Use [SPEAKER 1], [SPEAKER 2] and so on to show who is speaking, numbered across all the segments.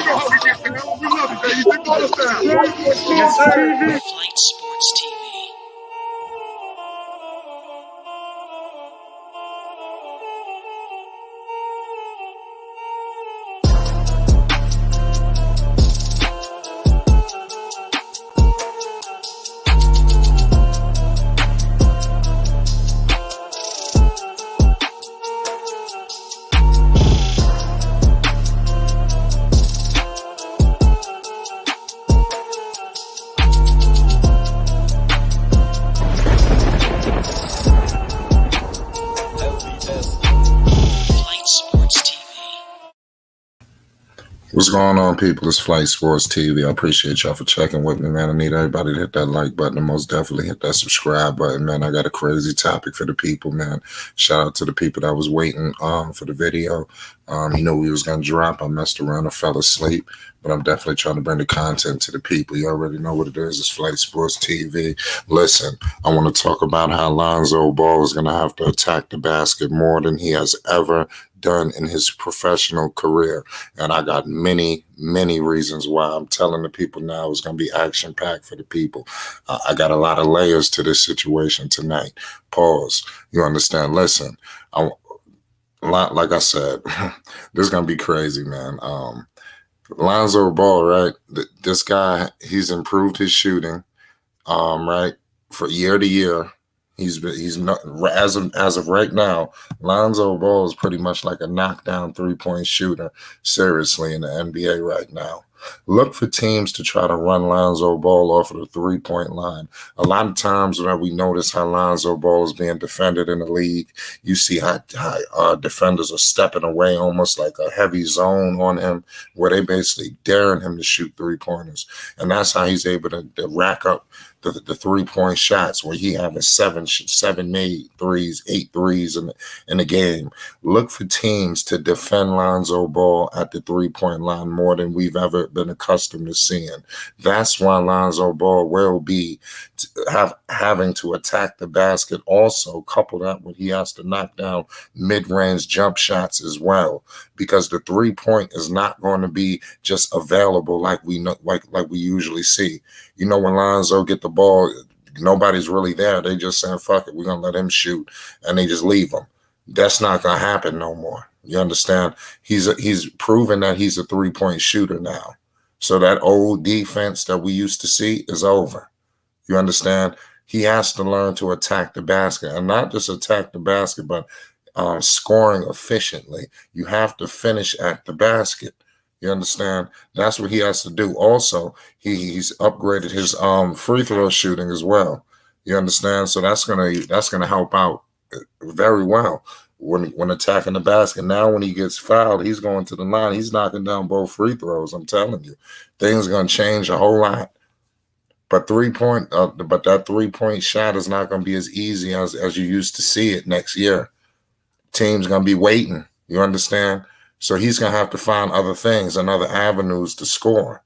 [SPEAKER 1] know how we get down. We love you, baby. You know us down.
[SPEAKER 2] Yes, sir.
[SPEAKER 3] Flight Sports TV.
[SPEAKER 4] What's going on, people? It's Flight Sports TV. I appreciate y'all for checking with me, man. I need everybody to hit that like button and most definitely hit that subscribe button, man. I got a crazy topic for the people, man. Shout out to the people that was waiting for the video. You know we was going to drop. I messed around and fell asleep, but I'm definitely trying to bring the content to the people. You already know what it is. It's Flight Sports TV. Listen, I want to talk about how Lonzo Ball is going to have to attack the basket more than he has ever done in his professional career. And I got many reasons why. I'm telling the people now it's going to be action-packed for the people. I got a lot of layers to this situation tonight. Pause. You understand? Listen, like I said, this is going to be crazy, man. Lonzo Ball, right? This guy, he's improved his shooting, right? For year to year. He's not, as of right now, Lonzo Ball is pretty much like a knockdown three-point shooter, seriously, in the NBA right now. Look for teams to try to run Lonzo Ball off of the three-point line. A lot of times when we notice how Lonzo Ball is being defended in the league, you see how defenders are stepping away almost like a heavy zone on him, where they basically daring him to shoot three-pointers. And that's how he's able to rack up the three-point shots, where he having seven made threes, 8 threes in the game. Look for teams to defend Lonzo Ball at the three-point line more than we've ever been accustomed to seeing. That's why Lonzo Ball will be having to attack the basket. Also, couple that with he has to knock down mid-range jump shots as well, because the three-point is not going to be just available like we know, like we usually see. You know, when Lonzo get the ball, nobody's really there. They just saying, fuck it, we're going to let him shoot, and they just leave him. That's not going to happen no more. You understand? He's proven that he's a three-point shooter now. So that old defense that we used to see is over. You understand? He has to learn to attack the basket, and not just attack the basket, but scoring efficiently. You have to finish at the basket. You understand? That's what he has to do. Also, he's upgraded his free throw shooting as well. You understand? So that's gonna help out very well when attacking the basket. Now, when he gets fouled, he's going to the line. He's knocking down both free throws. I'm telling you, things are gonna change a whole lot. But that three-point shot is not gonna be as easy as you used to see it next year. Team's gonna be waiting. You understand? So he's going to have to find other things and other avenues to score.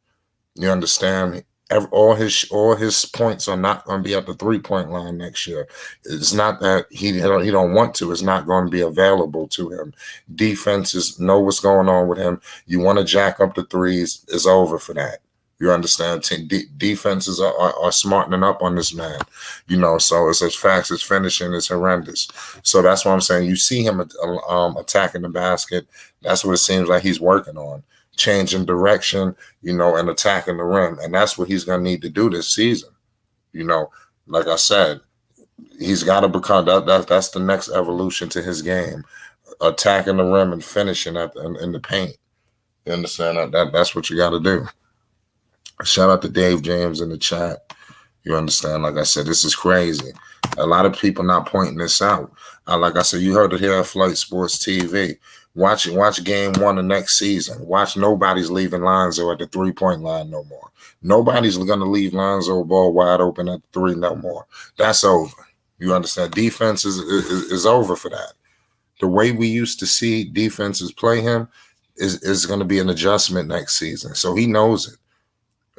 [SPEAKER 4] You understand? All his points are not going to be at the three-point line next year. It's not that he don't want to. It's not going to be available to him. Defenses know what's going on with him. You want to jack up the threes, it's over for that. You understand? Defenses are smartening up on this man. You know, so it's as fast as finishing is horrendous. So that's what I'm saying. You see him attacking the basket. That's what it seems like he's working on. Changing direction, you know, and attacking the rim. And that's what he's going to need to do this season. You know, like I said, he's got to become that's the next evolution to his game. Attacking the rim and finishing in the paint. You understand? That's what you got to do. Shout out to Dave James in the chat. You understand? Like I said, this is crazy. A lot of people not pointing this out. Like I said, you heard it here at Flight Sports TV. Watch game 1 of next season. Watch nobody's leaving Lonzo at the three-point line no more. Nobody's going to leave Lonzo Ball wide open at the three no more. That's over. You understand? Defense is over for that. The way we used to see defenses play him is going to be an adjustment next season. So he knows it.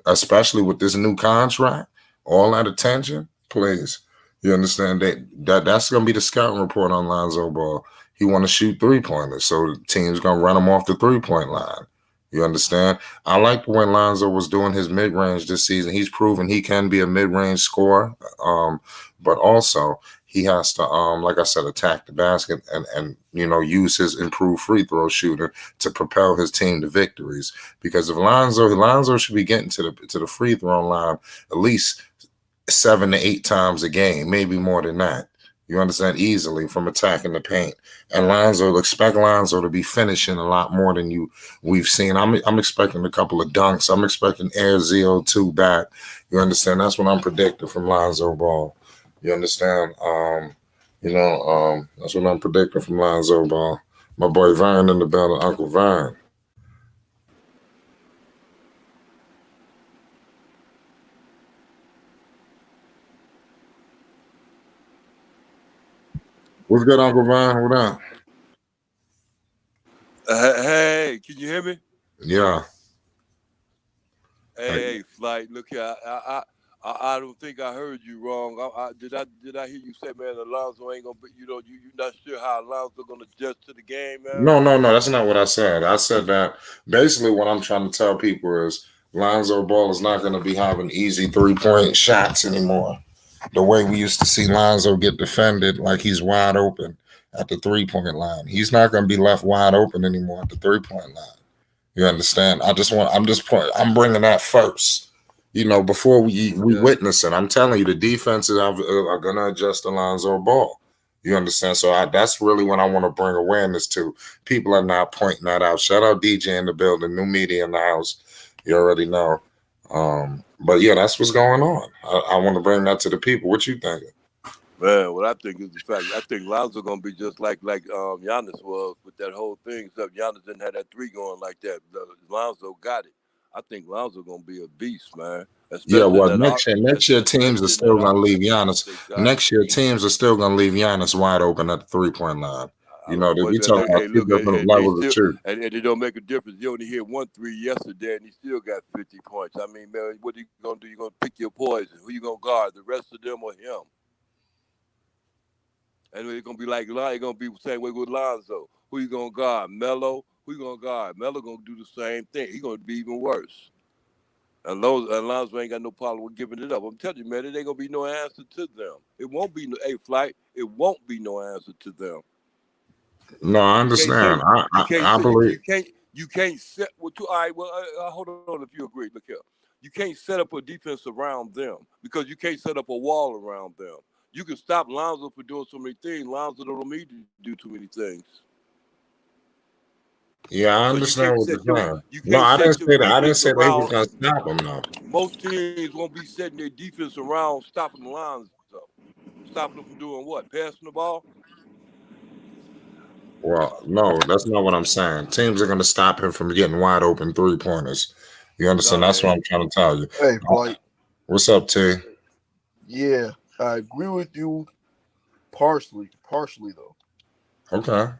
[SPEAKER 4] Especially with this new contract, all that attention, please. You understand that's going to be the scouting report on Lonzo Ball. He want to shoot three-pointers, so the team's going to run him off the three-point line. You understand? I like when Lonzo was doing his mid range this season. He's proven he can be a mid range scorer, but also he has to, like I said, attack the basket and use his improved free throw shooting to propel his team to victories. Because if Lonzo should be getting to the free throw line at least 7 to 8 times a game, maybe more than that. You understand, easily from attacking the paint. And expect Lonzo to be finishing a lot more than we've seen. I'm expecting a couple of dunks. I'm expecting Air ZO2 back. You understand? That's what I'm predicting from Lonzo Ball. You understand? That's what I'm predicting from Lonzo Ball. My boy Vine in the building, Uncle Vine. What's good, Uncle Vine? What up?
[SPEAKER 2] Hey, can you hear me?
[SPEAKER 4] Yeah.
[SPEAKER 2] Hey, Flight. Look here. I don't think I heard you wrong. Did I hear you say, man, Alonzo ain't gonna be? You're not sure how Alonzo gonna adjust to the game, man.
[SPEAKER 4] No, that's not what I said. I said that basically what I'm trying to tell people is Lonzo Ball is not going to be having easy 3-point shots anymore. The way we used to see Lonzo get defended like he's wide open at the 3-point line. He's not going to be left wide open anymore at the 3-point line. You understand? I'm bringing that first. Before we witness it, I'm telling you, the defenses are going to adjust to Lonzo Ball. You understand? So that's really what I want to bring awareness to. People are not pointing that out. Shout out DJ in the building, new media in the house. You already know. But yeah, that's what's going on. I want to bring that to the people. What you thinking?
[SPEAKER 2] Man, what I think is the fact. I think Lonzo gonna be just like Giannis was with that whole thing. Except Giannis didn't have that three going like that. Lonzo got it. I think Lonzo gonna be a beast, man.
[SPEAKER 4] Yeah,
[SPEAKER 2] Especially in
[SPEAKER 4] well,
[SPEAKER 2] that
[SPEAKER 4] next year teams are
[SPEAKER 2] especially in that
[SPEAKER 4] still gonna leave
[SPEAKER 2] offense. I
[SPEAKER 4] Giannis.
[SPEAKER 2] think got it.
[SPEAKER 4] Next year teams are still gonna leave Giannis wide open at the 3-point line. We talking about
[SPEAKER 2] Hey,
[SPEAKER 4] two
[SPEAKER 2] look,
[SPEAKER 4] different
[SPEAKER 2] and they
[SPEAKER 4] levels of
[SPEAKER 2] still,
[SPEAKER 4] truth.
[SPEAKER 2] and it don't make a difference. You only hit 1 3 yesterday, and he still got 50 points. I mean, man, what are you gonna do? You gonna pick your poison? Who you gonna guard? The rest of them or him? And it's gonna be like it's gonna be the same way with Lonzo. Who you gonna guard? Melo. Who you gonna guard? Melo gonna do the same thing. He gonna be even worse. And Lonzo ain't got no problem with giving it up. I'm telling you, man, it ain't gonna be no answer to them. It won't be no Flight. It won't be no answer to them.
[SPEAKER 4] No, I
[SPEAKER 2] You can't say
[SPEAKER 4] understand.
[SPEAKER 2] you can't
[SPEAKER 4] I
[SPEAKER 2] say
[SPEAKER 4] believe.
[SPEAKER 2] you can't set well all right, well hold on if you agree. Look here. You can't set up a defense around them because you can't set up a wall around them. You can stop Lonzo for doing so many things. Lonzo don't need to do too many things.
[SPEAKER 4] Yeah, I
[SPEAKER 2] So
[SPEAKER 4] understand what you're saying.
[SPEAKER 2] you
[SPEAKER 4] No,
[SPEAKER 2] can't
[SPEAKER 4] I didn't
[SPEAKER 2] set your
[SPEAKER 4] say that. I didn't
[SPEAKER 2] defense
[SPEAKER 4] say they was
[SPEAKER 2] around.
[SPEAKER 4] gonna stop him though.
[SPEAKER 2] Most teams won't be setting their defense around stopping Lonzo. Stopping them from doing what? Passing the ball?
[SPEAKER 4] Well, no, that's not what I'm saying. Teams are gonna stop him from getting wide open 3-pointers. You
[SPEAKER 2] No,
[SPEAKER 4] understand?
[SPEAKER 2] they
[SPEAKER 4] That's what
[SPEAKER 2] ain't.
[SPEAKER 4] I'm trying to tell you.
[SPEAKER 3] Hey, Flight.
[SPEAKER 4] What's up, T?
[SPEAKER 3] Yeah, I agree with you partially. Partially though,
[SPEAKER 4] Okay.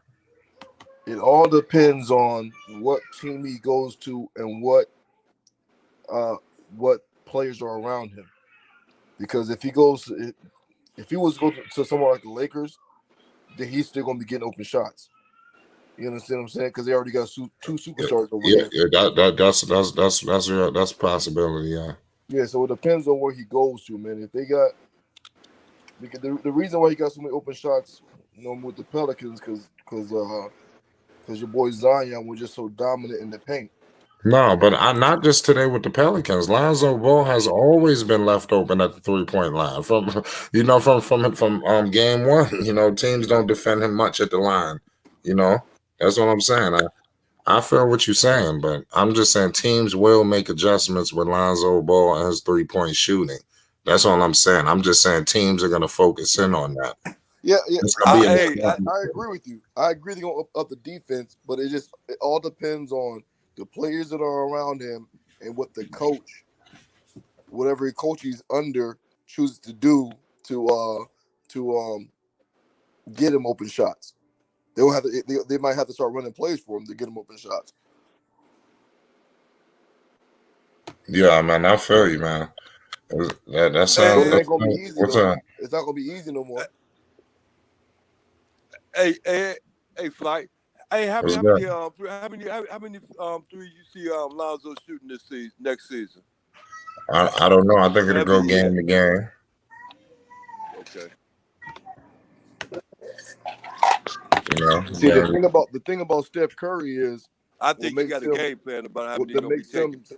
[SPEAKER 3] it all depends on what team he goes to and uh what players are around him. Because if he was to go to somewhere like the Lakers, then he's still gonna be getting open shots. You understand what I'm saying? Because they already got two
[SPEAKER 4] Yeah,
[SPEAKER 3] superstars over
[SPEAKER 4] yeah,
[SPEAKER 3] there.
[SPEAKER 4] yeah. That's a possibility. Yeah.
[SPEAKER 3] Yeah, so it depends on where he goes to, man. If they got because the reason why he got so many open shots, with the Pelicans, because your boy Zion was just so dominant in the paint.
[SPEAKER 4] No, but not just today with the Pelicans. Lonzo Ball has always been left open at the 3-point line from game one. Teams don't defend him much at the line. You know, that's what I'm saying. I feel what you're saying, but I'm just saying teams will make adjustments with Lonzo Ball and his 3-point shooting. That's all I'm saying. I'm just saying teams are going to focus in on that.
[SPEAKER 3] Yeah,
[SPEAKER 4] It's going to be
[SPEAKER 3] I agree with you. I agree they're gonna up the defense, but it all depends on the players that are around him and what the coach, whatever coach he's under, chooses to do to get him open shots. They might have to start running plays for him to get him open shots.
[SPEAKER 4] yeah, man. I feel you, man. That
[SPEAKER 3] So
[SPEAKER 4] sounds.
[SPEAKER 3] it ain't gonna be easy
[SPEAKER 4] What's
[SPEAKER 3] though.
[SPEAKER 4] up?
[SPEAKER 3] It's not gonna be easy no more.
[SPEAKER 2] Hey, Flight. Hey, how
[SPEAKER 4] What's
[SPEAKER 2] many
[SPEAKER 4] good?
[SPEAKER 2] how many three you see Lonzo shooting this season, next season?
[SPEAKER 4] I don't know. I think it'll go
[SPEAKER 2] 7 yet.
[SPEAKER 4] game to game.
[SPEAKER 2] Okay.
[SPEAKER 4] You know,
[SPEAKER 3] See, the
[SPEAKER 4] game.
[SPEAKER 3] thing about Steph Curry is
[SPEAKER 2] I
[SPEAKER 3] what
[SPEAKER 2] think he
[SPEAKER 3] makes
[SPEAKER 2] got a
[SPEAKER 3] him
[SPEAKER 2] game plan about how
[SPEAKER 3] what
[SPEAKER 2] many he's
[SPEAKER 3] that
[SPEAKER 2] gonna be
[SPEAKER 3] makes him
[SPEAKER 2] taking.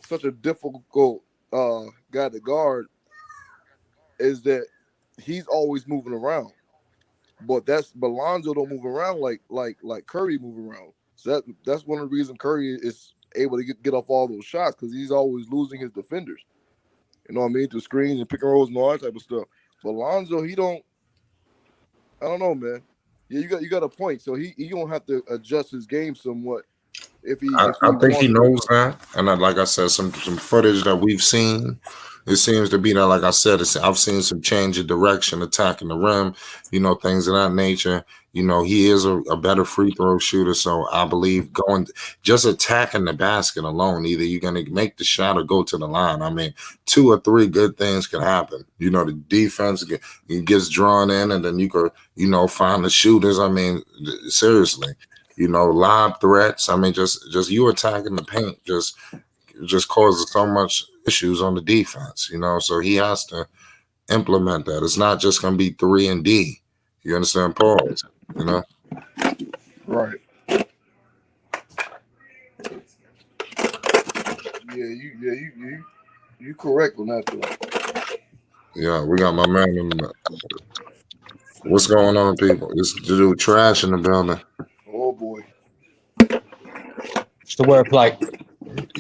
[SPEAKER 3] such a difficult guy to guard is that he's always moving around. But Lonzo don't move around like Curry move around. So that's one of the reasons Curry is able to get off all those shots because he's always losing his defenders. You know what I mean? Through screens and pick and rolls and all that type of stuff. But Lonzo, he don't. I don't know, man. Yeah, you got a point. So he gonna have to adjust his game somewhat if he
[SPEAKER 4] I think he
[SPEAKER 3] wants to.
[SPEAKER 4] knows that, and like I said, some footage that we've seen, it seems to be that, like I said, I've seen some change of direction, attacking the rim, things of that nature. He is a better free throw shooter, so I believe just attacking the basket alone, either you're gonna make the shot or go to the line. I mean, 2 or 3 good things can happen. The defense gets drawn in, and then you could, find the shooters. I mean, seriously. Lob threats. I mean, just you attacking the paint just causes so much issues on the defense. So he has to implement that. It's not just going to be 3 and D. You understand, pause.
[SPEAKER 3] Right. You correct on that though.
[SPEAKER 4] Yeah, we got my man in the. What's going on, people? It's the dude trash in the building.
[SPEAKER 3] Oh boy.
[SPEAKER 5] What's the word like?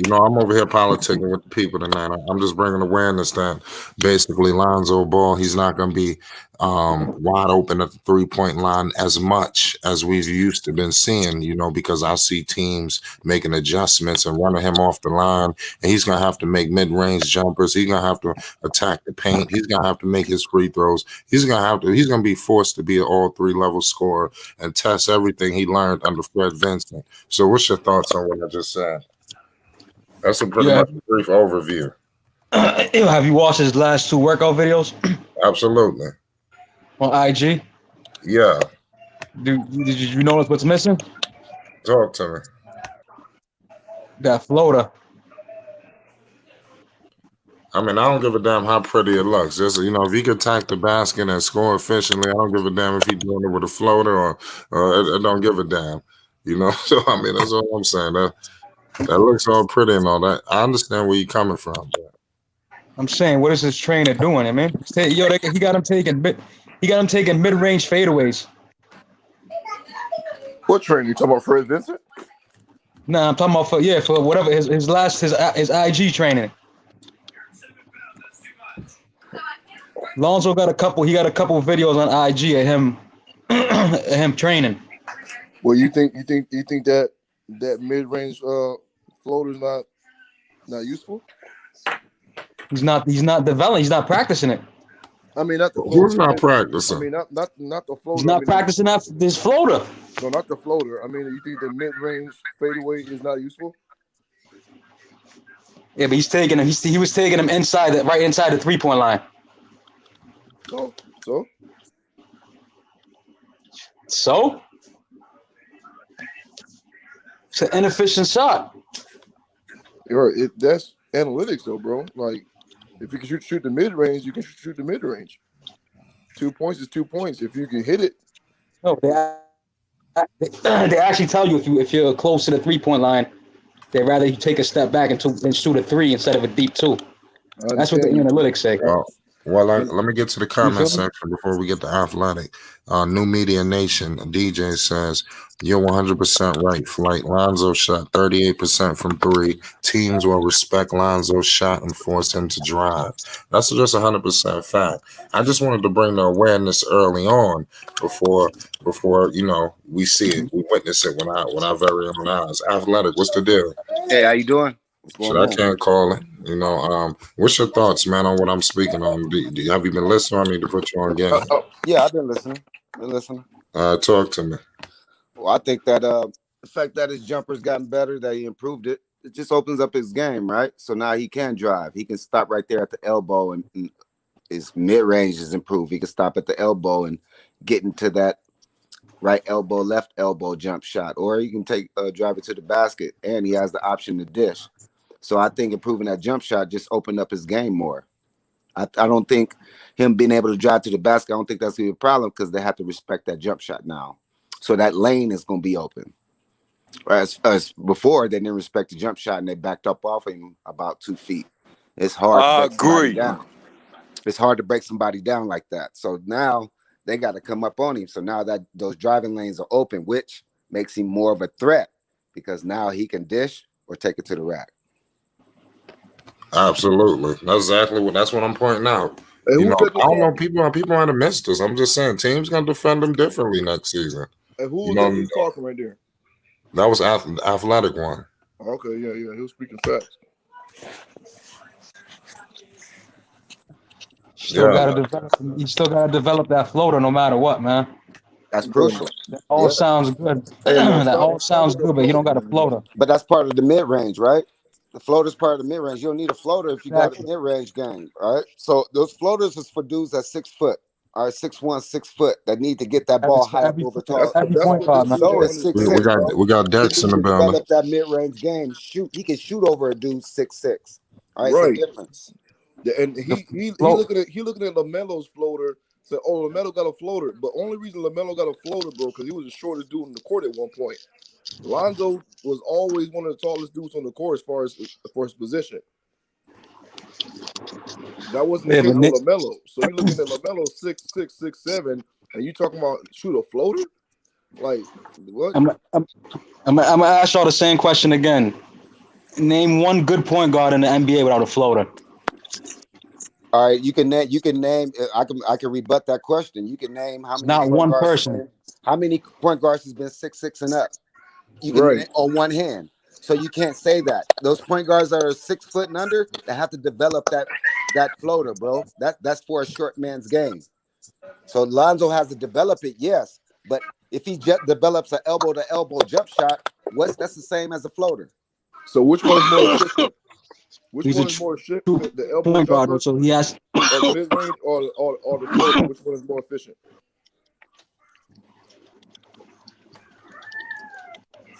[SPEAKER 4] I'm over here politicking with the people tonight. I'm just bringing awareness that basically Lonzo Ball, he's not going to be wide open at the 3-point line as much as we've used to been seeing, because I see teams making adjustments and running him off the line, and he's going to have to make mid-range jumpers. He's going to have to attack the paint. He's going to have to make his free throws. He's going to be forced to be an all 3-level scorer and test everything he learned under Fred Vincent. So what's your thoughts on what I just said? That's a pretty much a brief overview.
[SPEAKER 5] Have you watched his last 2 workout videos?
[SPEAKER 4] Absolutely.
[SPEAKER 5] On IG?
[SPEAKER 4] Yeah.
[SPEAKER 5] Did you notice what's missing?
[SPEAKER 4] Talk to me.
[SPEAKER 5] That floater.
[SPEAKER 4] I mean, I don't give a damn how pretty it looks. Just, if he could attack the basket and score efficiently, I don't give a damn if he's doing it with a floater or I don't give a damn. So, I mean, that's all I'm saying. That looks all pretty and all that. I understand where you're coming from. But
[SPEAKER 5] I'm saying, what is his trainer doing? I mean, he got him taking mid-range fadeaways.
[SPEAKER 3] What trainer? You talking about Fred Vincent?
[SPEAKER 5] Nah, I'm talking about for whatever his IG training. Lonzo got a couple videos on IG of him training.
[SPEAKER 3] Well, you think that mid-range floater's not useful?
[SPEAKER 5] He's not developing. He's not practicing it.
[SPEAKER 3] I mean, not the floater.
[SPEAKER 4] who's not practicing?
[SPEAKER 3] I mean, not the floater.
[SPEAKER 5] He's not practicing this floater.
[SPEAKER 3] No, not the floater. I mean, you think the mid-range fadeaway is not useful?
[SPEAKER 5] Yeah, but he's taking him. He was taking him right inside the 3-point line. So it's an inefficient shot.
[SPEAKER 3] That's analytics, though, bro. Like, if you can shoot the mid range, you can shoot the mid range. 2 points is 2 points. If you can hit it.
[SPEAKER 5] No, they actually tell you if you're close to the 3-point line, they'd rather you take a step back and shoot a 3 instead of a deep 2. That's what the analytics say.
[SPEAKER 4] Well, let me get to the comment section before we get to athletic. New Media Nation, DJ says, you're 100% right, Flight. Lonzo shot 38% from 3. Teams will respect Lonzo's shot and force him to drive. That's just 100% fact. I just wanted to bring the awareness early on before we see it, we witness it with our very own eyes. Athletic, what's the deal?
[SPEAKER 6] Hey, how you doing?
[SPEAKER 4] I can't call it. What's your thoughts, man, on what I'm speaking on? Have you been listening? I need to put you on game.
[SPEAKER 6] Yeah, I've been listening.
[SPEAKER 4] Talk to me.
[SPEAKER 6] Well, I think that the fact that his jumper's gotten better, that he improved it, it just opens up his game, right? So now he can drive. He can stop right there at the elbow, and his mid-range is improved. He can stop at the elbow and get into that right elbow, left elbow jump shot, or he can take drive it to the basket, and he has the option to dish. So I think improving that jump shot just opened up his game more. I don't think him being able to drive to the basket, I don't think that's going to be a problem because they have to respect that jump shot now. So that lane is going to be open. As before, they didn't respect the jump shot and they backed up off him about 2 feet. It's hard to break somebody down. It's hard to break somebody down like that. So now they got to come up on him. So now that those driving lanes are open, which makes him more of a threat because now he can dish or take it to the rack.
[SPEAKER 4] Absolutely. That's what I'm pointing out.
[SPEAKER 3] Hey,
[SPEAKER 4] I don't know, people might have missed this. I'm just saying teams gonna defend them differently next season.
[SPEAKER 3] And who was talking right there?
[SPEAKER 4] That was athletic one.
[SPEAKER 3] Okay, yeah. He was speaking facts.
[SPEAKER 5] You still gotta develop that floater no matter what, man.
[SPEAKER 6] That's crucial.
[SPEAKER 5] That all sounds good. That all sounds good, but you don't got a floater.
[SPEAKER 6] But that's part of the mid-range, right? The floater's part of the mid-range. You don't need a floater if you got a mid-range game, right? So those floaters is for dudes that's 6 foot, all right, 6'1", 6 foot that need to get that ball high up over top.
[SPEAKER 5] Every point guard, man.
[SPEAKER 6] So it's 6'6".
[SPEAKER 4] We got Dex in the building.
[SPEAKER 6] Develop that mid-range game. He can shoot over a dude 6'6". All right, right. So difference.
[SPEAKER 3] Yeah, and he looking at LaMelo's floater. Said, "Oh, LaMelo got a floater," but only reason LaMelo got a floater, bro, because he was the shortest dude in the court at one point. Lonzo was always one of the tallest dudes on the court as far as his position. That wasn't the case with LaMelo. So you're looking at LaMelo 6'6", 6'7", and you talking about shoot a floater? Like what? I'm
[SPEAKER 5] gonna ask y'all the same question again. Name one good point guard in the NBA without a floater.
[SPEAKER 6] All right, you can name. I can rebut that question. You can name how many.
[SPEAKER 5] Not one person.
[SPEAKER 6] How many point guards has been 6'6" and up? You can name on one hand. So you can't say that. Those point guards that are 6 foot and under, they have to develop that floater, bro. That's for a short man's game. So Lonzo has to develop it, yes. But if he develops an elbow to elbow jump shot, that's the same as a floater.
[SPEAKER 3] So which one is more efficient? Which one is more efficient? The elbow
[SPEAKER 5] point guard, so he has
[SPEAKER 3] or mid-range or the floater? Which one is more efficient?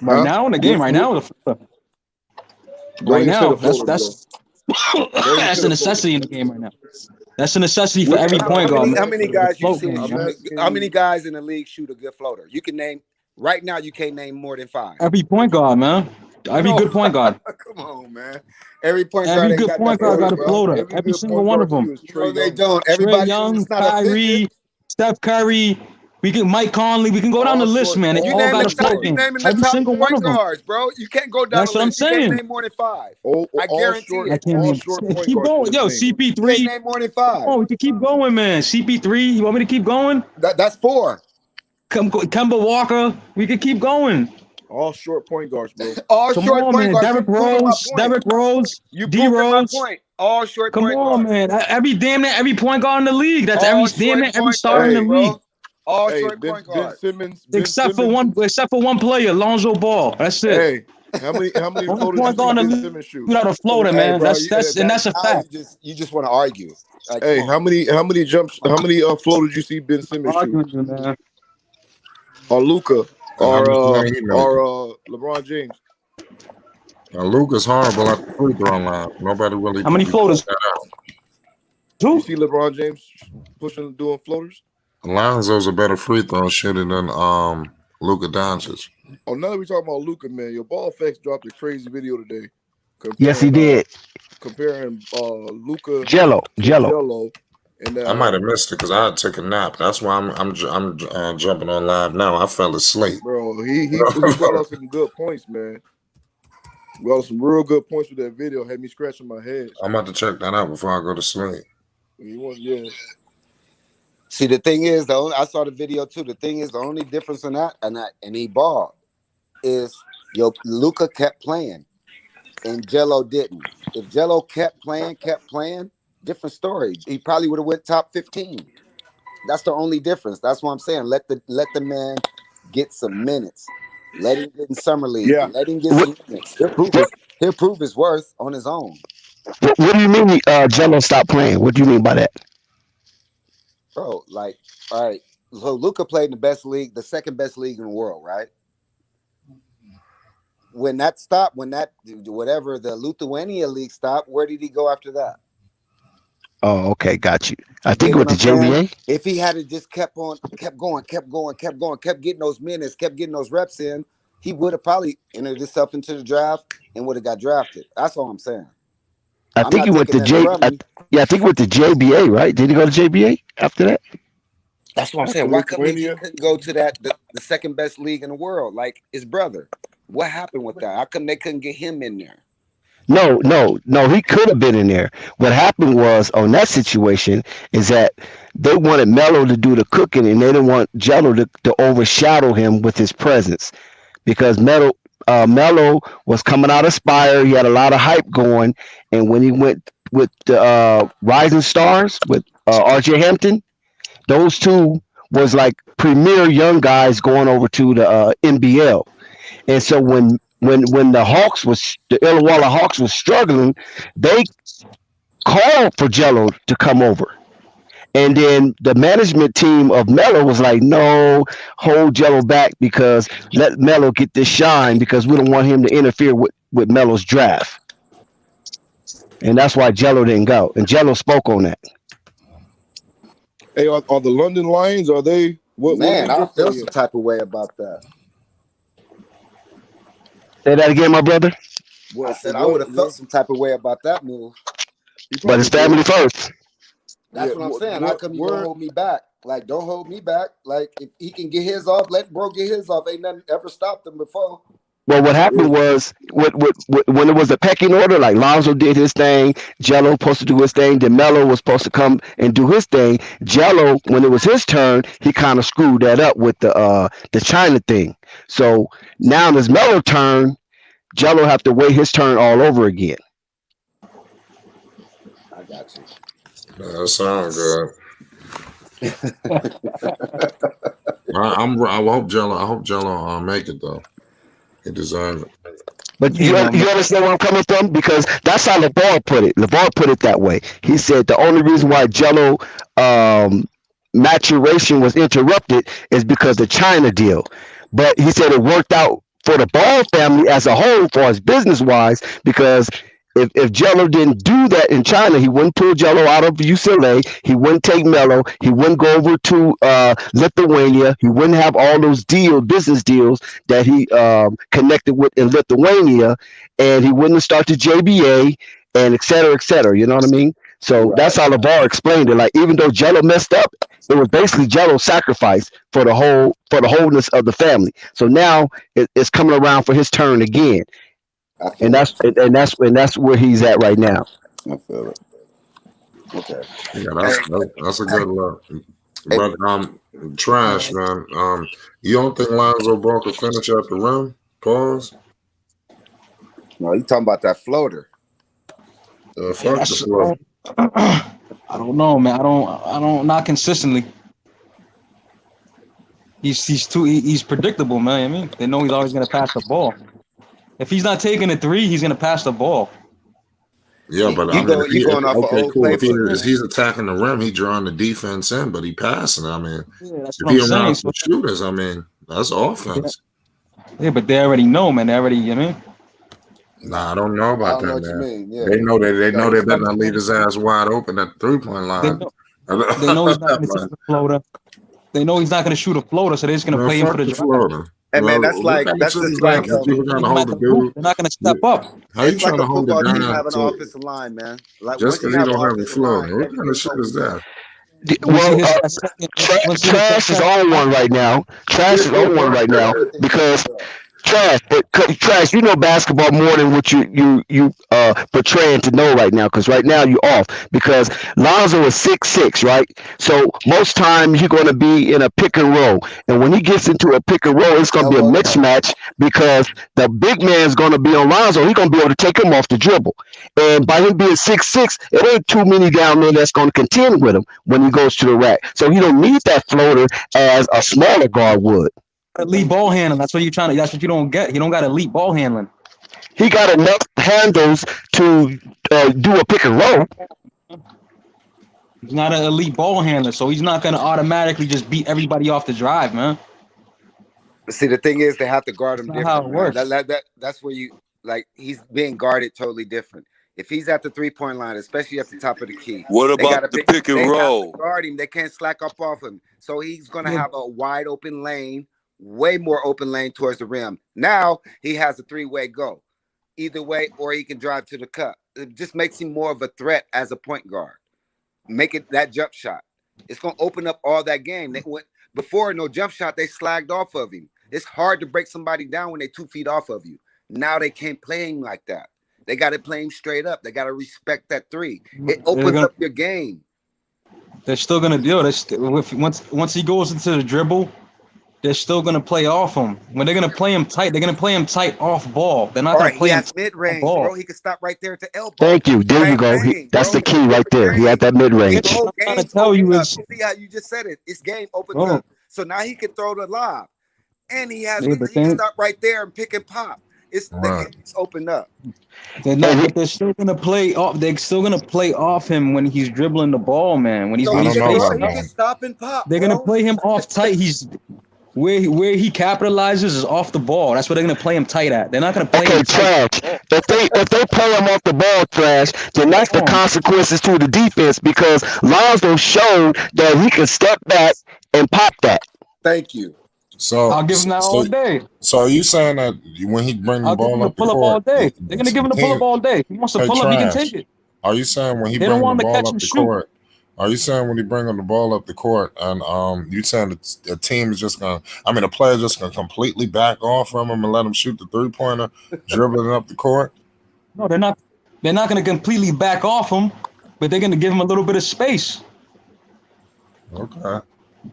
[SPEAKER 5] Right now in the game, right now, that's a necessity in the game right now. That's a necessity for every point guard.
[SPEAKER 6] How many guys you see? How many guys in the league shoot a good floater? You can name right now. You can't name more than 5.
[SPEAKER 5] Every point guard, man. Every good point guard.
[SPEAKER 6] Come on, man. Every point
[SPEAKER 5] good point guard got a floater. Every single one of them.
[SPEAKER 6] No, they don't. Everybody.
[SPEAKER 5] Young, Kyrie, Steph Curry. We can Mike Conley. We can go down the list, man. They all got a float game. Every single one of them,
[SPEAKER 6] bro. You can't go down.
[SPEAKER 5] That's what I'm saying.
[SPEAKER 6] You can't name more than 5. I guarantee it.
[SPEAKER 5] Keep going, yo. CP3.
[SPEAKER 6] You can't name more than 5.
[SPEAKER 5] Oh, we can keep going, man. CP3. You want me to keep going?
[SPEAKER 6] That's 4.
[SPEAKER 5] Kemba Walker. We can keep going.
[SPEAKER 3] All short point guards, bro.
[SPEAKER 6] All
[SPEAKER 5] Come
[SPEAKER 6] short
[SPEAKER 5] on,
[SPEAKER 6] point
[SPEAKER 5] man.
[SPEAKER 6] guards.
[SPEAKER 5] Derrick Rose.
[SPEAKER 6] You
[SPEAKER 5] D Rose.
[SPEAKER 6] My point. All short
[SPEAKER 5] Come
[SPEAKER 6] point
[SPEAKER 5] on,
[SPEAKER 6] guards.
[SPEAKER 5] man. Every point guard in the league. That's every star in the league.
[SPEAKER 6] All short point guards.
[SPEAKER 5] Except for one player, Lonzo Ball. That's it.
[SPEAKER 3] Hey, how many floaters Ben Simmons shoot?
[SPEAKER 5] Without a floater, man.
[SPEAKER 6] Bro,
[SPEAKER 5] That's a fact.
[SPEAKER 6] You just want to argue. Like,
[SPEAKER 3] hey, how many floaters you see Ben Simmons shoot?
[SPEAKER 5] Man.
[SPEAKER 3] Or Luka or LeBron James?
[SPEAKER 4] Luka's horrible at the free throw line. Nobody really.
[SPEAKER 5] How many floaters? 2.
[SPEAKER 3] You see LeBron James doing floaters?
[SPEAKER 4] Lonzo's a better free throw shooter than Luka Doncic.
[SPEAKER 3] Oh, now that we talking about Luka, man, your ball facts dropped a crazy video today.
[SPEAKER 7] Yes, he did.
[SPEAKER 3] Comparing Luka
[SPEAKER 7] Jello.
[SPEAKER 3] And
[SPEAKER 4] I might have missed it because I had to take a nap. That's why I'm jumping on live now. I fell asleep.
[SPEAKER 3] Bro, he brought out some good points, man. We got some real good points with that video. Had me scratching my head.
[SPEAKER 4] I'm about to check that out before I go to sleep.
[SPEAKER 3] Yeah.
[SPEAKER 6] See, the thing is, I saw the video too. The thing is, the only difference in that and he balled is Luka kept playing and Jello didn't. If Jello kept playing, different story. He probably would have went top 15. That's the only difference. That's what I'm saying. Let the man get some minutes. Let him get in summer league.
[SPEAKER 3] Yeah.
[SPEAKER 6] Let him get some minutes. He'll prove his worth on his own.
[SPEAKER 7] What do you mean Jello stopped playing? What do you mean by that?
[SPEAKER 6] Bro, like, all right, Luka played in the best league, the second best league in the world, right? When that stopped, whatever the Lithuania league stopped, where did he go after that?
[SPEAKER 7] Oh, okay, got you. I think
[SPEAKER 6] Get
[SPEAKER 7] with
[SPEAKER 6] what
[SPEAKER 7] the
[SPEAKER 6] I'm saying?
[SPEAKER 7] JBA.
[SPEAKER 6] If he had just kept going, kept getting those minutes, kept getting those reps in, he would have probably entered himself into the draft and would have got drafted. That's all I'm saying.
[SPEAKER 7] I
[SPEAKER 6] I'm
[SPEAKER 7] think he
[SPEAKER 6] not
[SPEAKER 7] went
[SPEAKER 6] taking
[SPEAKER 7] to
[SPEAKER 6] nothing from him.
[SPEAKER 7] I think he went to JBA, right? Did he go to JBA after that?
[SPEAKER 6] That's what I'm saying. Why couldn't he couldn't go to the second best league in the world, like his brother? What happened with that? How come they couldn't get him in there?
[SPEAKER 7] No. He could have been in there. What happened was on that situation is that they wanted Melo to do the cooking, and they didn't want Jello to overshadow him with his presence because Melo was coming out of Spire. He had a lot of hype going, and when he went with the Rising Stars with RJ Hampton, those two was like premier young guys going over to the NBL. And so when the Illawarra Hawks was struggling, they called for Jello to come over. And then the management team of Melo was like, no, hold Jello back because let Melo get this shine because we don't want him to interfere with Melo's draft. And that's why Jello didn't go. And Jello spoke on that.
[SPEAKER 3] Hey, are the London Lions, are they?
[SPEAKER 6] Man, I feel some type of way about that.
[SPEAKER 7] Say that again, my brother.
[SPEAKER 6] Well, I said I would have felt some type of way about that move.
[SPEAKER 7] But it's family first.
[SPEAKER 6] That's what I'm saying. How come you don't hold me back? Like, don't hold me back. Like, if he can get his off, let bro get his off. Ain't nothing ever stopped him before.
[SPEAKER 7] Well, what happened was when it was a pecking order, like Lonzo did his thing, Jello supposed to do his thing, then Melo was supposed to come and do his thing. Jello, when it was his turn, he kind of screwed that up with the China thing. So now in his Melo turn, Jello have to wait his turn all over again.
[SPEAKER 6] I got you.
[SPEAKER 4] That sounds good. I hope Jello make it though. He deserves it.
[SPEAKER 7] But you understand where I'm coming from? Because that's how LeVar put it. LeVar put it that way. He said the only reason why Jello maturation was interrupted is because the China deal. But he said it worked out for the Ball family as a whole, for us business wise, because if Jello didn't do that in China, he wouldn't pull Jello out of UCLA. He wouldn't take Melo. He wouldn't go over to Lithuania. He wouldn't have all those business deals that he connected with in Lithuania, and he wouldn't start the JBA and et cetera, et cetera. You know what I mean? So that's how LeVar explained it. Like, even though Jello messed up, it was basically Jello's sacrifice for the wholeness of the family. So now it's coming around for his turn again. And that's where he's at right now.
[SPEAKER 6] I feel it. Okay.
[SPEAKER 4] Yeah, that's a good look. But trash, man. You don't think Lonzo Ball could finish at the rim? Pause.
[SPEAKER 6] No, you talking about that floater?
[SPEAKER 4] Fuck the floater.
[SPEAKER 5] I don't know, man. I don't not consistently. He's predictable, man. I mean, they know he's always gonna pass the ball. If he's not taking a three, he's gonna pass the ball.
[SPEAKER 4] Yeah, but if he's attacking the rim, he drawing the defense in, but he passing. I mean, if he around some shooters, I mean, that's offense.
[SPEAKER 5] Yeah, but they already know, man. They already, you mean?
[SPEAKER 4] Nah, I don't know about that, man.
[SPEAKER 6] Yeah.
[SPEAKER 4] They know they better not leave his ass wide open at the 3-point line.
[SPEAKER 5] They know he's not gonna shoot a floater. They know he's not gonna shoot a floater, so they're just gonna play him for the
[SPEAKER 4] floater.
[SPEAKER 6] Hey man, that's just like
[SPEAKER 4] people trying to hold the dude.
[SPEAKER 5] They're not gonna step up.
[SPEAKER 4] How you trying to hold the guy
[SPEAKER 6] have an offensive line, man? Like,
[SPEAKER 4] just because he don't have a floater? What kind of shit is that?
[SPEAKER 7] Well, Trash is on one right now. Trash is on one right now because Trash, you know basketball more than what you portraying to know right now, because right now you're off because Lonzo is 6'6", right? So most times you're going to be in a pick and roll, and when he gets into a pick and roll, it's going to be a mismatch because the big man's going to be on Lonzo. He's going to be able to take him off the dribble, and by him being 6'6", it ain't too many down there that's going to contend with him when he goes to the rack. So he don't need that floater as a smaller guard would.
[SPEAKER 5] Elite ball handling. That's what that's what you don't get. You don't got elite ball handling.
[SPEAKER 7] He got enough handles to do a pick and roll.
[SPEAKER 5] He's not an elite ball handler, so he's not gonna automatically just beat everybody off the drive, man.
[SPEAKER 6] See, the thing is, they have to guard him
[SPEAKER 5] That's not how
[SPEAKER 6] different.
[SPEAKER 5] it works.
[SPEAKER 6] That's where you like he's being guarded totally different. If he's at the 3-point line, especially at the top of the key,
[SPEAKER 2] What
[SPEAKER 6] they gotta
[SPEAKER 2] about the pick and
[SPEAKER 6] they have
[SPEAKER 2] roll?
[SPEAKER 6] to guard him. They can't slack up off him. So he's gonna have a wide open lane, way more open lane towards the rim. Now he has a 3-way go, either way, or he can drive to the cup. It just makes him more of a threat as a point guard. Make it that jump shot. It's gonna open up all that game. They went before no jump shot. They slagged off of him. It's hard to break somebody down when they're 2 feet off of you. Now they can't play him like that. They got to play him straight up. They got to respect that 3. It opens up your game.
[SPEAKER 5] They're still gonna do it. Once he goes into the dribble, they're still gonna play off him. When they're gonna play him tight, they're gonna play him tight off ball. They're not gonna play him
[SPEAKER 6] mid range, bro. He can stop right there at the elbow.
[SPEAKER 7] Thank you. There you go. That's the key right there. He had that mid range.
[SPEAKER 6] The whole
[SPEAKER 5] I'm trying
[SPEAKER 6] game's
[SPEAKER 5] to tell you
[SPEAKER 6] opened up.
[SPEAKER 5] is-
[SPEAKER 6] See how you just said it. This game opens up. So now he can throw the lob. And he can stop right there and pick and pop. The game's opened up.
[SPEAKER 5] They're still gonna play off. They're still gonna play off him when he's dribbling the ball, man. When he's
[SPEAKER 6] So he
[SPEAKER 5] facing
[SPEAKER 6] can stop and pop.
[SPEAKER 5] they're gonna play him off tight. He's where he capitalizes is off the ball. That's what they're gonna play him tight at. They're not gonna play him
[SPEAKER 7] Trash.
[SPEAKER 5] tight.
[SPEAKER 7] If they play him off the ball, Trash, then that's the consequences to the defense because Lonzo showed that he can step back and pop that.
[SPEAKER 6] Thank you.
[SPEAKER 4] So
[SPEAKER 5] I'll give him that all day.
[SPEAKER 4] So are you saying that when he bring the
[SPEAKER 5] I'll give
[SPEAKER 4] ball
[SPEAKER 5] him a
[SPEAKER 4] up the
[SPEAKER 5] pull up
[SPEAKER 4] court,
[SPEAKER 5] all day. They're gonna give him a pull up all day. If he wants to pull up, he can take it.
[SPEAKER 4] Are you saying when he
[SPEAKER 5] They
[SPEAKER 4] bring
[SPEAKER 5] don't
[SPEAKER 4] the
[SPEAKER 5] want him to
[SPEAKER 4] ball
[SPEAKER 5] catch
[SPEAKER 4] up
[SPEAKER 5] and
[SPEAKER 4] the
[SPEAKER 5] shoot.
[SPEAKER 4] court? Are you saying when he bring the ball up the court and you saying the team is just gonna? I mean, the player's just gonna completely back off from him and let him shoot the 3-pointer, dribbling up the court?
[SPEAKER 5] No, they're not. They're not gonna completely back off him, but they're gonna give him a little bit of space.
[SPEAKER 4] Okay.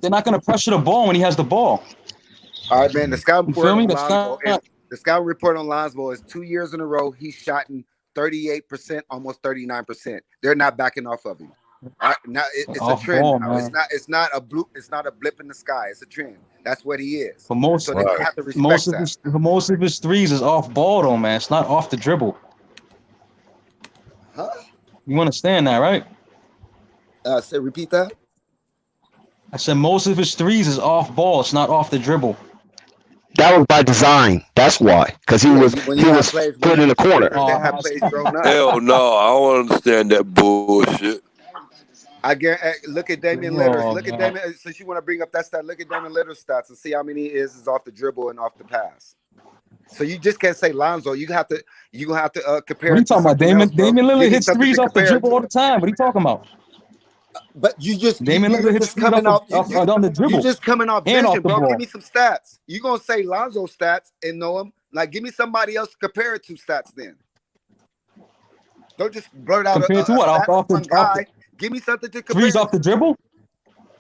[SPEAKER 5] They're not gonna pressure the ball when he has the ball.
[SPEAKER 6] All right, man. The scout report
[SPEAKER 5] feel me?
[SPEAKER 6] on
[SPEAKER 5] The
[SPEAKER 6] Lonzo
[SPEAKER 5] scout-
[SPEAKER 6] the scout report on Lonzo is 2 years in a row. He's shot in 38%, almost 39%. They're not backing off of him. Now it's a
[SPEAKER 5] Off
[SPEAKER 6] trend.
[SPEAKER 5] ball,
[SPEAKER 6] Now.
[SPEAKER 5] man.
[SPEAKER 6] It's not a blip in the sky. It's a trend. That's what he is.
[SPEAKER 5] For most,
[SPEAKER 6] So they have to respect
[SPEAKER 5] most of his threes is off ball though, man. It's not off the dribble.
[SPEAKER 6] Huh?
[SPEAKER 5] You understand that, right?
[SPEAKER 6] Repeat that.
[SPEAKER 5] I said most of his threes is off ball. It's not off the dribble.
[SPEAKER 7] That was by design. That's why, because he was put in the corner.
[SPEAKER 6] They have plays thrown up.
[SPEAKER 2] Hell no, I don't understand that bullshit.
[SPEAKER 6] I guarantee. Look at Damian Lillard. Look at Damian. Since you want to bring up that stat, look at Damian Lillard's stats and see how many is off the dribble and off the pass. So you just can't say Lonzo. You have to compare.
[SPEAKER 5] What are you talking about? Damian Lillard hits
[SPEAKER 6] something
[SPEAKER 5] threes
[SPEAKER 6] to
[SPEAKER 5] off the
[SPEAKER 6] compare it
[SPEAKER 5] dribble
[SPEAKER 6] to.
[SPEAKER 5] all the time. What are you talking about?
[SPEAKER 6] But you just
[SPEAKER 5] Damian Lillard hits threes
[SPEAKER 6] coming
[SPEAKER 5] off
[SPEAKER 6] off
[SPEAKER 5] on the dribble.
[SPEAKER 6] You just coming off
[SPEAKER 5] And
[SPEAKER 6] vision,
[SPEAKER 5] off the
[SPEAKER 6] bro.
[SPEAKER 5] ball.
[SPEAKER 6] Give me some stats. You gonna say Lonzo stats and know him? Like, give me somebody else to compare it to stats. Then don't just blurt out
[SPEAKER 5] Compared to what? Off the
[SPEAKER 6] guy. Give me something to compare.
[SPEAKER 5] Threes off the dribble.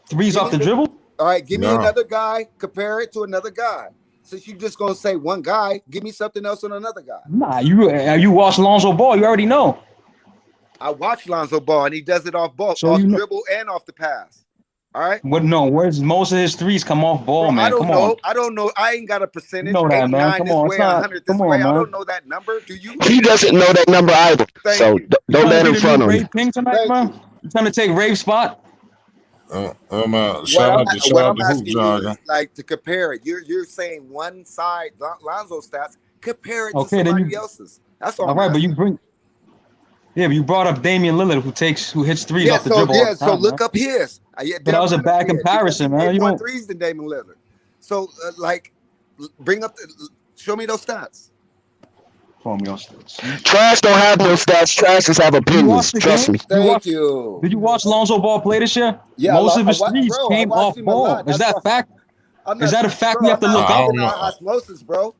[SPEAKER 5] Threes off the dribble.
[SPEAKER 6] All right, give me another guy. Compare it to another guy. Since you just gonna say one guy, give me something else on another guy.
[SPEAKER 5] Nah, you watch Lonzo Ball. You already know.
[SPEAKER 6] I watch Lonzo Ball, and he does it off ball,
[SPEAKER 5] So
[SPEAKER 6] off
[SPEAKER 5] you know-
[SPEAKER 6] dribble, and off the pass. All right.
[SPEAKER 5] What? No, where's most of his threes come off ball,
[SPEAKER 6] Bro,
[SPEAKER 5] man?
[SPEAKER 6] I don't
[SPEAKER 5] Come
[SPEAKER 6] know.
[SPEAKER 5] on.
[SPEAKER 6] I don't know. I ain't got a percentage.
[SPEAKER 5] You know that,
[SPEAKER 6] 8,
[SPEAKER 5] man.
[SPEAKER 6] 9
[SPEAKER 5] Come
[SPEAKER 6] this
[SPEAKER 5] on,
[SPEAKER 6] way,
[SPEAKER 5] it's not-
[SPEAKER 6] 100 this
[SPEAKER 5] come on,
[SPEAKER 6] way. I
[SPEAKER 5] man.
[SPEAKER 6] don't know that number. Do you?
[SPEAKER 7] He doesn't know that number either.
[SPEAKER 6] Thank
[SPEAKER 7] So
[SPEAKER 6] you.
[SPEAKER 7] don't let him front on
[SPEAKER 5] Ray
[SPEAKER 7] you.
[SPEAKER 5] Ping tonight,
[SPEAKER 6] Thank
[SPEAKER 5] man.
[SPEAKER 6] you.
[SPEAKER 5] You trying to take Rave spot?
[SPEAKER 4] Shout
[SPEAKER 6] What
[SPEAKER 4] out to
[SPEAKER 6] I'm
[SPEAKER 4] Hoop
[SPEAKER 6] asking you
[SPEAKER 4] Jogger.
[SPEAKER 6] is like to compare it. You're saying one side Lonzo stats. Compare it to
[SPEAKER 5] Okay, then
[SPEAKER 6] somebody
[SPEAKER 5] you-
[SPEAKER 6] else's. That's all.
[SPEAKER 5] All right, but you bring. Yeah, but you brought up Damian Lillard, who hits threes
[SPEAKER 6] Yeah,
[SPEAKER 5] off the dribble. all the
[SPEAKER 6] so
[SPEAKER 5] time,
[SPEAKER 6] look
[SPEAKER 5] man.
[SPEAKER 6] up his.
[SPEAKER 5] But that was a bad comparison, man.
[SPEAKER 6] He
[SPEAKER 5] You
[SPEAKER 6] more
[SPEAKER 5] don't.
[SPEAKER 6] threes than Damian Lillard. So bring up show me those stats.
[SPEAKER 7] Trash don't have no stats. Trash just have opinions.
[SPEAKER 5] the
[SPEAKER 7] Trust
[SPEAKER 5] game?
[SPEAKER 7] me.
[SPEAKER 6] Thank you.
[SPEAKER 5] Did you watch Lonzo Ball play this year?
[SPEAKER 6] Yeah,
[SPEAKER 5] Most of his
[SPEAKER 6] bro,
[SPEAKER 5] threes
[SPEAKER 6] I
[SPEAKER 5] came
[SPEAKER 6] watched
[SPEAKER 5] off
[SPEAKER 6] him a lot.
[SPEAKER 5] ball. Is
[SPEAKER 6] That's
[SPEAKER 5] that fact?
[SPEAKER 6] I'm
[SPEAKER 5] Is
[SPEAKER 6] not-
[SPEAKER 5] that a fact
[SPEAKER 6] bro,
[SPEAKER 5] we have to
[SPEAKER 6] I'm
[SPEAKER 5] look
[SPEAKER 6] not
[SPEAKER 5] up?
[SPEAKER 6] asking osmosis, bro.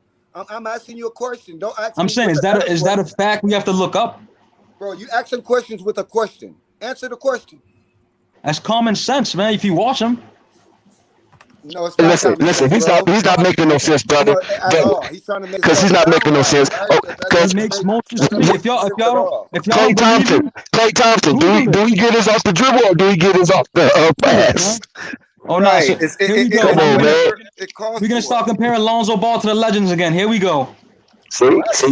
[SPEAKER 6] I'm asking you a question. Don't ask.
[SPEAKER 5] I'm
[SPEAKER 6] me
[SPEAKER 5] saying,
[SPEAKER 6] with
[SPEAKER 5] is that
[SPEAKER 6] another
[SPEAKER 5] a
[SPEAKER 6] question.
[SPEAKER 5] fact we have to look up?
[SPEAKER 6] Bro, you asking questions with a question. Answer the question.
[SPEAKER 5] That's common sense, man. If you watch him,
[SPEAKER 6] No, it's not.
[SPEAKER 7] Listen. He's not making no sense, brother.
[SPEAKER 6] At all. He's trying to make.
[SPEAKER 7] Because he's not making no sense.
[SPEAKER 5] it makes most of his threes. If y'all
[SPEAKER 7] Clay
[SPEAKER 5] don't believe him,
[SPEAKER 7] Thompson. Do we get his off the dribble or do we get his off the pass?
[SPEAKER 5] oh no,
[SPEAKER 6] Right.
[SPEAKER 5] so, here we go.
[SPEAKER 7] Come on, man.
[SPEAKER 5] We're gonna start comparing Lonzo Ball to the legends again. Here we go.
[SPEAKER 7] See,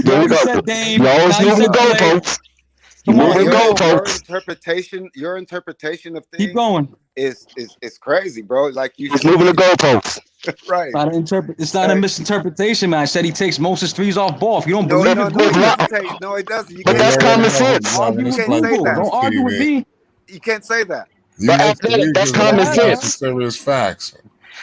[SPEAKER 7] there we
[SPEAKER 5] You
[SPEAKER 7] go.
[SPEAKER 5] said Dame.
[SPEAKER 7] You always
[SPEAKER 5] Now you
[SPEAKER 7] moving the
[SPEAKER 5] said Clay.
[SPEAKER 7] goalposts.
[SPEAKER 5] Come
[SPEAKER 7] You're
[SPEAKER 5] on,
[SPEAKER 7] moving the
[SPEAKER 5] yo.
[SPEAKER 7] goalposts.
[SPEAKER 6] Your interpretation of
[SPEAKER 5] Keep
[SPEAKER 6] things
[SPEAKER 5] going.
[SPEAKER 6] is crazy, bro. Like you
[SPEAKER 7] He's
[SPEAKER 6] should
[SPEAKER 7] moving the goalposts.
[SPEAKER 6] right.
[SPEAKER 5] It's not a
[SPEAKER 6] Right.
[SPEAKER 5] misinterpretation, man. I said he takes most of his threes off ball. If you don't
[SPEAKER 6] No,
[SPEAKER 5] believe
[SPEAKER 6] no,
[SPEAKER 5] it,
[SPEAKER 6] no, he
[SPEAKER 5] Google it.
[SPEAKER 6] doesn't take. No, he doesn't. You
[SPEAKER 7] But
[SPEAKER 6] can't
[SPEAKER 7] that's
[SPEAKER 6] say
[SPEAKER 7] common
[SPEAKER 6] that.
[SPEAKER 7] sense.
[SPEAKER 5] Argue
[SPEAKER 6] You
[SPEAKER 5] with
[SPEAKER 6] can't say
[SPEAKER 5] Google.
[SPEAKER 6] that.
[SPEAKER 5] Don't argue with me.
[SPEAKER 6] You can't say that.
[SPEAKER 4] You
[SPEAKER 7] But
[SPEAKER 4] make
[SPEAKER 7] athletic, that's
[SPEAKER 4] believe
[SPEAKER 7] common
[SPEAKER 4] it
[SPEAKER 5] Yeah,
[SPEAKER 7] sense.
[SPEAKER 4] serious facts.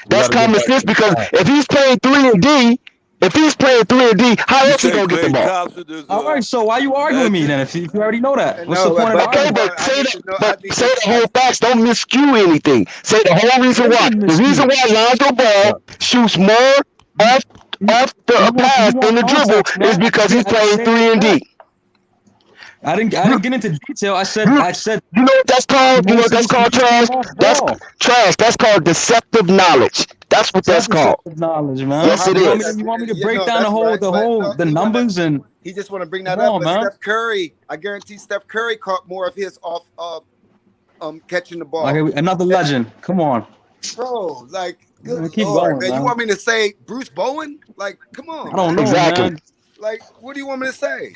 [SPEAKER 4] We
[SPEAKER 7] That's
[SPEAKER 4] gotta get
[SPEAKER 7] common
[SPEAKER 4] back
[SPEAKER 7] sense
[SPEAKER 4] to the
[SPEAKER 7] because
[SPEAKER 4] facts.
[SPEAKER 7] if he's playing 3 and D, how
[SPEAKER 2] You
[SPEAKER 7] else he
[SPEAKER 2] say
[SPEAKER 7] gonna get the
[SPEAKER 2] Clay
[SPEAKER 7] ball?
[SPEAKER 2] Thompson is
[SPEAKER 5] all right, so why you arguing with me
[SPEAKER 2] magic?
[SPEAKER 5] then if you already know that?
[SPEAKER 6] And
[SPEAKER 5] What's the
[SPEAKER 6] no,
[SPEAKER 5] point of
[SPEAKER 6] but
[SPEAKER 7] Okay,
[SPEAKER 5] arguing?
[SPEAKER 7] but
[SPEAKER 6] I need to know. I need
[SPEAKER 7] say
[SPEAKER 6] to.
[SPEAKER 7] the whole facts. Don't miscue anything. Say the whole reason
[SPEAKER 5] I
[SPEAKER 7] why.
[SPEAKER 5] didn't
[SPEAKER 7] The reason
[SPEAKER 5] miscue.
[SPEAKER 7] why Lonzo Ball shoots more off off
[SPEAKER 5] You
[SPEAKER 7] the pass
[SPEAKER 5] want
[SPEAKER 7] than the dribble
[SPEAKER 5] context,
[SPEAKER 7] is
[SPEAKER 5] man.
[SPEAKER 7] because he's
[SPEAKER 5] I didn't
[SPEAKER 7] playing
[SPEAKER 5] say
[SPEAKER 7] 3 and
[SPEAKER 5] that.
[SPEAKER 7] D.
[SPEAKER 5] I didn't get into detail. I said
[SPEAKER 7] You, you know what that's called? You know what
[SPEAKER 5] most of
[SPEAKER 7] that's
[SPEAKER 5] his
[SPEAKER 7] called,
[SPEAKER 5] threes
[SPEAKER 7] trash?
[SPEAKER 5] came off
[SPEAKER 7] That's
[SPEAKER 5] ball.
[SPEAKER 7] trash. That's called deceptive knowledge. That's what
[SPEAKER 5] It's not
[SPEAKER 7] that's called.
[SPEAKER 5] deceptive knowledge,
[SPEAKER 6] So
[SPEAKER 5] man.
[SPEAKER 7] Yes,
[SPEAKER 6] how
[SPEAKER 7] it
[SPEAKER 5] You
[SPEAKER 6] about
[SPEAKER 5] want me
[SPEAKER 7] is.
[SPEAKER 5] to
[SPEAKER 6] that?
[SPEAKER 5] you want me to
[SPEAKER 6] You
[SPEAKER 5] break
[SPEAKER 6] know,
[SPEAKER 5] down
[SPEAKER 6] that's right. But no,
[SPEAKER 5] the
[SPEAKER 6] he wanna.
[SPEAKER 5] numbers and
[SPEAKER 6] He just want to bring
[SPEAKER 5] come
[SPEAKER 6] that up.
[SPEAKER 5] on,
[SPEAKER 6] But
[SPEAKER 5] man.
[SPEAKER 6] Steph Curry, I guarantee Steph Curry caught more of his off catching the ball.
[SPEAKER 5] Okay, another legend. Come on.
[SPEAKER 6] Bro, like, good
[SPEAKER 5] Keep
[SPEAKER 6] lord,
[SPEAKER 5] going,
[SPEAKER 6] man. You
[SPEAKER 5] man.
[SPEAKER 6] want me to say Bruce Bowen? Like, come on,
[SPEAKER 5] I don't
[SPEAKER 6] man.
[SPEAKER 5] know,
[SPEAKER 7] Exactly.
[SPEAKER 5] man.
[SPEAKER 6] Like, what do you want me to say?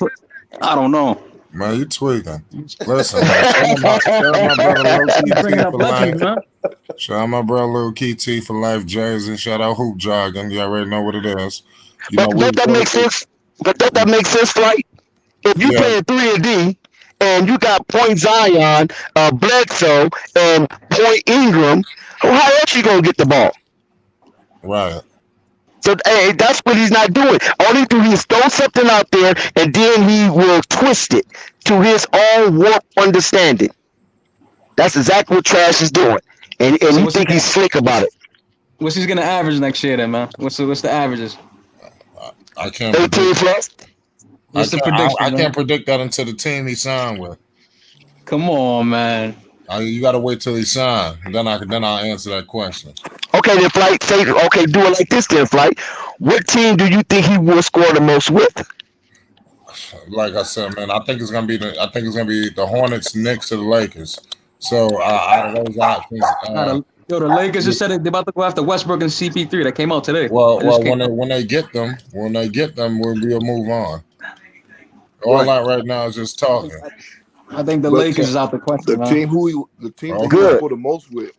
[SPEAKER 5] I don't know.
[SPEAKER 4] Man, you tweaking. Listen, man. Shout out my brother Lil
[SPEAKER 5] Keep bringing
[SPEAKER 4] KT
[SPEAKER 5] up
[SPEAKER 4] for life.
[SPEAKER 5] legends, man.
[SPEAKER 4] Shout out my brother Lil KT for life, Jersey. Shout out Hoop Jogging. You already know what it is. You know,
[SPEAKER 7] But don't that make sense? But don't that make sense, Flight? If you
[SPEAKER 4] yeah,
[SPEAKER 7] playing 3 and D and you got Point Zion, Bledsoe, and Point Ingram, how else you gonna get the ball?
[SPEAKER 4] right.
[SPEAKER 7] So hey, that's what he's not doing. All he do is throw something out there and then he will twist it to his own warped understanding. That's exactly what Trash is doing. And
[SPEAKER 5] So
[SPEAKER 7] you think he's slick about it.
[SPEAKER 5] what's he's gonna average next year then, man? What's the averages?
[SPEAKER 4] I can't
[SPEAKER 7] 18
[SPEAKER 4] predict.
[SPEAKER 7] plus.
[SPEAKER 5] What's the prediction,
[SPEAKER 4] I
[SPEAKER 5] man?
[SPEAKER 4] can't predict that until the team he signed with.
[SPEAKER 5] Come on, man.
[SPEAKER 4] You got to wait till he signed. Then I'll answer that question.
[SPEAKER 7] Okay, then Flight, say, okay, do it like this then, Flight. What team do you think he will score the most with?
[SPEAKER 4] Like I said, man, I think it's gonna be the Hornets, Knicks, or the Lakers. So out of those options,
[SPEAKER 5] The Lakers just said they're about to go after Westbrook and CP3. That came out today.
[SPEAKER 4] when they get them, we'll move on. All that right now is just talking.
[SPEAKER 5] I think the
[SPEAKER 3] But
[SPEAKER 5] Lakers is out the question,
[SPEAKER 3] The
[SPEAKER 5] man.
[SPEAKER 3] team that he will
[SPEAKER 7] Good.
[SPEAKER 3] score the most with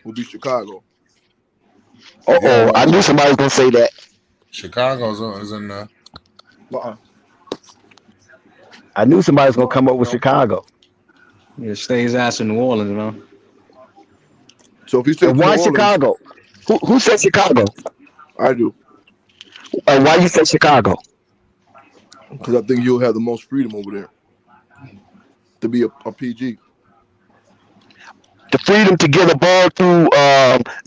[SPEAKER 3] will be Chicago.
[SPEAKER 7] Uh-oh, I knew somebody was going to say that.
[SPEAKER 4] Chicago's is in there.
[SPEAKER 7] I knew somebody was going to come up with Chicago.
[SPEAKER 5] Yeah, stay his ass in New Orleans, man.
[SPEAKER 3] So if he stays
[SPEAKER 7] And
[SPEAKER 3] in
[SPEAKER 7] why
[SPEAKER 3] New Orleans,
[SPEAKER 7] Chicago? Who said Chicago?
[SPEAKER 3] I do,
[SPEAKER 7] Why you said Chicago?
[SPEAKER 3] because I think you'll have the most freedom over there to be a PG.
[SPEAKER 7] The freedom to get a ball through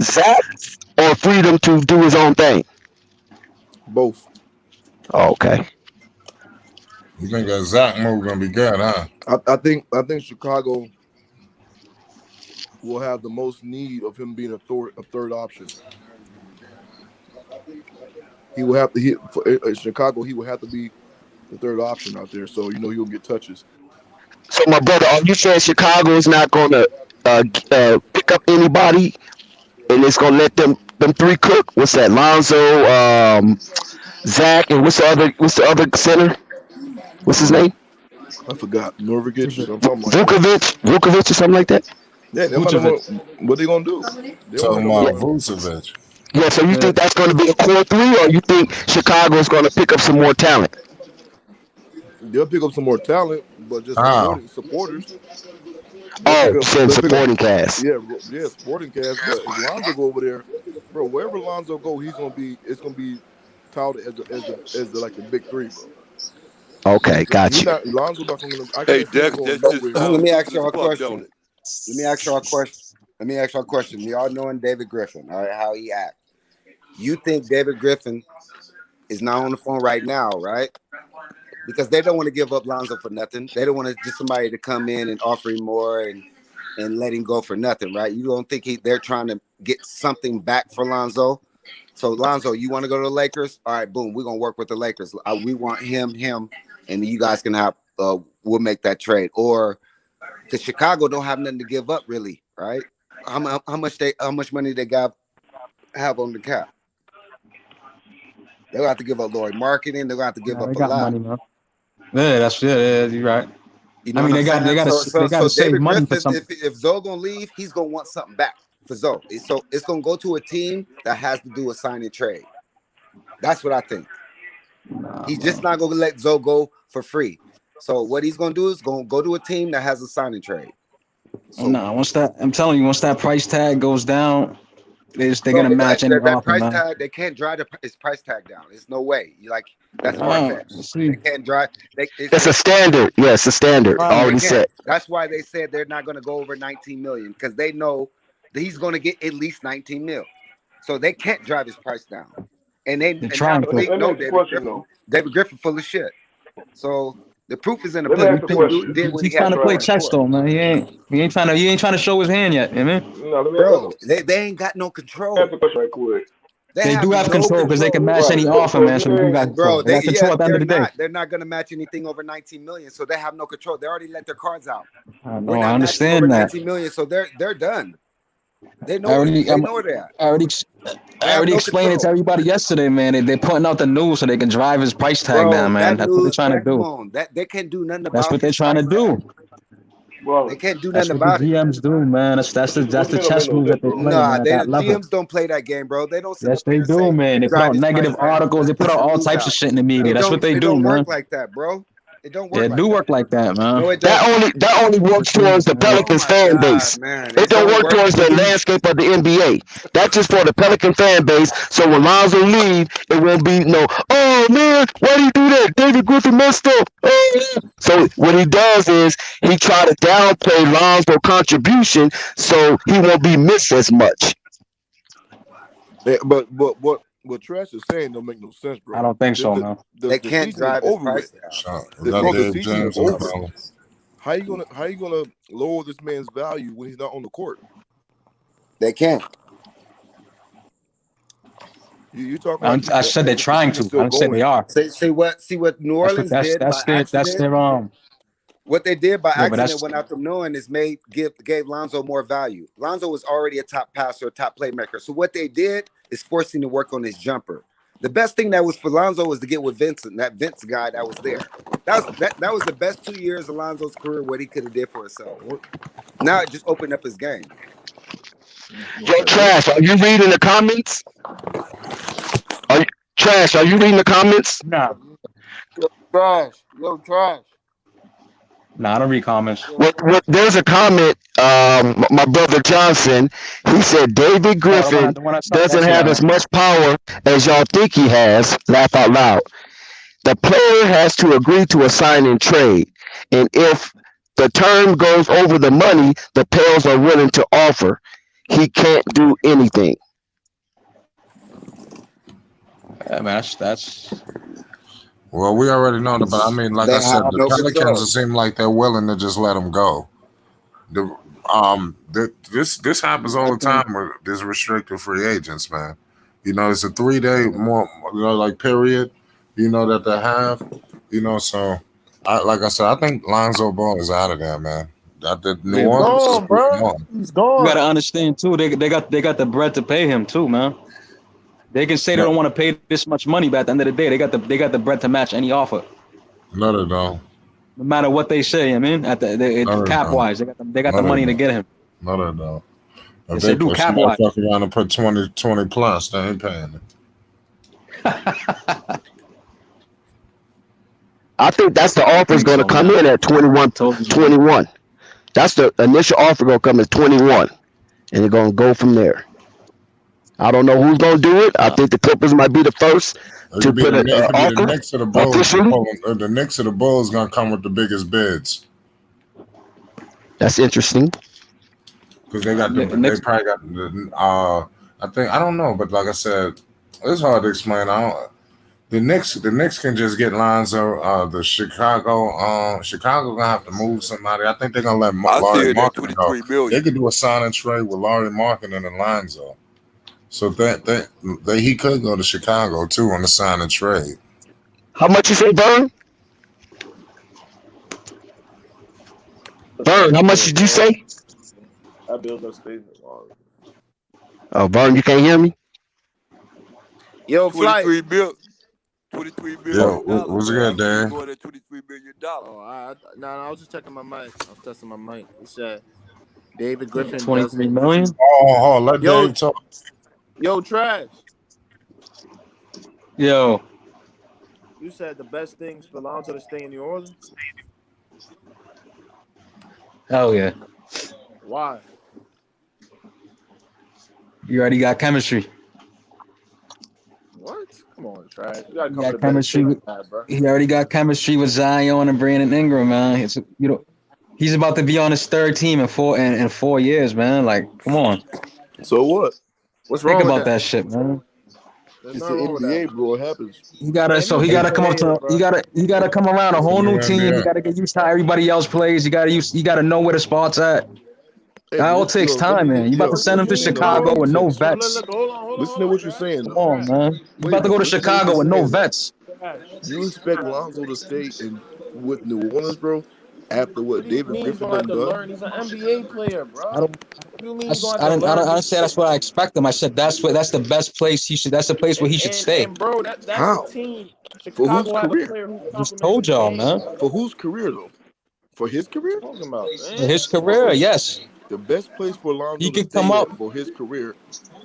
[SPEAKER 7] Zach or freedom to do his own thing?
[SPEAKER 3] Both.
[SPEAKER 7] Oh, okay.
[SPEAKER 4] You think that Zach move gonna be good, huh?
[SPEAKER 3] I think Chicago will have the most need of him being a third option. He will have to hit Chicago. He will have to be the third option out there, so he'll get touches.
[SPEAKER 7] So, my brother, are you saying Chicago is not going to pick up anybody and it's going to let them three cook? What's that? Lonzo, Zach, and what's the other center? What's his name?
[SPEAKER 3] I forgot. Norvig or something like that.
[SPEAKER 7] Vukovic or something like that?
[SPEAKER 3] Yeah, what they gonna do?
[SPEAKER 4] Talking about Vucevic.
[SPEAKER 7] Yeah, so you think that's going to be a core three, or you think Chicago is going to pick up some more talent?
[SPEAKER 3] They'll pick up some more talent, but just supporters.
[SPEAKER 7] Oh, send supporting cast.
[SPEAKER 3] Yeah, supporting cast. But if Lonzo go over there, bro, wherever Lonzo go, it's gonna be touted as the big three, bro.
[SPEAKER 7] Okay, got you.
[SPEAKER 3] Lonzo not gonna.
[SPEAKER 2] Hey, Dex,
[SPEAKER 6] Let me ask y'all a question. Let me ask y'all a question. Y'all knowing David Griffin, all right, how he act. You think David Griffin is not on the phone right now, right? Because they don't want to give up Lonzo for nothing. They don't want to just somebody to come in and offer him more and let him go for nothing, right? You don't think they're trying to get something back for Lonzo? So, Lonzo, you want to go to the Lakers? All right, boom, we're going to work with the Lakers. We want him, and you guys can have, we'll make that trade. Or, because Chicago don't have nothing to give up, really, right? How much money they have on the cap? They'll have to give up Lori marketing. They're going to have to give up a lot.
[SPEAKER 5] Money, man. Yeah, you're right.
[SPEAKER 6] You know
[SPEAKER 5] I mean,
[SPEAKER 6] what I'm saying?
[SPEAKER 5] they got to
[SPEAKER 6] So
[SPEAKER 5] save
[SPEAKER 6] David
[SPEAKER 5] money for
[SPEAKER 6] Griffin,
[SPEAKER 5] something.
[SPEAKER 6] if Zoe gonna leave, he's gonna want something back for Zoe. So it's gonna go to a team that has to do a sign and trade. That's what I think. He's just not gonna let Zoe go for free. So what he's gonna do is gonna go to a team that has a sign and trade. So
[SPEAKER 5] No, I'm telling you, once that price tag goes down, they're
[SPEAKER 6] bro,
[SPEAKER 5] gonna match any
[SPEAKER 6] that
[SPEAKER 5] offer,
[SPEAKER 6] price
[SPEAKER 5] man.
[SPEAKER 6] tag, they can't drive his price tag down. There's no way. You like that's far fetched.
[SPEAKER 5] See,
[SPEAKER 6] They can't drive.
[SPEAKER 7] It's a standard. Yeah, it's a standard.
[SPEAKER 6] They
[SPEAKER 7] Already
[SPEAKER 6] can't.
[SPEAKER 7] set.
[SPEAKER 6] That's why they said they're not going to go over 19 million because they know that he's going to get at least 19 mil. So they can't drive his price down. And
[SPEAKER 5] they're trying to.
[SPEAKER 6] they
[SPEAKER 1] Let me
[SPEAKER 6] know
[SPEAKER 1] ask you a question, though.
[SPEAKER 6] David Griffin full of shit. So the proof is in the
[SPEAKER 1] Let me
[SPEAKER 6] pudding.
[SPEAKER 1] ask you a question.
[SPEAKER 6] Did what he
[SPEAKER 5] He's
[SPEAKER 6] had
[SPEAKER 5] trying to
[SPEAKER 6] to
[SPEAKER 5] play
[SPEAKER 6] do.
[SPEAKER 5] chess though, man. He ain't trying to show his hand yet. You know what I mean?
[SPEAKER 1] No, let me
[SPEAKER 6] Bro, they ain't got no control.
[SPEAKER 1] ask you a question right quick.
[SPEAKER 5] They do have
[SPEAKER 6] no
[SPEAKER 5] control because they can match
[SPEAKER 1] Right.
[SPEAKER 5] any offer, man. So they do got
[SPEAKER 6] Bro,
[SPEAKER 5] control. They got control at the end of the day.
[SPEAKER 6] they're not going to match anything over 19 million. So they have no control. They already let their cards out.
[SPEAKER 5] I
[SPEAKER 6] We're
[SPEAKER 5] know.
[SPEAKER 6] not
[SPEAKER 5] I
[SPEAKER 6] matching over
[SPEAKER 5] understand that.
[SPEAKER 6] 19 million. So they're done. They
[SPEAKER 5] I
[SPEAKER 6] know
[SPEAKER 5] already
[SPEAKER 6] that.
[SPEAKER 5] I already
[SPEAKER 6] They have no
[SPEAKER 5] explained it to
[SPEAKER 6] control.
[SPEAKER 5] everybody yesterday, man. They're putting out the news so they can drive his price tag
[SPEAKER 6] Bro,
[SPEAKER 5] down, man. That's what they're trying to
[SPEAKER 6] come
[SPEAKER 5] do.
[SPEAKER 6] on. That they can't do nothing
[SPEAKER 5] That's
[SPEAKER 6] about
[SPEAKER 5] what they're
[SPEAKER 6] his
[SPEAKER 5] trying to
[SPEAKER 6] price
[SPEAKER 5] do.
[SPEAKER 6] tag.
[SPEAKER 1] Bro,
[SPEAKER 6] They can't do
[SPEAKER 5] That's
[SPEAKER 6] nothing
[SPEAKER 5] what the
[SPEAKER 6] about it.
[SPEAKER 5] GMs do, man. That's the chess moves that they play,
[SPEAKER 6] Nah,
[SPEAKER 5] man, at that
[SPEAKER 6] the
[SPEAKER 5] level.
[SPEAKER 6] GMs don't play that game, bro. They don't sit
[SPEAKER 5] Yes,
[SPEAKER 6] up there
[SPEAKER 5] they
[SPEAKER 6] and
[SPEAKER 5] do,
[SPEAKER 6] say,
[SPEAKER 5] man. They put
[SPEAKER 6] drive
[SPEAKER 5] out
[SPEAKER 6] his
[SPEAKER 5] negative
[SPEAKER 6] price tag.
[SPEAKER 5] articles. They
[SPEAKER 6] Let's
[SPEAKER 5] put
[SPEAKER 6] push
[SPEAKER 5] out
[SPEAKER 6] the
[SPEAKER 5] all
[SPEAKER 6] news
[SPEAKER 5] types of
[SPEAKER 6] out.
[SPEAKER 5] shit in the media. That's what they
[SPEAKER 6] It
[SPEAKER 5] do,
[SPEAKER 6] don't
[SPEAKER 5] man.
[SPEAKER 6] work like that, bro. It don't work
[SPEAKER 5] Yeah, it
[SPEAKER 6] like
[SPEAKER 5] do
[SPEAKER 6] that.
[SPEAKER 5] work like that, man.
[SPEAKER 6] No, it don't.
[SPEAKER 7] That only works towards the
[SPEAKER 6] Oh
[SPEAKER 7] Pelicans
[SPEAKER 6] my
[SPEAKER 7] fan
[SPEAKER 6] God,
[SPEAKER 7] base.
[SPEAKER 6] man.
[SPEAKER 7] It
[SPEAKER 6] It
[SPEAKER 7] don't
[SPEAKER 6] don't
[SPEAKER 7] work
[SPEAKER 6] work.
[SPEAKER 7] towards the landscape of the NBA. That's just for the Pelican fan base. So when Lonzo leave, it won't be no, oh man, why do you do that? David Griffin messed up. Oh. So what he does is he try to downplay Lonzo's contribution so he won't be missed as much.
[SPEAKER 3] Yeah, but what Trash is saying don't make no sense, bro.
[SPEAKER 5] I don't think so, man.
[SPEAKER 6] They
[SPEAKER 3] The
[SPEAKER 6] can't
[SPEAKER 3] season is
[SPEAKER 6] drive his
[SPEAKER 3] over with.
[SPEAKER 6] price down.
[SPEAKER 4] Shot. Is
[SPEAKER 3] The
[SPEAKER 4] that Dave
[SPEAKER 3] season is
[SPEAKER 4] James in the
[SPEAKER 3] over.
[SPEAKER 4] phone?
[SPEAKER 3] How you gonna lower this man's value when he's not on the court?
[SPEAKER 6] They can't.
[SPEAKER 3] You talking like
[SPEAKER 5] I said they're
[SPEAKER 3] as if the
[SPEAKER 5] trying
[SPEAKER 3] season's
[SPEAKER 5] to. I
[SPEAKER 3] still
[SPEAKER 5] didn't say they
[SPEAKER 3] going.
[SPEAKER 5] are.
[SPEAKER 6] See what New Orleans did by
[SPEAKER 5] That's
[SPEAKER 6] accident.
[SPEAKER 5] their
[SPEAKER 6] What they did by
[SPEAKER 5] Yeah, but
[SPEAKER 6] accident
[SPEAKER 5] that's
[SPEAKER 6] without them knowing is gave Lonzo more value. Lonzo was already a top passer, a top playmaker. So what they did is forcing to work on his jumper. The best thing that was for Lonzo was to get with Vincent, that Vince guy that was there. That was the best 2 years of Lonzo's career, what he could have did for himself. Now it just opened up his game.
[SPEAKER 7] Yo, Trash, are you reading the comments? Are you reading the comments?
[SPEAKER 5] nah.
[SPEAKER 3] Yo, Trash.
[SPEAKER 5] Nah, I don't read comments.
[SPEAKER 7] There's a comment, my brother Johnson, he said David Griffin
[SPEAKER 5] The one I saw
[SPEAKER 7] doesn't
[SPEAKER 5] yesterday.
[SPEAKER 7] have as much power as y'all think he has. Laugh out loud. The player has to agree to a sign and trade. And if the term goes over the money the Pels are willing to offer, he can't do anything.
[SPEAKER 5] Yeah, man, that's
[SPEAKER 4] Well, we already know that, but I mean, like
[SPEAKER 6] They
[SPEAKER 4] I said,
[SPEAKER 6] have
[SPEAKER 4] the
[SPEAKER 6] no
[SPEAKER 4] Pelicans
[SPEAKER 6] control.
[SPEAKER 4] it seem like they're willing to just let him go. This happens all the time with these restricted free agents, man. You know, it's a 3-day more, like period. You know that they have. You know, so like I said, I think Lonzo Ball is out of there, man. The New Orleans is
[SPEAKER 1] gone, bro.
[SPEAKER 4] gone.
[SPEAKER 1] He's
[SPEAKER 5] you
[SPEAKER 1] gone.
[SPEAKER 5] gotta understand too. They got the bread to pay him too, man. They can say they don't want to pay this much money, but at the end of the day, they got the bread to match any offer,
[SPEAKER 4] No, they don't.
[SPEAKER 5] no matter what they say. I mean, cap wise, they got the money to get him.
[SPEAKER 4] No, they don't. If
[SPEAKER 5] Yes,
[SPEAKER 4] they
[SPEAKER 5] they do,
[SPEAKER 4] push
[SPEAKER 5] cap-wise.
[SPEAKER 4] motherfucker around and put 20 plus, they ain't paying it.
[SPEAKER 7] I think that's the offer is going to come in at 21. That's the initial offer going to come at 21, and they're going to go from there. I don't know who's going to do it. I think the Clippers might be the first to put an offer
[SPEAKER 4] the Knicks of the Bulls.
[SPEAKER 7] officially.
[SPEAKER 4] The Knicks of the Bulls going to come with the biggest bids
[SPEAKER 7] That's interesting.
[SPEAKER 4] because they got they probably got the. I don't know, but like I said, it's hard to explain. The Knicks can just get Lonzo. The Chicago gonna have to move somebody. I think they're gonna let Larry Markkinen go.
[SPEAKER 2] 23 million.
[SPEAKER 4] They could do a sign and trade with Larry Markkinen and Lonzo. So that he could go to Chicago too on the sign and trade.
[SPEAKER 7] How much you say, Vern? Vern, how much did you say?
[SPEAKER 1] I built a statement.
[SPEAKER 7] Oh, Vern, you can't hear me?
[SPEAKER 6] Yo, Flight.
[SPEAKER 2] 23 $23
[SPEAKER 4] Yo,
[SPEAKER 2] million.
[SPEAKER 4] what's good, Dan?
[SPEAKER 2] More than $23 million.
[SPEAKER 8] Oh, I was just checking my mic. I was testing my mic. It said David Griffin
[SPEAKER 5] 23
[SPEAKER 8] doesn't.
[SPEAKER 5] million.
[SPEAKER 4] Oh, let
[SPEAKER 8] Yo,
[SPEAKER 4] Dave talk.
[SPEAKER 8] yo, Trash.
[SPEAKER 5] Yo,
[SPEAKER 8] You said the best things for Lonzo to stay in New Orleans.
[SPEAKER 5] hell yeah.
[SPEAKER 8] Why?
[SPEAKER 5] You already got chemistry.
[SPEAKER 8] What? Come on, Trash. You gotta
[SPEAKER 5] He
[SPEAKER 8] come
[SPEAKER 5] got
[SPEAKER 8] to better
[SPEAKER 5] chemistry.
[SPEAKER 8] shit than that, bro.
[SPEAKER 5] He already got chemistry with Zion and Brandon Ingram, man. It's he's about to be on his third team in 4 years, man. Like, come on,
[SPEAKER 3] So what?
[SPEAKER 8] What's
[SPEAKER 5] think
[SPEAKER 8] wrong with
[SPEAKER 5] about
[SPEAKER 8] that?
[SPEAKER 5] that shit, man.
[SPEAKER 8] There's
[SPEAKER 3] It's the
[SPEAKER 8] nothing wrong with that.
[SPEAKER 3] NBA, bro. It happens.
[SPEAKER 5] He gotta
[SPEAKER 8] Man,
[SPEAKER 5] so
[SPEAKER 8] you
[SPEAKER 5] he
[SPEAKER 8] hate
[SPEAKER 5] gotta come up
[SPEAKER 8] players,
[SPEAKER 5] to
[SPEAKER 8] bro.
[SPEAKER 5] he gotta come around a
[SPEAKER 4] It's the
[SPEAKER 5] whole
[SPEAKER 4] new
[SPEAKER 5] new team. He
[SPEAKER 4] NBA.
[SPEAKER 5] gotta get used to how everybody else plays. He gotta know where the spots at.
[SPEAKER 3] Hey,
[SPEAKER 5] That
[SPEAKER 3] but
[SPEAKER 5] all takes time, man. You about to
[SPEAKER 8] What
[SPEAKER 5] send
[SPEAKER 8] you
[SPEAKER 5] him to
[SPEAKER 8] mean,
[SPEAKER 5] Chicago
[SPEAKER 8] bro?
[SPEAKER 5] with no
[SPEAKER 3] Context.
[SPEAKER 8] Bro,
[SPEAKER 5] vets.
[SPEAKER 8] look, hold
[SPEAKER 3] Listen to
[SPEAKER 8] on,
[SPEAKER 3] what you're
[SPEAKER 8] Trash.
[SPEAKER 3] saying,
[SPEAKER 5] Come
[SPEAKER 3] though.
[SPEAKER 5] on, man. You
[SPEAKER 3] Wait,
[SPEAKER 5] about to go to
[SPEAKER 3] listen to what
[SPEAKER 5] Chicago
[SPEAKER 3] you're
[SPEAKER 5] with no
[SPEAKER 3] saying, though.
[SPEAKER 5] vets.
[SPEAKER 8] Trash.
[SPEAKER 3] You expect Lonzo to stay in with New Orleans, bro, after
[SPEAKER 8] What
[SPEAKER 3] what
[SPEAKER 8] do you
[SPEAKER 3] David
[SPEAKER 8] mean he's
[SPEAKER 3] Griffin
[SPEAKER 8] gonna have
[SPEAKER 3] done
[SPEAKER 8] to
[SPEAKER 3] done?
[SPEAKER 8] learn? He's an NBA player,
[SPEAKER 5] I
[SPEAKER 8] bro.
[SPEAKER 5] don't.
[SPEAKER 8] What do you mean he's gonna have to
[SPEAKER 5] I
[SPEAKER 8] learn
[SPEAKER 5] didn't
[SPEAKER 8] new
[SPEAKER 5] say that's
[SPEAKER 8] shit?
[SPEAKER 5] what I expect him. I said that's the best place he should. That's the place where he should stay.
[SPEAKER 8] And bro, that's a
[SPEAKER 3] How?
[SPEAKER 8] team.
[SPEAKER 3] For whose
[SPEAKER 8] Chicago has a
[SPEAKER 3] career?
[SPEAKER 8] player who
[SPEAKER 5] I just
[SPEAKER 8] complements
[SPEAKER 5] told
[SPEAKER 8] his
[SPEAKER 5] y'all,
[SPEAKER 8] game.
[SPEAKER 5] man.
[SPEAKER 3] For whose career, though? For his career?
[SPEAKER 8] What you talking about,
[SPEAKER 5] For
[SPEAKER 8] man?
[SPEAKER 5] his career, yes,
[SPEAKER 3] The best place for
[SPEAKER 5] he
[SPEAKER 3] Lonzo to
[SPEAKER 5] could come
[SPEAKER 3] stay
[SPEAKER 5] up.
[SPEAKER 3] at for his career,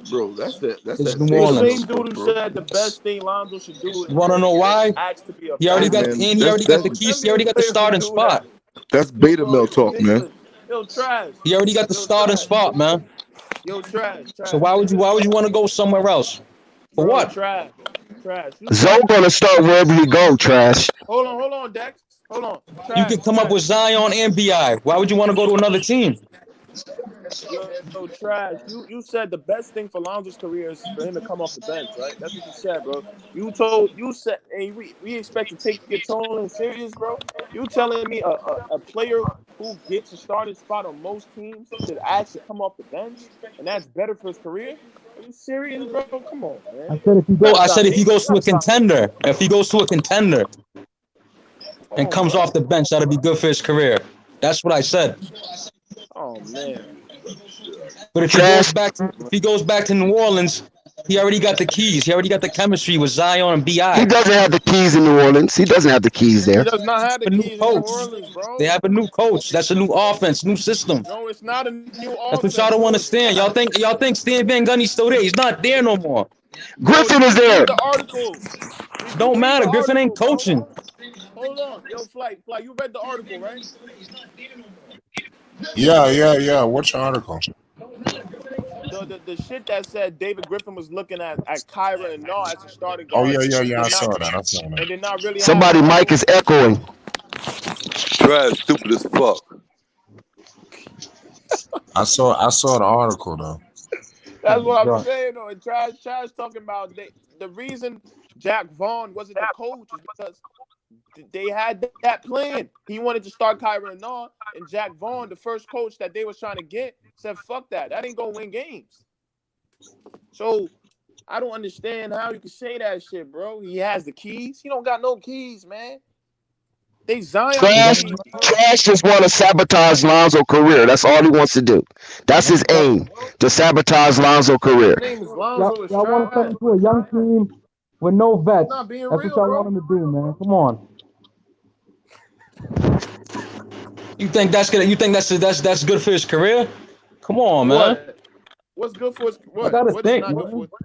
[SPEAKER 3] bro, that's
[SPEAKER 5] Is
[SPEAKER 3] that
[SPEAKER 5] New
[SPEAKER 8] The
[SPEAKER 5] Orleans.
[SPEAKER 8] same
[SPEAKER 3] Vanderbilt
[SPEAKER 8] dude
[SPEAKER 3] stuff,
[SPEAKER 8] who
[SPEAKER 3] bro.
[SPEAKER 8] said the best thing Lonzo should do
[SPEAKER 5] You want to
[SPEAKER 8] is
[SPEAKER 5] know why?
[SPEAKER 8] ask to be a
[SPEAKER 5] He already
[SPEAKER 3] Hey
[SPEAKER 5] got
[SPEAKER 8] backup.
[SPEAKER 3] man,
[SPEAKER 5] the keys. He already
[SPEAKER 8] NBA
[SPEAKER 5] got the
[SPEAKER 8] player who
[SPEAKER 5] starting
[SPEAKER 8] do that.
[SPEAKER 5] spot.
[SPEAKER 3] that's beta
[SPEAKER 8] Bro,
[SPEAKER 3] male
[SPEAKER 8] it's
[SPEAKER 3] talk, man.
[SPEAKER 8] ridiculous. Yo, Trash.
[SPEAKER 5] He already got the
[SPEAKER 8] Yo,
[SPEAKER 5] starting
[SPEAKER 8] Trash.
[SPEAKER 5] spot, man.
[SPEAKER 8] Yo, Trash.
[SPEAKER 5] So
[SPEAKER 8] Trash. Check this
[SPEAKER 5] why would you
[SPEAKER 8] out.
[SPEAKER 5] want to go somewhere else? For
[SPEAKER 8] Bro,
[SPEAKER 5] what?
[SPEAKER 8] Trash. Trash. You
[SPEAKER 7] Zoe
[SPEAKER 8] said
[SPEAKER 7] gonna start wherever he go, Trash.
[SPEAKER 8] hold on, Dex. Hold on.
[SPEAKER 5] You could come up
[SPEAKER 8] Trash.
[SPEAKER 5] with Zion and Bi. Why would you want to go to another team?
[SPEAKER 8] Yo, Trash. You said the best thing for Lonzo's career is for him to come off the bench, right? That's what you said, bro. You said, and we expect to take your tone serious, bro. You telling me a player who gets a starting spot on most teams should ask to come off the bench, and that's better for his career? Are you serious, bro? Come on, man. You gotta
[SPEAKER 5] I said
[SPEAKER 8] stop
[SPEAKER 5] if he
[SPEAKER 8] hating. You
[SPEAKER 5] goes to a
[SPEAKER 8] gotta stop hating.
[SPEAKER 5] contender, if he goes to a contender and
[SPEAKER 8] Oh,
[SPEAKER 5] comes
[SPEAKER 8] bro.
[SPEAKER 5] off the bench, that'll be good for his career. That's what I said.
[SPEAKER 8] Oh man.
[SPEAKER 5] But
[SPEAKER 7] Trash.
[SPEAKER 5] if he goes back to New Orleans, he already got the keys. He already got the chemistry with Zion and
[SPEAKER 7] He
[SPEAKER 5] Bi.
[SPEAKER 7] doesn't have the keys in New Orleans. He doesn't have the keys
[SPEAKER 8] He
[SPEAKER 7] there.
[SPEAKER 8] does not have
[SPEAKER 5] A
[SPEAKER 8] the
[SPEAKER 5] new
[SPEAKER 8] keys in New
[SPEAKER 5] coach.
[SPEAKER 8] Orleans,
[SPEAKER 5] They
[SPEAKER 8] bro.
[SPEAKER 5] have a new coach. That's a new offense, new system.
[SPEAKER 8] No, it's not a new
[SPEAKER 5] That's what y'all
[SPEAKER 8] offense.
[SPEAKER 5] don't
[SPEAKER 8] No, it's
[SPEAKER 5] understand.
[SPEAKER 8] not.
[SPEAKER 5] Y'all think Stan Van Gundy's still there. He's not there no more.
[SPEAKER 8] Bro,
[SPEAKER 7] Griffin
[SPEAKER 8] you
[SPEAKER 7] is
[SPEAKER 8] just
[SPEAKER 7] there.
[SPEAKER 8] read the article. You just
[SPEAKER 5] Don't
[SPEAKER 8] read the
[SPEAKER 5] matter. Griffin
[SPEAKER 8] article,
[SPEAKER 5] ain't
[SPEAKER 8] bro.
[SPEAKER 5] coaching.
[SPEAKER 8] Hold on. Yo, Flight, you read the article, right?
[SPEAKER 4] Yeah. What's your article?
[SPEAKER 8] The shit that said David Griffin was looking at Kyra and Naw as a starting
[SPEAKER 4] Oh
[SPEAKER 8] guard
[SPEAKER 4] yeah. I
[SPEAKER 8] did
[SPEAKER 4] saw
[SPEAKER 8] not
[SPEAKER 4] that. I saw that.
[SPEAKER 8] and did not really happen.
[SPEAKER 7] Somebody mic is echoing.
[SPEAKER 2] Trash, stupid as fuck.
[SPEAKER 4] I saw the article though.
[SPEAKER 8] That's what I'm saying, though. And Trash talking about the reason Jack Vaughn wasn't the coach is because they had that plan. He wanted to start Kyra and Naw, and Jack Vaughn, the first coach that they was trying to get, said, "Fuck that. That ain't gonna win games." So I don't understand how you can say that shit, bro. He has the keys. He don't got no keys, man. They Zion
[SPEAKER 7] Trash.
[SPEAKER 8] keys, bro.
[SPEAKER 7] Trash just want to sabotage Lonzo's career. That's all he wants to do. That's his aim, to sabotage Lonzo's career.
[SPEAKER 8] His name is Lonzo. It's
[SPEAKER 5] Y'all want to come
[SPEAKER 8] trash.
[SPEAKER 5] to a young team with no vets.
[SPEAKER 8] Not being
[SPEAKER 5] That's
[SPEAKER 8] real,
[SPEAKER 5] what y'all
[SPEAKER 8] bro.
[SPEAKER 5] want him to do, man. Come on. You think that's good for his career? Come on, man.
[SPEAKER 8] What? What's good for his
[SPEAKER 5] I gotta
[SPEAKER 8] what is
[SPEAKER 5] think,
[SPEAKER 8] not good
[SPEAKER 5] man.
[SPEAKER 8] for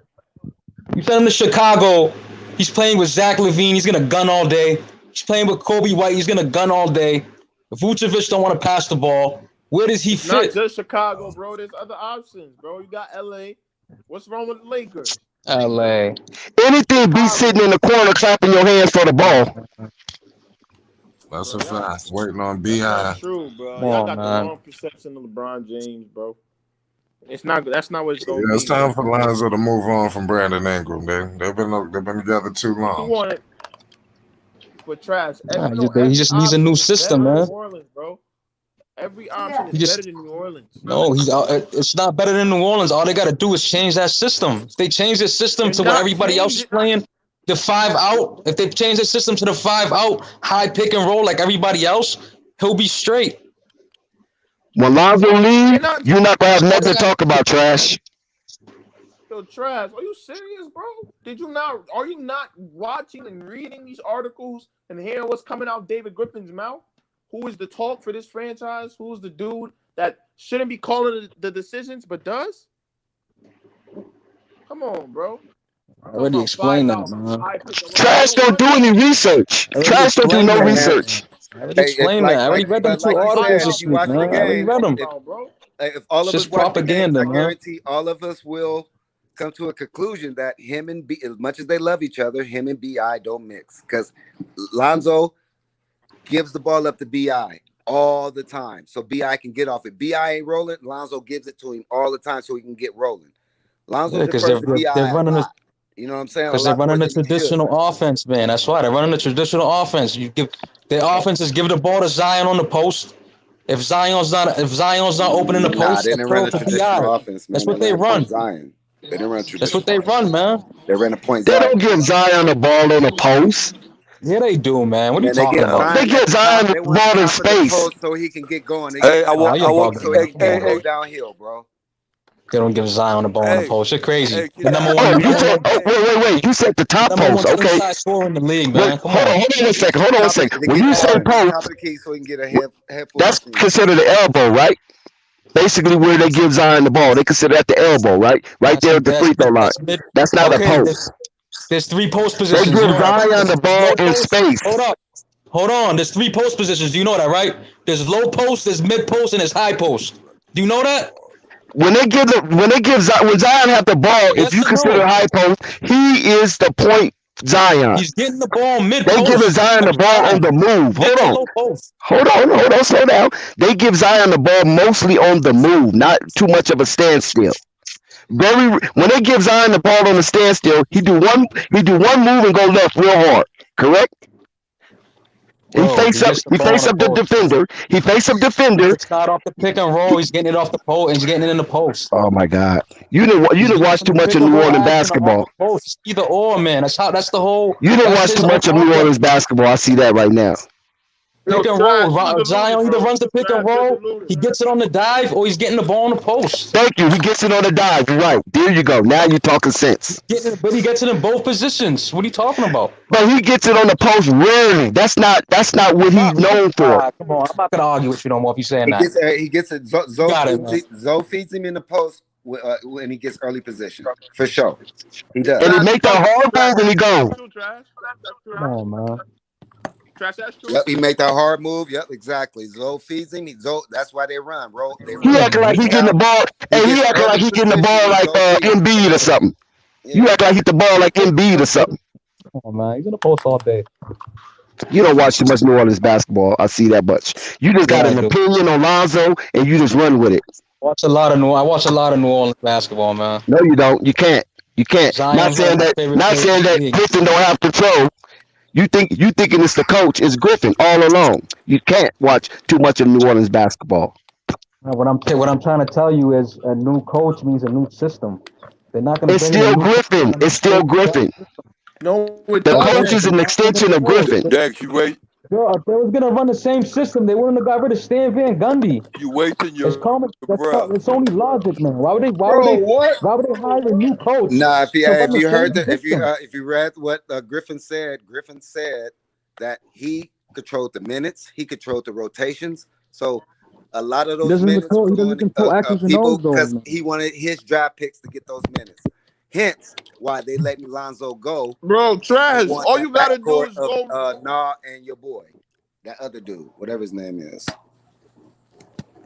[SPEAKER 5] You send him to Chicago. He's playing with Zach LaVine. He's gonna gun all day. He's playing with Kobe White. He's gonna gun all day. If Vucevic don't want to pass the ball, where does he
[SPEAKER 8] It's not
[SPEAKER 5] fit?
[SPEAKER 8] just Chicago, bro. There's other options, bro. You got LA. What's wrong with the Lakers?
[SPEAKER 5] LA.
[SPEAKER 7] Anything be sitting in the corner clapping your hands for the ball.
[SPEAKER 4] That's
[SPEAKER 8] Bro,
[SPEAKER 4] a fact. Waiting on
[SPEAKER 8] that's not
[SPEAKER 4] Bi.
[SPEAKER 8] true, bro.
[SPEAKER 5] Come
[SPEAKER 8] Y'all
[SPEAKER 5] on,
[SPEAKER 8] got the
[SPEAKER 5] man.
[SPEAKER 8] wrong perception of LeBron James, bro. It's not. That's not what it's gonna
[SPEAKER 4] Yeah, it's
[SPEAKER 8] be.
[SPEAKER 4] time
[SPEAKER 8] Bro.
[SPEAKER 4] for Lonzo to move on from Brandon Ingram. They've been together too
[SPEAKER 8] You
[SPEAKER 4] long.
[SPEAKER 8] want it for trash?
[SPEAKER 5] Nah,
[SPEAKER 8] Every
[SPEAKER 5] he just needs a new
[SPEAKER 8] option is
[SPEAKER 5] system,
[SPEAKER 8] better than
[SPEAKER 5] man.
[SPEAKER 8] New Orleans, bro. Every option
[SPEAKER 5] He
[SPEAKER 8] is better
[SPEAKER 5] just
[SPEAKER 8] than New Orleans.
[SPEAKER 5] no. It's not better than New Orleans. All they got to do is change that system. If they change the system
[SPEAKER 8] They're
[SPEAKER 5] to where
[SPEAKER 8] not
[SPEAKER 5] everybody else is
[SPEAKER 8] changing.
[SPEAKER 5] playing, the 5 out. If they change the system to the 5 out, high pick and roll like everybody else, he'll be straight.
[SPEAKER 7] When Lonzo leaves,
[SPEAKER 8] They're not.
[SPEAKER 7] you're not gonna have nothing to talk about, Trash.
[SPEAKER 8] Yo, Yo, Trash, are you serious, bro? Are you not watching and reading these articles and hearing what's coming out David Griffin's mouth? Who is the talk for this franchise? Who is the dude that shouldn't be calling the decisions but does? Come on, bro.
[SPEAKER 5] I already explained that, man.
[SPEAKER 7] Trash don't do any research. Trash don't do no research.
[SPEAKER 5] I already explained that. I already read them 2 articles this week, man. I already read them.
[SPEAKER 6] If all of
[SPEAKER 5] It's
[SPEAKER 6] us
[SPEAKER 5] just
[SPEAKER 6] watch the games,
[SPEAKER 5] propaganda,
[SPEAKER 6] I
[SPEAKER 5] man.
[SPEAKER 6] guarantee all of us will come to a conclusion that him and B, as much as they love each other, him and BI don't mix. Because Lonzo gives the ball up to BI all the time, so BI can get off it. BI ain't rolling, Lonzo gives it to him all the time so he can get rolling. Lonzo
[SPEAKER 5] Because
[SPEAKER 6] defers to BI
[SPEAKER 5] they're running
[SPEAKER 6] a
[SPEAKER 5] a
[SPEAKER 6] lot. You know what I'm saying?
[SPEAKER 5] Because they're running a traditional offense, man. That's why they're running a traditional offense. You give their offense is give the ball to Zion on the post. If Zion's not opening the post,
[SPEAKER 6] they didn't
[SPEAKER 5] throw
[SPEAKER 6] run
[SPEAKER 5] it
[SPEAKER 6] a
[SPEAKER 5] to
[SPEAKER 6] traditional
[SPEAKER 5] BI.
[SPEAKER 6] offense, man.
[SPEAKER 5] That's what they
[SPEAKER 6] ran
[SPEAKER 5] run.
[SPEAKER 6] point Zion. They didn't run a traditional.
[SPEAKER 5] That's what they run, man.
[SPEAKER 6] They ran a point
[SPEAKER 7] They
[SPEAKER 6] Zion.
[SPEAKER 7] don't give Zion the ball on the post.
[SPEAKER 5] Yeah, they do, man. What are you
[SPEAKER 6] They
[SPEAKER 5] talking
[SPEAKER 6] get
[SPEAKER 5] about?
[SPEAKER 7] They give Zion the
[SPEAKER 6] They want
[SPEAKER 7] ball in
[SPEAKER 6] top of the
[SPEAKER 7] space.
[SPEAKER 6] post so he can get going. They
[SPEAKER 2] Hey,
[SPEAKER 6] get
[SPEAKER 2] I want,
[SPEAKER 5] bugging, man.
[SPEAKER 6] he can go downhill, bro.
[SPEAKER 5] They don't give Zion the ball on the post. You're crazy.
[SPEAKER 2] Hey,
[SPEAKER 5] The number one.
[SPEAKER 7] Oh, you said, wait. You said the top
[SPEAKER 5] number
[SPEAKER 7] post.
[SPEAKER 5] one
[SPEAKER 7] Okay.
[SPEAKER 5] inside scorer in the league,
[SPEAKER 7] Wait,
[SPEAKER 5] man. Come
[SPEAKER 7] hold
[SPEAKER 5] on.
[SPEAKER 7] on one second. Hold on one second. When you say
[SPEAKER 6] top
[SPEAKER 7] post,
[SPEAKER 6] of the key so he can get a head full
[SPEAKER 7] that's
[SPEAKER 6] of
[SPEAKER 7] considered the elbow, right? Basically, where they give Zion the ball, they consider that the elbow, right? Right there at the free throw line. That's not a post.
[SPEAKER 5] There's 3 post
[SPEAKER 7] They
[SPEAKER 5] positions.
[SPEAKER 7] give
[SPEAKER 5] You know that, right?
[SPEAKER 7] Zion the ball in space.
[SPEAKER 5] Hold on. There's 3 post positions. Do you know that, right? There's low post, there's mid post, and there's high post. Do you know that?
[SPEAKER 7] When Zion have the ball,
[SPEAKER 5] Yes
[SPEAKER 7] if you
[SPEAKER 5] or
[SPEAKER 7] consider
[SPEAKER 5] no?
[SPEAKER 7] high post, he is the point Zion.
[SPEAKER 5] He's getting the ball mid
[SPEAKER 7] They
[SPEAKER 5] post.
[SPEAKER 7] giving Zion the ball on the move. Hold on, slow down. They give Zion the ball mostly on the move, not too much of a standstill. When they give Zion the ball on the standstill, he do one move and go left real hard. Correct? He face up the defender. He face up defender.
[SPEAKER 5] It's not off the pick and roll. He's getting it off the pole and he's getting it in the post.
[SPEAKER 7] Oh my God! You didn't watch too much of New Orleans basketball.
[SPEAKER 5] It's either or, man. That's the whole.
[SPEAKER 7] You didn't watch too much of New Orleans basketball. I see that right now.
[SPEAKER 5] Pick and roll. Zion either runs the pick and roll, he gets it on the dive, or he's getting the ball on the post.
[SPEAKER 7] Thank you. He gets it on the dive. You're right. There you go. Now you're talking sense.
[SPEAKER 5] But he gets it in both positions. What are you talking about?
[SPEAKER 7] But he gets it on the post rarely. That's not what he's known for.
[SPEAKER 5] Come on, I'm not gonna argue with you no more if you're saying that.
[SPEAKER 6] He gets it. Zoe feeds him in the post when he gets early position for sure. He does.
[SPEAKER 7] And he make that hard move and he goes.
[SPEAKER 5] Come on, man.
[SPEAKER 6] Yep, he make that hard move. Yep, exactly. Zoe feeds him. That's why they run, bro.
[SPEAKER 7] He acting like he getting the ball. Hey, he acting like he getting the ball like Embiid or something. You act like he the ball like Embiid or something.
[SPEAKER 5] Come on, man. He's in the post all day.
[SPEAKER 7] You don't watch too much New Orleans basketball. I see that much. You just got an opinion on Lonzo and you just run with it.
[SPEAKER 5] I watch a lot of New Orleans basketball, man.
[SPEAKER 7] No, you don't. You can't. Not saying that Griffin don't have control. You thinking it's the coach? It's Griffin all along. You can't watch too much of New Orleans basketball.
[SPEAKER 5] What I'm trying to tell you is a new coach means a new system. They're not going to.
[SPEAKER 7] It's still Griffin. It's still Griffin.
[SPEAKER 8] No,
[SPEAKER 7] the coach is an extension of Griffin.
[SPEAKER 2] Dex, you wait.
[SPEAKER 5] Bro, if they was gonna run the same system, they wouldn't have got rid of Stan Van Gundy.
[SPEAKER 2] You waiting your
[SPEAKER 5] it's only logic, man. Why would they hire a new coach?
[SPEAKER 6] Nah, if you read what Griffin said that he controlled the minutes, he controlled the rotations. So a lot of those minutes were going to people because he wanted his draft picks to get those minutes. Hence why they let Lonzo go.
[SPEAKER 8] Bro, Trash. All you gotta do is go.
[SPEAKER 6] Nah, and your boy, that other dude, whatever his name is.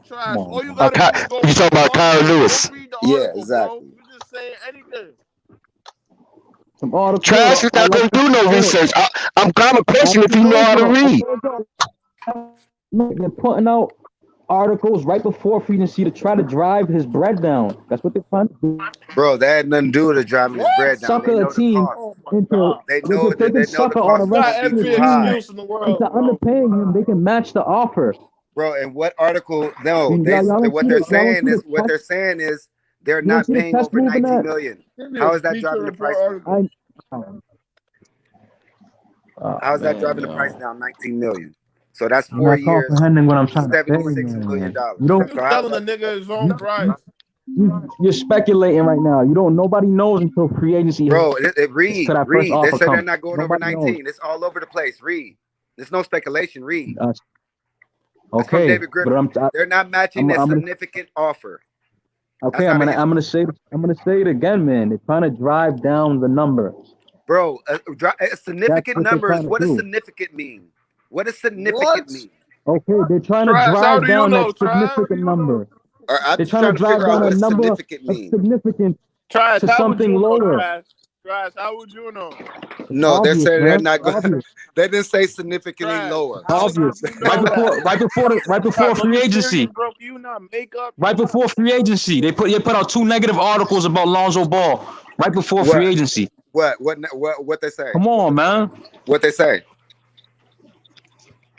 [SPEAKER 8] Trash. All you gotta do is go.
[SPEAKER 7] You talking about Kyle Lewis?
[SPEAKER 6] Yeah, exactly.
[SPEAKER 8] You just saying anything.
[SPEAKER 7] Trash is not gonna do no research. I'm kind of questioning if you know how to read.
[SPEAKER 5] They're putting out articles right before free agency to try to drive his bread down. That's what they're trying to do.
[SPEAKER 6] Bro, that had nothing to do with the driving his bread down.
[SPEAKER 5] Sucker a team into
[SPEAKER 6] they
[SPEAKER 5] sucker on the rest of the team into underpaying him. They can match the offer.
[SPEAKER 6] Bro, and what article? No, what they're saying is they're not paying over 19 million. How is that driving the price down? How is that driving the price down 19 million? So that's 4 years.
[SPEAKER 5] Comprehending what I'm trying to say,
[SPEAKER 6] $76 million.
[SPEAKER 5] You don't
[SPEAKER 8] telling the nigga his own price.
[SPEAKER 5] You're speculating right now. You don't. Nobody knows until free agency.
[SPEAKER 6] Bro,
[SPEAKER 5] Read. To that first
[SPEAKER 6] They
[SPEAKER 5] offer
[SPEAKER 6] said they're
[SPEAKER 5] comes.
[SPEAKER 6] not going
[SPEAKER 5] Nobody
[SPEAKER 6] over 19.
[SPEAKER 5] knows.
[SPEAKER 6] It's all over the place. Read. There's no speculation. Read. That's from
[SPEAKER 5] Okay,
[SPEAKER 6] David Griffin.
[SPEAKER 5] but
[SPEAKER 6] They're not matching a significant offer.
[SPEAKER 5] Okay, I'm gonna say it again, man. They're trying to drive down the number.
[SPEAKER 6] Bro, a significant number is what does significant mean? What does significant mean?
[SPEAKER 5] Okay, they're trying to drive down that significant number.
[SPEAKER 6] They're trying to
[SPEAKER 5] drive
[SPEAKER 6] figure out
[SPEAKER 5] down
[SPEAKER 6] what
[SPEAKER 5] a number
[SPEAKER 6] significant
[SPEAKER 5] of
[SPEAKER 6] means.
[SPEAKER 5] significant
[SPEAKER 8] Trash,
[SPEAKER 5] to something lower.
[SPEAKER 8] Trash, how would you know?
[SPEAKER 6] No,
[SPEAKER 5] Obvious,
[SPEAKER 6] they're saying
[SPEAKER 5] man.
[SPEAKER 6] they're not going.
[SPEAKER 5] Obvious.
[SPEAKER 6] They didn't say significantly
[SPEAKER 8] Trash.
[SPEAKER 6] lower.
[SPEAKER 5] Obvious. Right before free agency.
[SPEAKER 8] Bro, you not make up.
[SPEAKER 5] Right before free agency, they put out 2 negative articles about Lonzo Ball. Right before free agency.
[SPEAKER 6] What they say?
[SPEAKER 5] Come on, man.
[SPEAKER 6] What they say?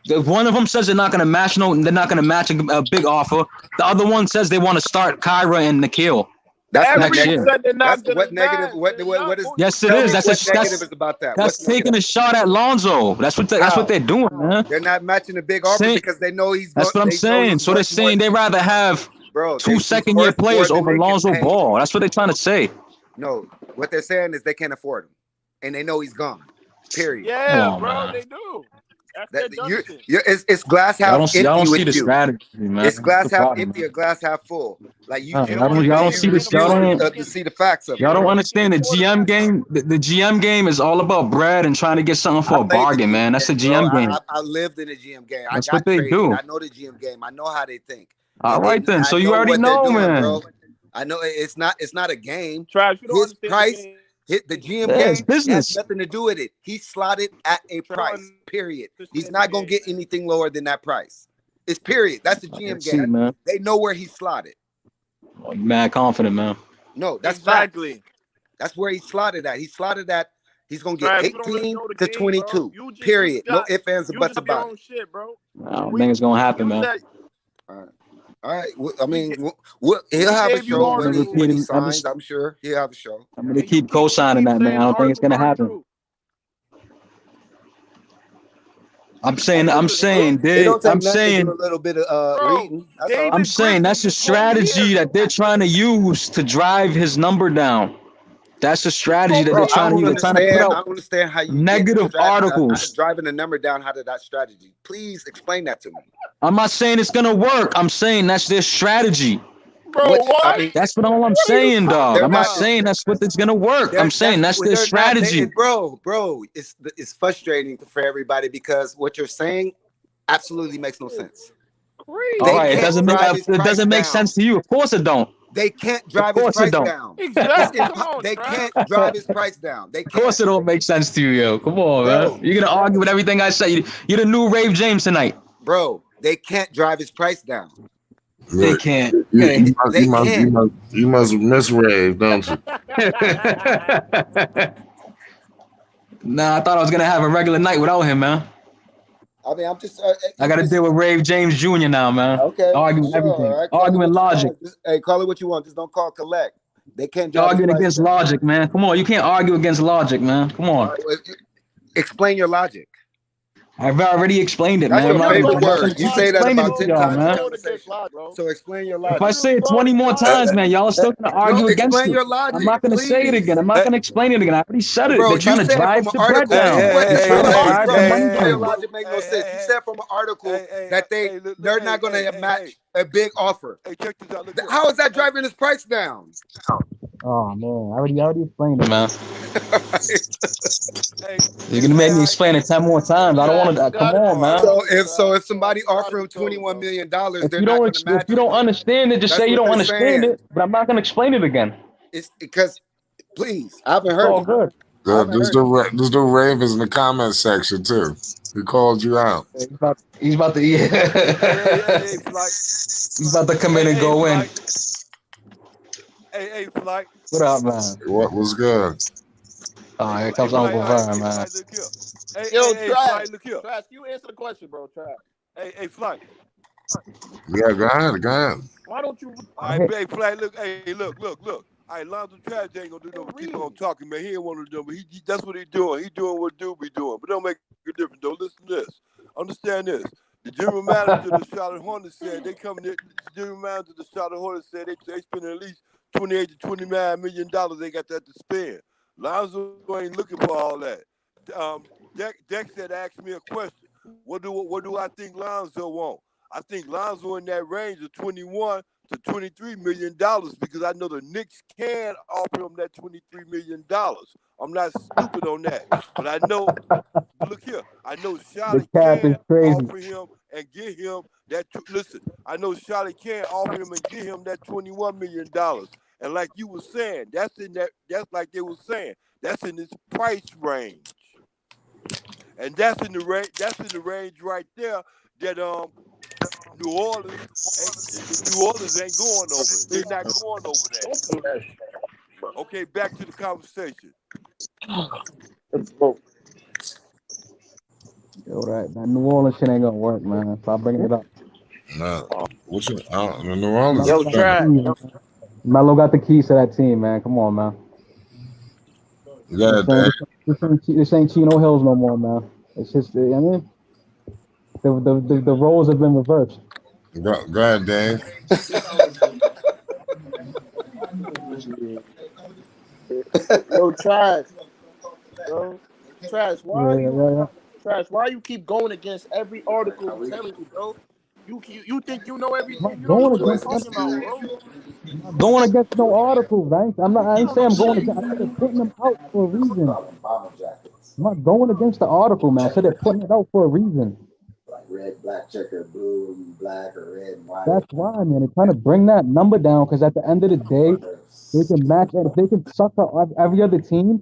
[SPEAKER 5] One of them says they're not going to match. No, they're not going to match a big offer. The other one says they want to start Kyra and Nikhil.
[SPEAKER 6] That's
[SPEAKER 5] next year.
[SPEAKER 6] What negative? What is?
[SPEAKER 5] Yes, it is. That's
[SPEAKER 6] negative is about that.
[SPEAKER 5] That's taking a shot at Lonzo. That's what they're doing, man.
[SPEAKER 6] They're not matching a big offer because they know he's.
[SPEAKER 5] That's what I'm saying. So they're saying they rather have 2 second-year players over Lonzo Ball. That's what they're trying to say.
[SPEAKER 6] No, what they're saying is they can't afford him, and they know he's gone. Period.
[SPEAKER 8] Yeah, bro, they do.
[SPEAKER 6] It's glass half empty.
[SPEAKER 5] I don't
[SPEAKER 6] with
[SPEAKER 5] see the
[SPEAKER 6] you.
[SPEAKER 5] strategy, man.
[SPEAKER 6] It's glass half empty or glass half full. Like
[SPEAKER 5] y'all don't see this.
[SPEAKER 6] To see the facts of it.
[SPEAKER 5] Y'all don't understand the GM game. The GM game is all about bread and trying to get something for a bargain, man. That's the GM game.
[SPEAKER 6] I lived in the GM game.
[SPEAKER 5] That's what they do.
[SPEAKER 6] I know the GM game. I know how they think.
[SPEAKER 5] All right then. So you already know, man.
[SPEAKER 6] Bro. I know it's not a game.
[SPEAKER 8] Trash.
[SPEAKER 6] His price. The GM game
[SPEAKER 5] business.
[SPEAKER 6] has nothing to do with it. He's slotted at a price. Period. He's not gonna get anything lower than that price. It's period. That's the GM game.
[SPEAKER 5] Man.
[SPEAKER 6] They know where he's slotted.
[SPEAKER 5] Mad confident, man.
[SPEAKER 6] No, that's
[SPEAKER 8] exactly.
[SPEAKER 6] That's where he's slotted at. He's slotted at. He's gonna get 18 to 22. Period. No ifs, ands, or buts about it.
[SPEAKER 8] Shit, bro.
[SPEAKER 5] I don't think it's gonna happen, man.
[SPEAKER 6] All right. I mean, he'll have a show when he signs. I'm sure he'll have a show.
[SPEAKER 5] I'm gonna keep co-signing that, man. I don't think it's gonna happen. I'm saying,
[SPEAKER 6] a little bit of reading.
[SPEAKER 5] I'm saying that's a strategy that they're trying to use to drive his number down. That's a strategy that they're trying to use. Trying to put out
[SPEAKER 6] I understand how you
[SPEAKER 5] negative articles.
[SPEAKER 6] Driving the number down. How did that strategy? Please explain that to me.
[SPEAKER 5] I'm not saying it's gonna work. I'm saying that's their strategy.
[SPEAKER 8] Bro, what?
[SPEAKER 5] That's what all I'm saying, dog. I'm not saying that's what it's gonna work. I'm saying that's their strategy.
[SPEAKER 6] Bro, it's frustrating for everybody because what you're saying absolutely makes no sense.
[SPEAKER 5] All right, it doesn't make sense to you. Of course it don't.
[SPEAKER 6] They can't drive his price down.
[SPEAKER 8] Exactly.
[SPEAKER 6] They can't drive his price down. They can't.
[SPEAKER 5] Of course it don't make sense to you, yo. Come on, man. You're gonna argue with everything I say. You're the new Rave James tonight.
[SPEAKER 6] Bro, they can't drive his price down.
[SPEAKER 5] They can't.
[SPEAKER 4] You must miss Rave, don't you?
[SPEAKER 5] Nah, I thought I was gonna have a regular night without him, man.
[SPEAKER 6] I mean, I'm just.
[SPEAKER 5] I got to deal with Rave James Jr. now, man.
[SPEAKER 6] Okay.
[SPEAKER 5] Arguing everything. Right, arguing logic.
[SPEAKER 6] Hey, call it what you want. Just don't call collect. They can't.
[SPEAKER 5] Arguing against logic, man. Come on, you can't argue against logic, man. Come on.
[SPEAKER 6] Explain your logic.
[SPEAKER 5] I've already explained it,
[SPEAKER 6] That's
[SPEAKER 5] man.
[SPEAKER 6] Your favorite word. You say that about 10 times,
[SPEAKER 5] man.
[SPEAKER 6] So explain your logic.
[SPEAKER 5] If I say it 20 more times, man, y'all are still gonna argue against it.
[SPEAKER 6] Your logic,
[SPEAKER 5] I'm not gonna say it again. I'm not gonna explain it again. I already said it.
[SPEAKER 6] Bro,
[SPEAKER 5] they're trying to drive the bread down.
[SPEAKER 6] Your logic make no sense. You said from an article that they're not gonna match a big offer.
[SPEAKER 2] Hey, check this out.
[SPEAKER 6] How is that driving his price down?
[SPEAKER 5] Oh man, I already explained it, man. You're gonna make me explain it 10 more times. I don't want to. Come on, man.
[SPEAKER 6] So if somebody offer him $21 million,
[SPEAKER 5] if you don't understand it, just say you don't understand it. But I'm not gonna explain it again.
[SPEAKER 6] It's because, please, I haven't heard.
[SPEAKER 5] Oh, good.
[SPEAKER 4] This dude Rave is in the comment section too. He called you out.
[SPEAKER 5] He's about to. Yeah. He's about to come in and go in.
[SPEAKER 2] Hey, Flight.
[SPEAKER 5] What up, man?
[SPEAKER 4] What was good?
[SPEAKER 5] Oh, here comes Uncle Vern, man.
[SPEAKER 8] Trash, look here. Trash, you answer the question, bro. Trash.
[SPEAKER 2] Hey, Flight.
[SPEAKER 4] Yeah, go ahead.
[SPEAKER 8] Why don't you?
[SPEAKER 2] All right, hey, Flight, look. All right, Lonzo Trash ain't gonna do no keep on talking, man. He ain't want to do, but that's what he doing. He doing what dude be doing, but don't make a difference, though. Listen to this. Understand this. The general manager of the Charlotte Hornets said they coming. The general manager of the Charlotte Hornets said they spending at least $28 to $29 million. They got that to spend. Lonzo ain't looking for all that. Dex said asked me a question. What do I think Lonzo want? I think Lonzo in that range of 21 to $23 million because I know the Knicks can offer him that $23 million. I'm not stupid on that, but I know. Look here, I know Charlotte can offer him and get him that. Listen, I know Charlotte can offer him and get him that $21 million. And like you were saying, that's like they were saying, that's in his price range. And that's in the range right there that New Orleans ain't going over. They're not going over that. Okay, back to the conversation.
[SPEAKER 5] Yo, that New Orleans shit ain't gonna work, man. Stop bringing it up.
[SPEAKER 4] Nah, what's it? New Orleans.
[SPEAKER 8] Yo, Trash.
[SPEAKER 5] Melo got the keys to that team, man. Come on, man.
[SPEAKER 4] Yeah,
[SPEAKER 5] this ain't Chino Hills no more, man. It's just, I mean, the roles have been reversed.
[SPEAKER 4] Go ahead, Dave.
[SPEAKER 8] Yo, Trash. Yo, Trash. Trash, why you keep going against every article we telling you, bro? You think you know everything? You don't know what you're talking about, bro.
[SPEAKER 5] I'm not going against no article, right? I ain't saying I'm going against. I said they're putting them out for a reason. I'm not going against the article, man. I said they're putting it out for a reason.
[SPEAKER 6] Like red, black, checker, blue, black, or red and white.
[SPEAKER 5] That's why, man. They're trying to bring that number down because at the end of the day, they can match it. If they can suck up every other team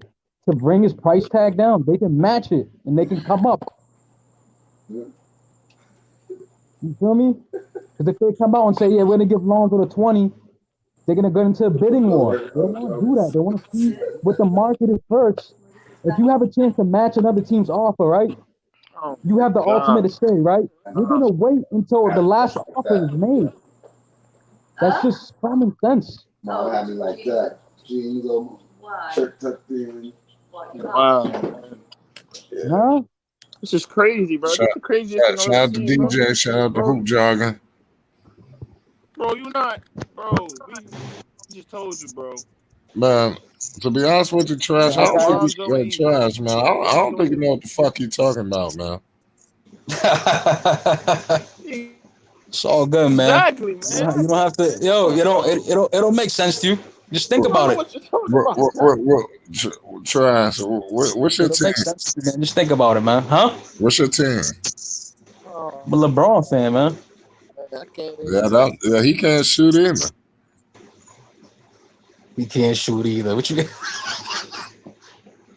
[SPEAKER 5] to bring his price tag down, they can match it and they can come up. You feel me? Because if they come out and say, yeah, we're going to give Lonzo the 20, they're going to go into a bidding war. They don't want to do that. They want to see what the market is first. If you have a chance to match another team's offer, right? You have the ultimate to say, right? We're going to wait until the last offer is made. That's just common sense.
[SPEAKER 6] Mom had me like that. Jeans on, shirt tucked in.
[SPEAKER 8] Wow.
[SPEAKER 6] Yeah.
[SPEAKER 5] Huh?
[SPEAKER 8] This is crazy, bro. This is the craziest thing
[SPEAKER 4] Shout out to DJ.
[SPEAKER 8] Bro.
[SPEAKER 4] Shout out to Hoop Jogging.
[SPEAKER 8] Bro, you not. Bro, we just told you, bro.
[SPEAKER 4] Man, to be honest with you, Trash, I don't think Trash, man. I don't think you know what the fuck you talking about, man.
[SPEAKER 5] It's all good, man.
[SPEAKER 8] Exactly, man.
[SPEAKER 5] You don't have to. Yo, it'll make sense to you. Just think about it.
[SPEAKER 4] Trash. What's your team?
[SPEAKER 5] Just think about it, man. Huh?
[SPEAKER 4] What's your team?
[SPEAKER 5] I'm a LeBron fan, man.
[SPEAKER 4] Yeah, he can't shoot either.
[SPEAKER 5] He can't shoot either. What you get?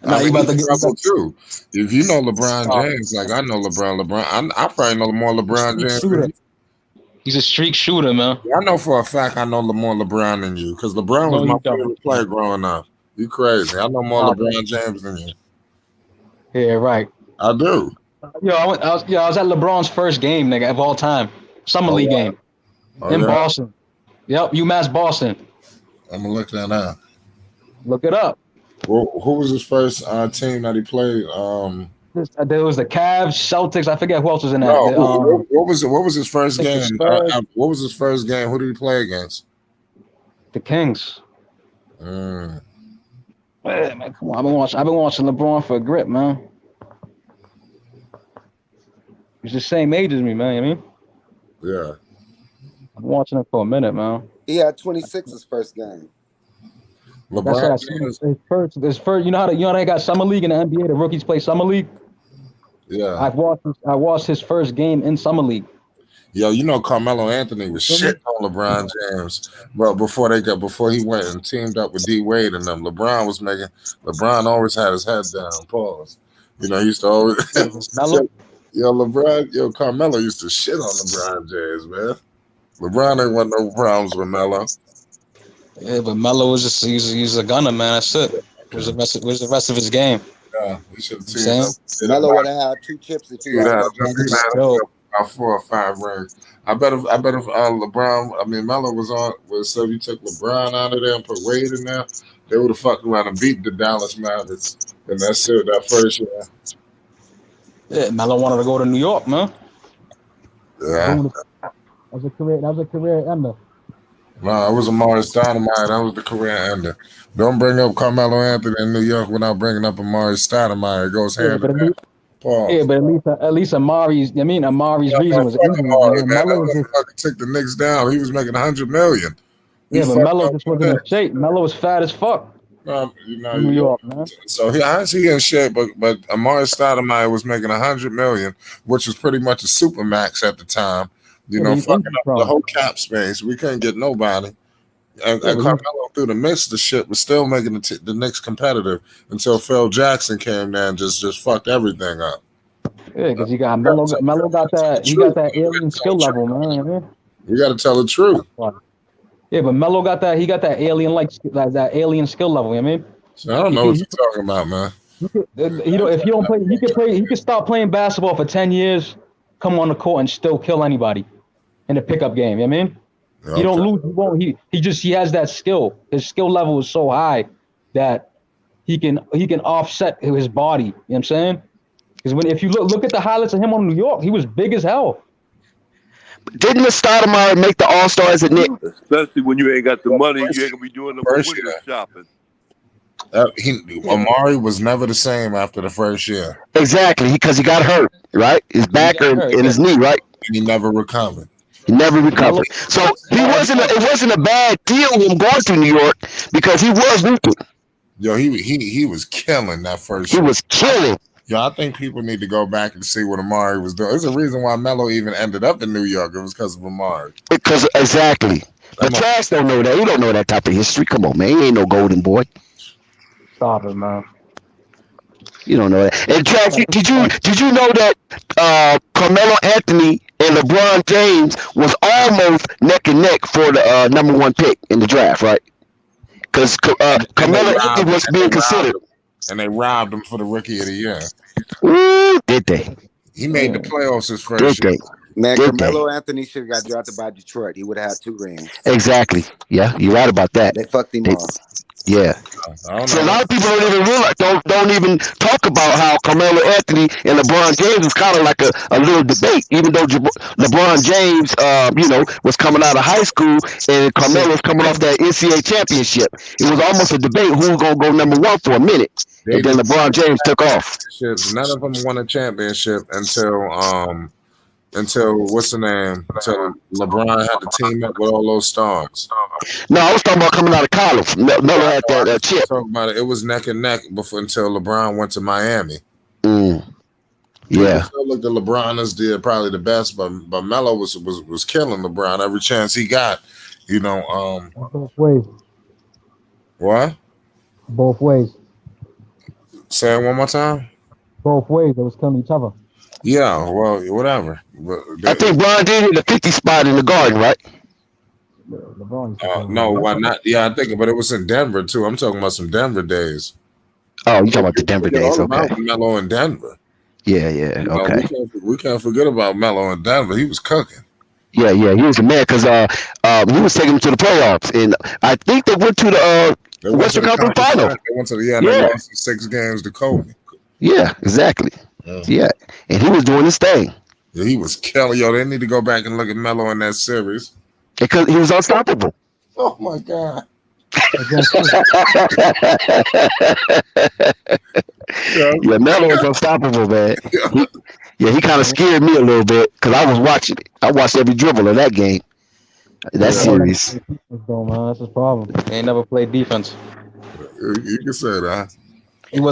[SPEAKER 4] I mean, about to get trouble too. If you know LeBron James, like I know LeBron, I probably know more LeBron James than you.
[SPEAKER 5] He's a streak shooter, man.
[SPEAKER 4] I know for a fact I know more LeBron than you because LeBron was my favorite player growing up. You crazy? I know more LeBron James than you.
[SPEAKER 5] Yeah, right.
[SPEAKER 4] I do.
[SPEAKER 5] Yo, I was at LeBron's first game, nigga, of all time. Summer League game in Boston. Yep, UMass Boston.
[SPEAKER 4] I'm gonna look that up.
[SPEAKER 5] Look it up.
[SPEAKER 4] Well, who was his first team that he played?
[SPEAKER 5] There was the Cavs, Celtics. I forget who else was in that.
[SPEAKER 4] No, what was his first game? What was his first game? Who did he play against?
[SPEAKER 5] The Kings. Man, come on! I've been watching LeBron for a grip, man. He's the same age as me, man. You know what I mean?
[SPEAKER 4] Yeah.
[SPEAKER 5] I've been watching him for a minute, man.
[SPEAKER 6] He had 26 his first game.
[SPEAKER 4] LeBron
[SPEAKER 5] his first. You know how they got summer league in the NBA. The rookies play summer league.
[SPEAKER 4] Yeah.
[SPEAKER 5] I watched his first game in summer league.
[SPEAKER 4] Yo, you know Carmelo Anthony was shitting on LeBron James, but before he went and teamed up with D Wade and them, LeBron always had his head down. Pause. You know, he used to always. Carmelo used to shit on LeBron James, man. LeBron ain't want no problems with Melo.
[SPEAKER 5] Yeah, but Melo was just he's a gunner, man. That's it. Where's the rest of his game?
[SPEAKER 4] Yeah, he should have teamed up.
[SPEAKER 6] Melo would have had 2 chips if he had
[SPEAKER 4] about 4 or 5 rings. I bet if Melo was on. So you took LeBron out of there and put Wade in there, they would have fucked around and beat the Dallas Mavericks. And that first year.
[SPEAKER 5] Yeah, Melo wanted to go to New York, man.
[SPEAKER 4] Yeah.
[SPEAKER 5] Boom. That was a career ender.
[SPEAKER 4] No, it was Amari Stoudemire. That was the career ender. Don't bring up Carmelo Anthony in New York without bringing up Amari Stoudemire. It goes
[SPEAKER 5] Yeah,
[SPEAKER 4] hand
[SPEAKER 5] but
[SPEAKER 4] in hand. Pause.
[SPEAKER 5] at least Amari's. I mean, Amari's
[SPEAKER 4] Yeah,
[SPEAKER 5] reason was
[SPEAKER 4] fuck
[SPEAKER 5] injuries,
[SPEAKER 4] Amari,
[SPEAKER 5] man.
[SPEAKER 4] man. That
[SPEAKER 5] Melo was just
[SPEAKER 4] motherfucker took the Knicks down. He was making $100 million. He
[SPEAKER 5] but
[SPEAKER 4] fucked
[SPEAKER 5] Melo
[SPEAKER 4] up
[SPEAKER 5] just
[SPEAKER 4] the
[SPEAKER 5] wasn't in
[SPEAKER 4] Knicks.
[SPEAKER 5] shape. Melo was fat as fuck
[SPEAKER 4] You know,
[SPEAKER 5] in New York, man.
[SPEAKER 4] so I ain't see in shape, but Amari Stoudemire was making $100 million, which was pretty much a super max at the time. You
[SPEAKER 5] Yeah, but
[SPEAKER 4] know,
[SPEAKER 5] he's
[SPEAKER 4] fucking
[SPEAKER 5] injury
[SPEAKER 4] up the
[SPEAKER 5] prone.
[SPEAKER 4] whole cap space. We couldn't get nobody. And
[SPEAKER 5] Yeah, but
[SPEAKER 4] Carmelo through the midst of the shit was still making the Knicks competitive until Phil Jackson came there and just fucked everything up.
[SPEAKER 5] because you got Melo. Melo got that. He got that alien skill level, man.
[SPEAKER 4] We got to tell the truth.
[SPEAKER 5] Yeah, but Melo got that. He got that alien that alien skill level. You know what I mean?
[SPEAKER 4] So I don't know what you're talking about, man.
[SPEAKER 5] If you don't play, he could stop playing basketball for 10 years, come on the court and still kill anybody in the pickup game. You know what I mean?
[SPEAKER 4] Okay.
[SPEAKER 5] He don't lose. He won't. He has that skill. His skill level is so high that he can offset his body. You know what I'm saying? Because if you look at the highlights of him on New York, he was big as hell.
[SPEAKER 7] Didn't the Stoudemire make the All-Stars at Knicks?
[SPEAKER 2] Especially when you ain't got the money, you ain't gonna be doing no
[SPEAKER 4] First
[SPEAKER 2] window
[SPEAKER 4] year.
[SPEAKER 2] shopping.
[SPEAKER 4] Amari was never the same after the first year.
[SPEAKER 7] Exactly, because he got hurt, right? His back and his knee, right?
[SPEAKER 4] And he never recovered.
[SPEAKER 7] He never recovered. So it wasn't a bad deal him going to New York because he was hooping.
[SPEAKER 4] Yo, he was killing that first
[SPEAKER 7] He
[SPEAKER 4] year.
[SPEAKER 7] was killing.
[SPEAKER 4] Yo, I think people need to go back and see what Amari was doing. There's a reason why Melo even ended up in New York. It was because of Amari.
[SPEAKER 7] Because exactly. The trash don't know that. He don't know that type of history. Come on, man. He ain't no golden boy.
[SPEAKER 5] Stop it, man.
[SPEAKER 7] You don't know that. And Trash, did you know that Carmelo Anthony and LeBron James was almost neck and neck for the number one pick in the draft, right? Because Carmelo Anthony was being considered.
[SPEAKER 4] And they robbed him for the Rookie of the Year.
[SPEAKER 7] Ooh, did they?
[SPEAKER 4] He made the playoffs his first year.
[SPEAKER 6] Man, Carmelo Anthony should have got drafted by Detroit. He would have had 2 rings.
[SPEAKER 7] Exactly. Yeah, you're right about that.
[SPEAKER 6] They fucked him off.
[SPEAKER 7] Yeah. So a lot of people don't even realize, don't even talk about how Carmelo Anthony and LeBron James was kind of like a little debate, even though LeBron James, was coming out of high school and Carmelo was coming off that NCAA championship. It was almost a debate who was going to go number one for a minute. And then LeBron James took off.
[SPEAKER 4] None of them won a championship until what's the name? Until LeBron had to team up with all those stars.
[SPEAKER 7] No, I was talking about coming out of college. Melo had that chip.
[SPEAKER 4] Talking about it was neck and neck until LeBron went to Miami.
[SPEAKER 7] Yeah.
[SPEAKER 4] Still looked at LeBron as probably the best, but Melo was killing LeBron every chance he got.
[SPEAKER 5] Both ways.
[SPEAKER 4] What?
[SPEAKER 5] Both ways.
[SPEAKER 4] Say it one more time.
[SPEAKER 5] Both ways. They was killing each other.
[SPEAKER 4] Yeah, well, whatever.
[SPEAKER 7] I think Bron did hit the 50 spot in the Garden, right?
[SPEAKER 4] No, why not? Yeah, I think, but it was in Denver too. I'm talking about some Denver days.
[SPEAKER 7] Oh, you talking about the Denver days? Okay.
[SPEAKER 4] Melo in Denver.
[SPEAKER 7] Yeah. Okay.
[SPEAKER 4] We can't forget about Melo in Denver. He was cooking.
[SPEAKER 7] Yeah. He was a man because he was taking them to the playoffs, and I think they went to the Western Conference Final.
[SPEAKER 4] They went to they lost in 6 games to Kobe.
[SPEAKER 7] Yeah, exactly. Yeah, and he was doing his thing.
[SPEAKER 4] Yeah, he was killing. Yo, they need to go back and look at Melo in that series
[SPEAKER 7] because he was unstoppable.
[SPEAKER 4] Oh my God.
[SPEAKER 7] Yeah, Melo was unstoppable, man. He kind of scared me a little bit because I was watching it. I watched every dribble of that game, that series.
[SPEAKER 5] That's his problem. He ain't never played defense.
[SPEAKER 4] You can say that.
[SPEAKER 7] Melo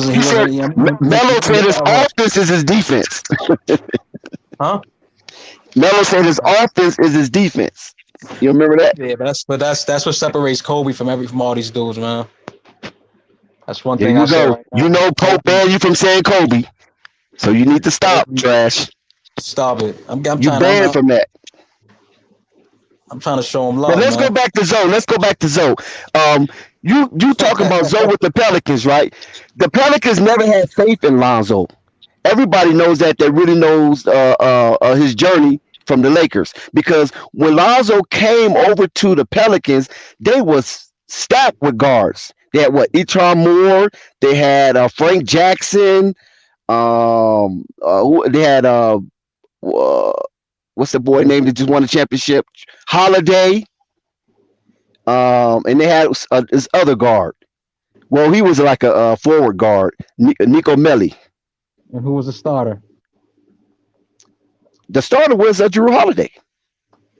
[SPEAKER 7] said his offense is his defense.
[SPEAKER 5] Huh?
[SPEAKER 7] Melo said his offense is his defense. You remember that?
[SPEAKER 5] Yeah, but that's what separates Kobe from all these dudes, man. That's one thing I say. Right
[SPEAKER 7] Pope banned you from saying Kobe, so you need to stop, Trash.
[SPEAKER 5] Stop it. I'm
[SPEAKER 7] you banned from that.
[SPEAKER 5] I'm trying to show him love.
[SPEAKER 7] But let's go back to Zoe. You talking about Zoe with the Pelicans, right? The Pelicans never had faith in Lonzo. Everybody knows that really knows his journey from the Lakers. Because when Lonzo came over to the Pelicans, they was stacked with guards. They had Eton Moore, they had Frank Jackson, they had What's the boy name that just won the championship? Holiday. And they had this other guard. Well, he was like a forward guard, Nico Melli.
[SPEAKER 5] And who was the starter?
[SPEAKER 7] The starter was Drew Holiday.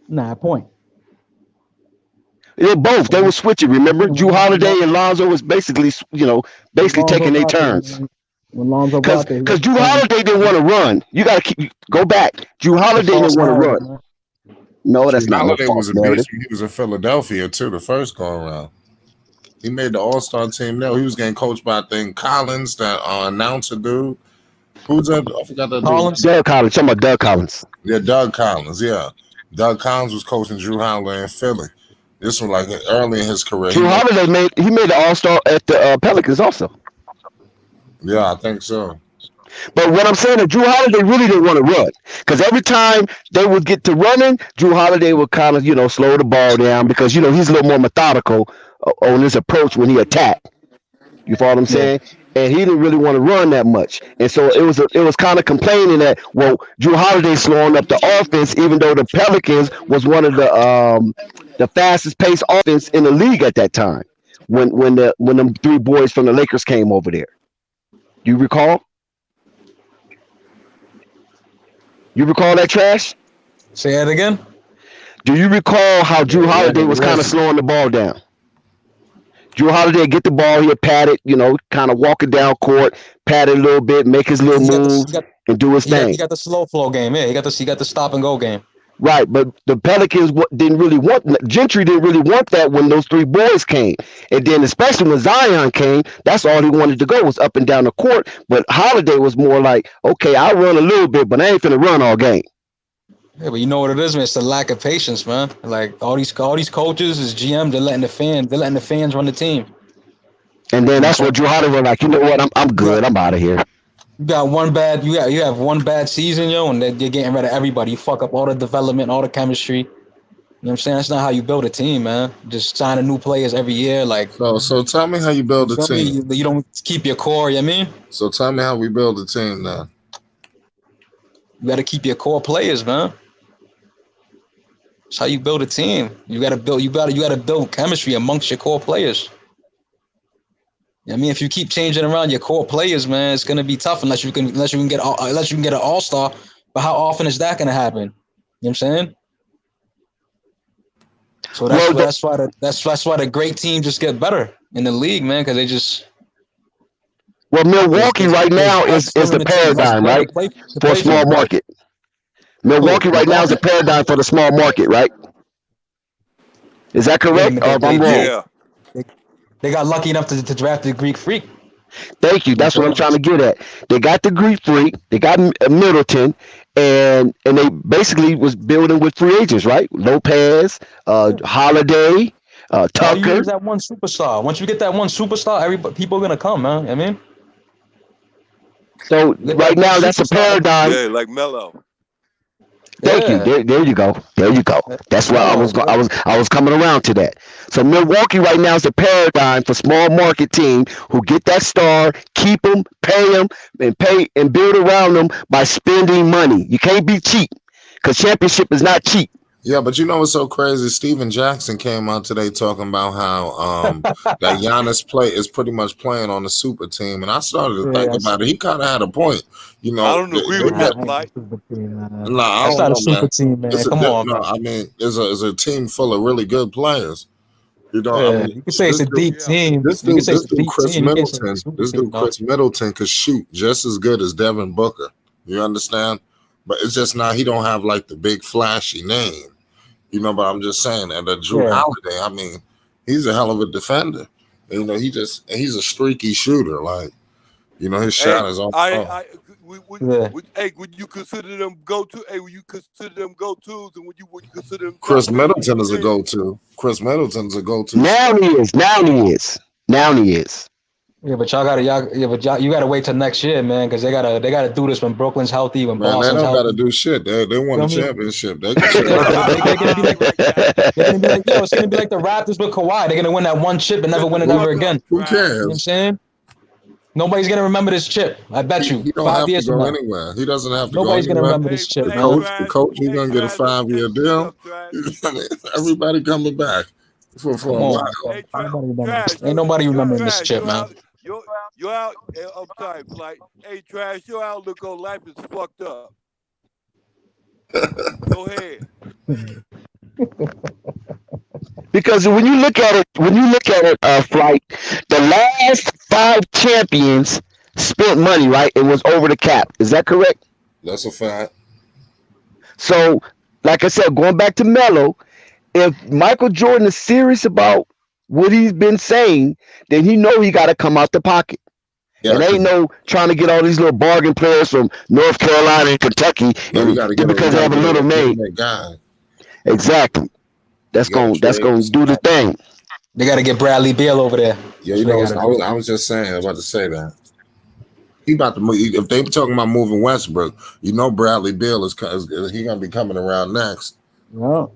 [SPEAKER 5] Nah, point.
[SPEAKER 7] They both. They were switching. Remember, Drew Holiday and Lonzo was basically taking their turns.
[SPEAKER 5] When Lonzo got there,
[SPEAKER 7] because Drew Holiday didn't want to run. You got to go back. Drew Holiday didn't want to run.
[SPEAKER 5] Man.
[SPEAKER 7] No, that's not
[SPEAKER 4] Holiday
[SPEAKER 7] no
[SPEAKER 4] was
[SPEAKER 7] false
[SPEAKER 4] a
[SPEAKER 7] narrative.
[SPEAKER 4] beast when he was in Philadelphia too. The first go around, he made the All-Star team. There, he was getting coached by I think Collins, that announcer dude. Who's that? I forgot that
[SPEAKER 5] Collins.
[SPEAKER 4] dude.
[SPEAKER 7] Doug Collins. Talking about Doug Collins.
[SPEAKER 4] Yeah, Doug Collins. Yeah, Doug Collins was coaching Drew Holiday in Philly. This was like early in his career.
[SPEAKER 7] Drew Holiday made the All-Star at the Pelicans also.
[SPEAKER 4] Yeah, I think so.
[SPEAKER 7] But what I'm saying is Drew Holiday really didn't want to run because every time they would get to running, Drew Holiday would kind of, slow the ball down because, he's a little more methodical on his approach when he attacked. You follow what I'm saying? And he didn't really want to run that much. And so it was kind of complaining that, well, Drew Holiday slowing up the offense, even though the Pelicans was one of the fastest paced offense in the league at that time when them three boys from the Lakers came over there. Do you recall? You recall that, Trash?
[SPEAKER 5] Say that again.
[SPEAKER 7] Do you recall how Drew Holiday was kind of slowing the ball down? Drew Holiday get the ball, he'll pat it, kind of walk it down court, pat it a little bit, make his little move, and do his thing.
[SPEAKER 5] He got the slow flow game. Yeah, he got the stop and go game.
[SPEAKER 7] Right, but the Pelicans Gentry didn't really want that when those three boys came. And then especially when Zion came, that's all he wanted to go was up and down the court. But Holiday was more like, okay, I'll run a little bit, but I ain't finna run all game.
[SPEAKER 5] Yeah, but you know what it is, man? It's the lack of patience, man. Like all these coaches is GM, they're letting the fans run the team.
[SPEAKER 7] And then that's what Drew Holiday was like, you know what, I'm good, I'm out of here.
[SPEAKER 5] You have one bad season, and you're getting rid of everybody. You fuck up all the development, all the chemistry. You know what I'm saying? That's not how you build a team, man. Just signing new players every year. Like
[SPEAKER 4] So tell me how you build a team.
[SPEAKER 5] You don't keep your core, you know what I mean?
[SPEAKER 4] So tell me how we build a team now.
[SPEAKER 5] You gotta keep your core players, man. That's how you build a team. You gotta build chemistry amongst your core players. I mean, if you keep changing around your core players, man, it's gonna be tough unless you can get an all-star. But how often is that gonna happen? You know what I'm saying? So that's why the great team just get better in the league, man, because they just.
[SPEAKER 7] Well, Milwaukee right now is the paradigm, right, for a small market. Milwaukee right now is the paradigm for the small market, right? Is that correct? Or am I wrong?
[SPEAKER 2] Yeah.
[SPEAKER 5] They got lucky enough to draft the Greek Freak.
[SPEAKER 7] Thank you. That's what I'm trying to get at. They got the Greek Freak. They got Middleton, and they basically was building with free agents, right? Lopez, Holiday, Tucker.
[SPEAKER 5] All you need is that one superstar. Once you get that one superstar, people are gonna come, man. I mean.
[SPEAKER 7] So right now, that's a paradigm.
[SPEAKER 2] Yeah, like Melo.
[SPEAKER 7] Thank you. There you go. There you go. That's why I was coming around to that. So Milwaukee right now is the paradigm for small market team who get that star, keep them, pay them, and build around them by spending money. You can't be cheap because championship is not cheap.
[SPEAKER 4] Yeah, but you know what's so crazy? Steven Jackson came out today talking about how that Giannis is pretty much playing on the super team, and I started to think about it. He kind of had a point, you know.
[SPEAKER 2] I don't agree with that, Mike.
[SPEAKER 5] That's not a super team, man. Come on.
[SPEAKER 4] No, I mean, it's a team full of really good players. You know, I mean,
[SPEAKER 5] you can say it's a deep team.
[SPEAKER 4] This dude, Chris Middleton could shoot just as good as Devin Booker. You understand? But it's just not. He don't have like the big flashy name. You know, but I'm just saying that Drew Holiday, I mean, he's a hell of a defender. And, you know, he's a streaky shooter. Like, you know, his shot is on.
[SPEAKER 2] Would you consider them go-to? Hey, would you consider them go-tos? And would you consider them?
[SPEAKER 4] Chris Middleton is a go-to. Chris Middleton's a go-to.
[SPEAKER 7] Now he is.
[SPEAKER 5] Yeah, but you gotta wait till next year, man, because they gotta do this when Brooklyn's healthy, when Boston's healthy.
[SPEAKER 4] They don't gotta do shit. They won the championship. They're
[SPEAKER 5] gonna be like, it's gonna be like the Raptors with Kawhi. They're gonna win that one chip and never win it ever again.
[SPEAKER 4] Who cares?
[SPEAKER 5] You know what I'm saying? Nobody's gonna remember this chip. I bet you.
[SPEAKER 4] He don't
[SPEAKER 5] 5
[SPEAKER 4] have to
[SPEAKER 5] years from
[SPEAKER 4] go
[SPEAKER 5] now,
[SPEAKER 4] anywhere. He doesn't have to go
[SPEAKER 5] nobody's gonna
[SPEAKER 4] anywhere.
[SPEAKER 5] remember this chip,
[SPEAKER 4] The
[SPEAKER 5] man.
[SPEAKER 4] coach, he's gonna get a
[SPEAKER 2] Trash, don't
[SPEAKER 4] 5-year
[SPEAKER 2] take shit
[SPEAKER 4] deal.
[SPEAKER 2] up, Trash.
[SPEAKER 4] Everybody coming back for
[SPEAKER 5] Come
[SPEAKER 4] a while.
[SPEAKER 5] on, bro.
[SPEAKER 2] Hey,
[SPEAKER 5] Nobody remember
[SPEAKER 2] Trash,
[SPEAKER 5] this. Ain't nobody remembering this
[SPEAKER 2] Trash,
[SPEAKER 5] chip, man.
[SPEAKER 2] you're out. I'm sorry, Flight. Hey, Trash, your outlook on life is fucked up. Go ahead.
[SPEAKER 7] Because when you look at it, Flight, the last 5 champions spent money, right? It was over the cap. Is that correct?
[SPEAKER 4] That's a fact.
[SPEAKER 7] So, like I said, going back to Melo, if Michael Jordan is serious about what he's been saying, then he know he got to come out the pocket.
[SPEAKER 4] Yeah,
[SPEAKER 7] and ain't no trying to get all these little bargain players from North Carolina and Kentucky,
[SPEAKER 4] no,
[SPEAKER 7] and because they have a little name.
[SPEAKER 4] Guy.
[SPEAKER 7] Exactly. That's gonna do the thing.
[SPEAKER 5] They got to get Bradley Beal over there.
[SPEAKER 4] Yeah, you know, I was just saying, I was about to say that. He about to move. If they were talking about moving Westbrook, you know Bradley Beal is he gonna be coming around next.
[SPEAKER 5] Yeah.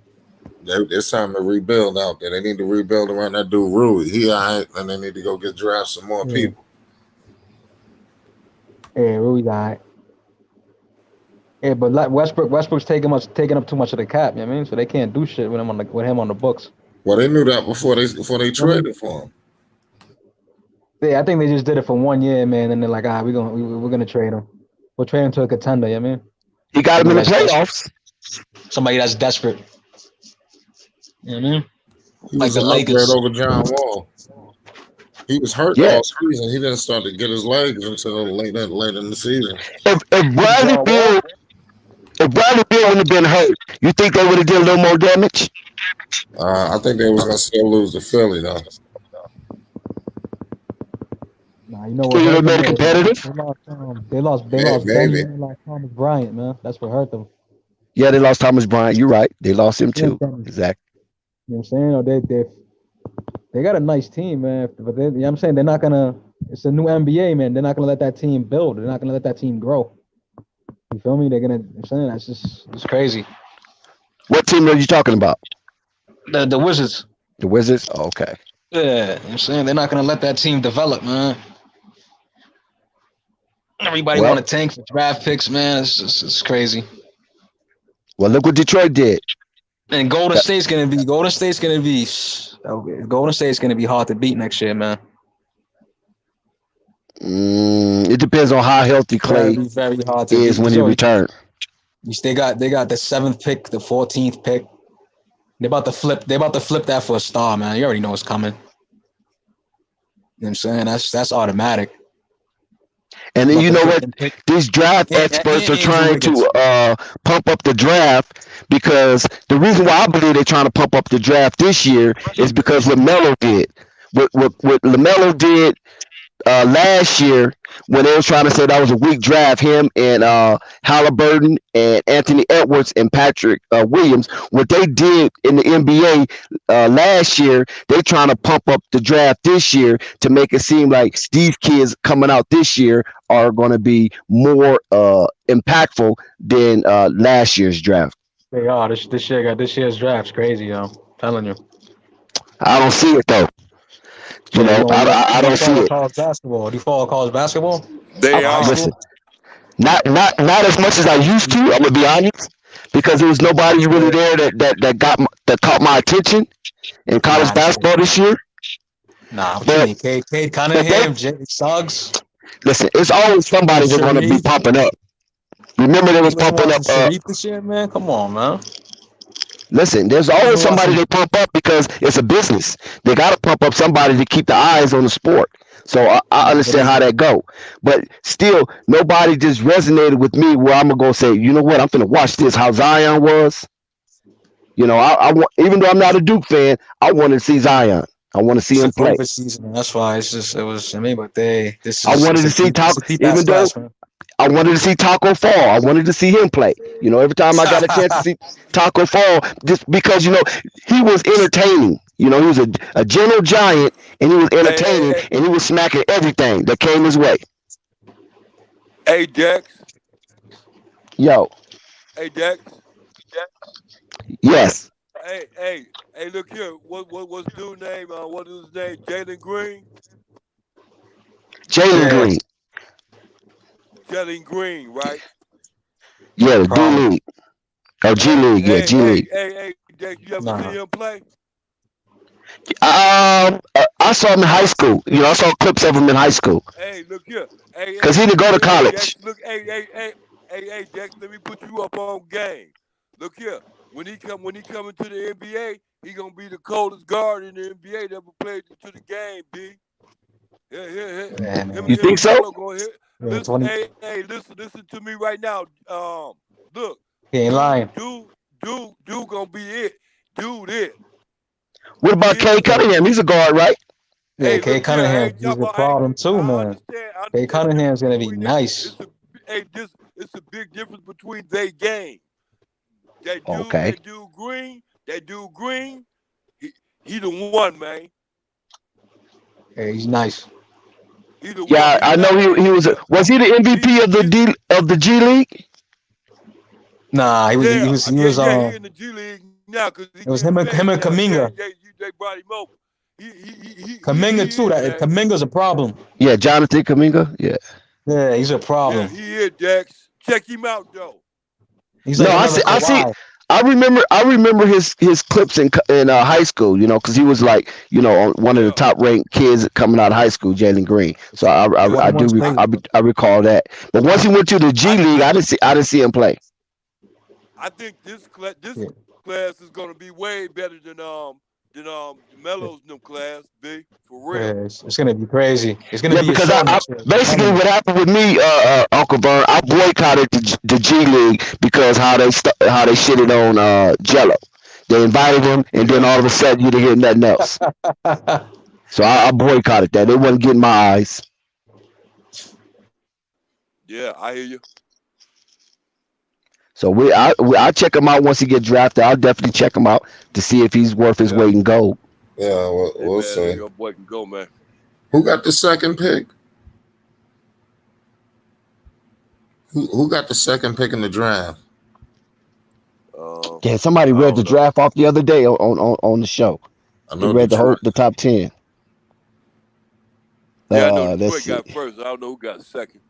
[SPEAKER 4] It's time to rebuild out there. They need to rebuild around that dude Rui. He all right, and they need to go draft some more people.
[SPEAKER 5] Yeah, Rui's all right. Yeah, but Westbrook's taking up too much of the cap. You know what I mean? So they can't do shit with him on the books.
[SPEAKER 4] Well, they knew that before they traded for him.
[SPEAKER 5] Yeah, I think they just did it for 1 year, man. And they're like, we're gonna trade him. We'll trade him to a contender. You know what I mean?
[SPEAKER 7] He got him in the playoffs.
[SPEAKER 5] Somebody that's desperate. You know what I mean?
[SPEAKER 4] He was an upgrade over John Wall. He was hurt all season. He didn't start to get his legs until late in the season.
[SPEAKER 7] If Bradley Beal wouldn't have been hurt, you think they would have did a little more damage?
[SPEAKER 4] I think they was gonna still lose to Philly though.
[SPEAKER 5] Nah, you know what?
[SPEAKER 7] They made it competitive.
[SPEAKER 5] They lost Ben like Thomas Bryant, man. That's what hurt them.
[SPEAKER 7] Yeah, they lost Thomas Bryant. You're right. They lost him too. Exactly.
[SPEAKER 5] You know what I'm saying? They got a nice team, man. But you know what I'm saying? They're not gonna. It's a new NBA, man. They're not gonna let that team build. They're not gonna let that team grow. You feel me? They're gonna. I'm saying that's just it's crazy.
[SPEAKER 7] What team are you talking about?
[SPEAKER 5] The Wizards.
[SPEAKER 7] The Wizards. Oh, okay.
[SPEAKER 5] Yeah, you know what I'm saying they're not gonna let that team develop, man. Everybody want to tank for draft picks, man. It's crazy.
[SPEAKER 7] Well, look what Detroit did.
[SPEAKER 5] And Golden State's gonna be hard to beat next year, man.
[SPEAKER 7] It depends on how healthy Clay
[SPEAKER 5] very hard to
[SPEAKER 7] is when he returns.
[SPEAKER 5] They got the 7th pick, the 14th pick. They're about to flip that for a star, man. You already know it's coming. You know what I'm saying? That's automatic.
[SPEAKER 7] And then you know what? These draft experts are trying to pump up the draft because the reason why I believe they're trying to pump up the draft this year is because what Melo did. What LaMelo did last year when they was trying to say that was a weak draft, him and Halliburton and Anthony Edwards and Patrick Williams, what they did in the NBA last year, they're trying to pump up the draft this year to make it seem like these kids coming out this year are going to be more impactful than last year's draft.
[SPEAKER 5] They are. This year's draft's crazy, yo. I'm telling you.
[SPEAKER 7] I don't see it though. You know, I don't see it.
[SPEAKER 5] College basketball. Do you follow college basketball?
[SPEAKER 2] They are.
[SPEAKER 7] Listen, not as much as I used to. I'm gonna be honest, because there was nobody really there that caught my attention in college basketball this year.
[SPEAKER 5] Nah, but Cade Cunningham, Jay Suggs.
[SPEAKER 7] Listen, it's always somebody that's gonna be pumping up. Remember, they was pumping up.
[SPEAKER 5] This year, man. Come on, man.
[SPEAKER 7] Listen, there's always somebody they pump up because it's a business. They got to pump up somebody to keep the eyes on the sport. So I understand how that go. But still, nobody just resonated with me where I'm going to go say, you know what, I'm going to watch this, how Zion was. You know, I want, even though I'm not a Duke fan, I want to see Zion. I want to see him play.
[SPEAKER 5] Season, that's why I
[SPEAKER 7] wanted to see Taco, even though I wanted to see Taco Fall. I wanted to see him play. You know, every time I got a chance to see Taco Fall, just because, you know, he was entertaining. You know, he was a gentle giant, and he was entertaining, and he was smacking everything that came his way.
[SPEAKER 2] Hey, Dex.
[SPEAKER 7] Yo.
[SPEAKER 2] Hey, Dex.
[SPEAKER 7] Yes.
[SPEAKER 2] Hey, look here. What's dude's name? What is his name? Jalen Green?
[SPEAKER 7] Jalen Green.
[SPEAKER 2] Jalen Green, right?
[SPEAKER 7] Yeah, the D League. Oh, G League. Yeah, G League.
[SPEAKER 2] Hey, Dex, you ever see him play?
[SPEAKER 7] I saw him in high school. You know, I saw clips of him in high school.
[SPEAKER 2] Hey, look here.
[SPEAKER 7] Because he didn't go to college.
[SPEAKER 2] Dex, look, hey, Dex, let me put you up on game. Look here. When he come into the NBA, he gonna be the coldest guard in the NBA that ever played into the game, B. Yeah.
[SPEAKER 7] You think so?
[SPEAKER 2] Listen, hey, listen to me right now. Look.
[SPEAKER 5] He ain't lying.
[SPEAKER 2] Dude gonna be it. Dude it.
[SPEAKER 7] What about Kay Cunningham? He's a guard, right?
[SPEAKER 5] Yeah,
[SPEAKER 2] Hey,
[SPEAKER 5] Kay Cunningham. He's a problem too, man. Kay Cunningham's gonna be nice.
[SPEAKER 2] It's a big difference between their game. That dude Green, he the one, man.
[SPEAKER 5] Hey, he's nice.
[SPEAKER 7] Yeah, I know he was. Was he the MVP of the G League?
[SPEAKER 5] Nah, he was. He was
[SPEAKER 2] in the G League now.
[SPEAKER 5] It was him and Kuminga.
[SPEAKER 2] They brought him over.
[SPEAKER 5] Kuminga too. Kuminga's a problem.
[SPEAKER 7] Yeah, Jonathan Kuminga. Yeah.
[SPEAKER 5] Yeah, he's a problem.
[SPEAKER 2] Yeah, he is, Dex. Check him out though.
[SPEAKER 5] He's like
[SPEAKER 7] I see. I remember his clips in high school, you know, because he was like, you know, one of the top ranked kids coming out of high school, Jalen Green. So I recall that. But once he went to the G League, I didn't see him play.
[SPEAKER 2] I think this class is gonna be way better than Melo's new class, B, for real.
[SPEAKER 5] Yeah, it's gonna be crazy. It's gonna be
[SPEAKER 7] because basically what happened with me, Uncle Vern, I boycotted the G League because how they shitted on Jello. They invited him, and then all of a sudden you didn't hear nothing else. So I boycotted that. They wasn't getting my eyes.
[SPEAKER 2] Yeah, I hear you.
[SPEAKER 7] So I check him out once he get drafted. I'll definitely check him out to see if he's worth his weight in gold.
[SPEAKER 4] Yeah, we'll see.
[SPEAKER 2] Your boy can go, man.
[SPEAKER 4] Who got the second pick? Who got the second pick in the draft?
[SPEAKER 7] Yeah, somebody read the draft off the other day on the show.
[SPEAKER 4] I know
[SPEAKER 7] they read the top 10.
[SPEAKER 2] Yeah, I know Detroit got first. I don't know who got second.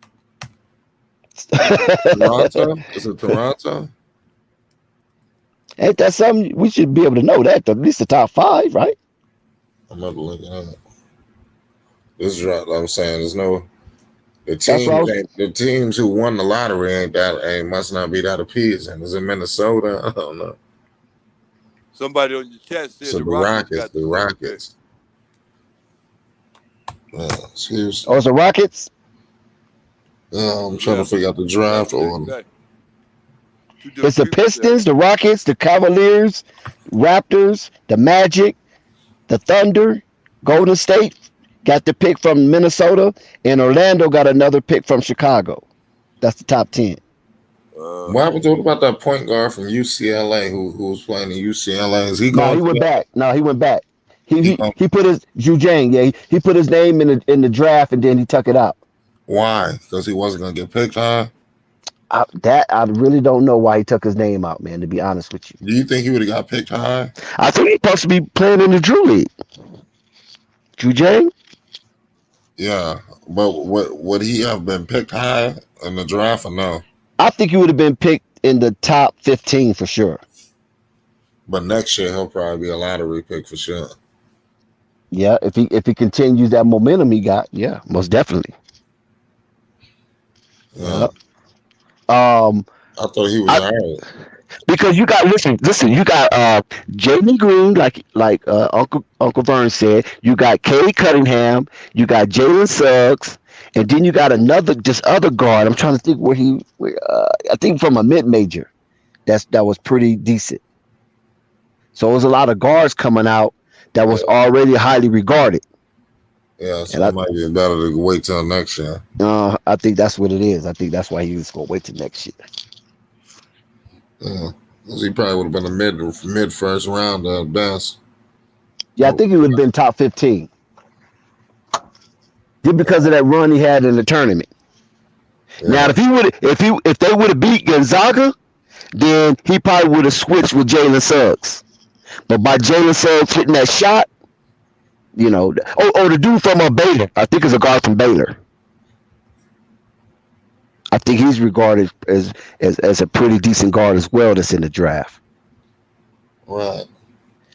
[SPEAKER 4] Toronto? Is it Toronto?
[SPEAKER 7] Ain't that something we should be able to know that? At least the top 5, right?
[SPEAKER 4] I'm not looking at it. This draft, I'm saying, there's no the teams who won the lottery must not be that appeasing. Is it Minnesota? I don't know.
[SPEAKER 2] Somebody on your chat said
[SPEAKER 4] so
[SPEAKER 2] the Rockets.
[SPEAKER 4] The Rockets. Excuse.
[SPEAKER 7] Oh, it's the Rockets?
[SPEAKER 4] I'm trying to figure out the draft order.
[SPEAKER 7] It's the Pistons, the Rockets, the Cavaliers, Raptors, the Magic, the Thunder, Golden State got the pick from Minnesota, and Orlando got another pick from Chicago. That's the top 10.
[SPEAKER 4] What about that point guard from UCLA who was playing in UCLA? Is he going?
[SPEAKER 7] No, he went back. He went back. He put his Zhang. Yeah, he put his name in the draft, and then he took it out.
[SPEAKER 4] Why? Because he wasn't going to get picked, huh?
[SPEAKER 7] I really don't know why he took his name out, man, to be honest with you.
[SPEAKER 4] Do you think he would have got picked high?
[SPEAKER 7] I think he's supposed to be playing in the Drew League. Drew Jang?
[SPEAKER 4] Yeah, but would he have been picked high in the draft or no?
[SPEAKER 7] I think he would have been picked in the top 15 for sure.
[SPEAKER 4] But next year, he'll probably be a lottery pick for sure.
[SPEAKER 7] Yeah, if he continues that momentum he got, yeah, most definitely.
[SPEAKER 4] Yeah.
[SPEAKER 7] I
[SPEAKER 4] thought he was all right.
[SPEAKER 7] Because you got listen, you got Jalen Green, like Uncle Vern said, you got Kay Cunningham, you got Jalen Suggs, and then you got this other guard. I'm trying to think I think from a mid-major that was pretty decent. So it was a lot of guards coming out that was already highly regarded.
[SPEAKER 4] Yeah, so it might be better to wait till next year.
[SPEAKER 7] I think that's what it is. I think that's why he was going to wait till next year.
[SPEAKER 4] Yeah, he probably would have been a mid first round at best.
[SPEAKER 7] Yeah, I think he would have been top 15. Just because of that run he had in the tournament. Yeah. Now, if they would have beat Gonzaga, then he probably would have switched with Jalen Suggs. But by Jalen Suggs hitting that shot, you know, the dude from Baylor, I think it's a guard from Baylor. I think he's regarded as a pretty decent guard as well that's in the draft.
[SPEAKER 4] Right.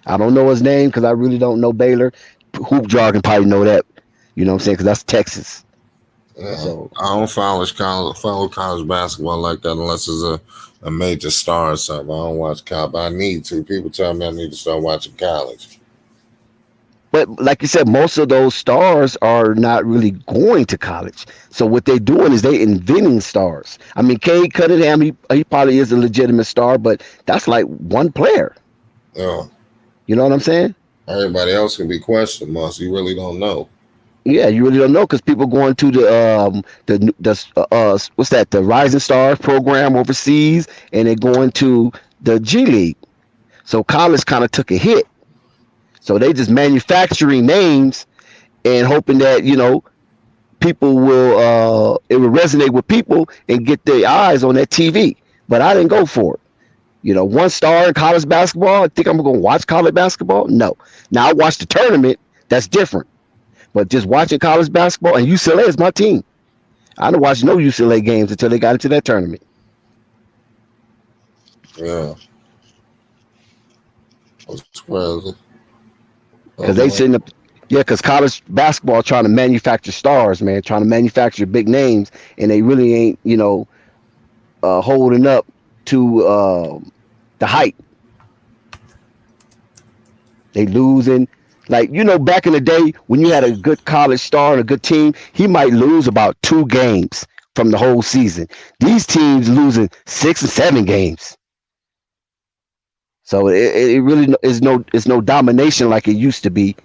[SPEAKER 7] I don't know his name because I really don't know Baylor. Hoop Jar can probably know that. You know what I'm saying? Because that's Texas.
[SPEAKER 4] Yeah.
[SPEAKER 7] So
[SPEAKER 4] I don't follow college basketball like that unless it's a major star or something. I don't watch college, but I need to. People tell me I need to start watching college.
[SPEAKER 7] but like you said, most of those stars are not really going to college. So what they're doing is they inventing stars. I mean, Cade Cunningham, he probably is a legitimate star, but that's like one player.
[SPEAKER 4] Yeah.
[SPEAKER 7] You know what I'm saying?
[SPEAKER 4] Everybody else can be questioned, so you really don't know.
[SPEAKER 7] Yeah, you really don't know because people going to the what's that, the Rising Stars program overseas, and they're going to the G League. So college kind of took a hit. So they just manufacturing names and hoping that people will it will resonate with people and get their eyes on that TV. But I didn't go for it. One star in college basketball. I think I'm gonna watch college basketball. No. Now I watch the tournament. That's different. But just watching college basketball, and UCLA is my team. I didn't watch no UCLA games until they got into that tournament.
[SPEAKER 4] Yeah. That's crazy.
[SPEAKER 7] Because they sitting up, yeah, because college basketball trying to manufacture stars, man, trying to manufacture big names, and they really ain't, holding up to the hype. They losing. Like, back in the day when you had a good college star and a good team, he might lose about 2 games from the whole season. These teams losing 6 and 7 games. So it really is no domination like it used to be.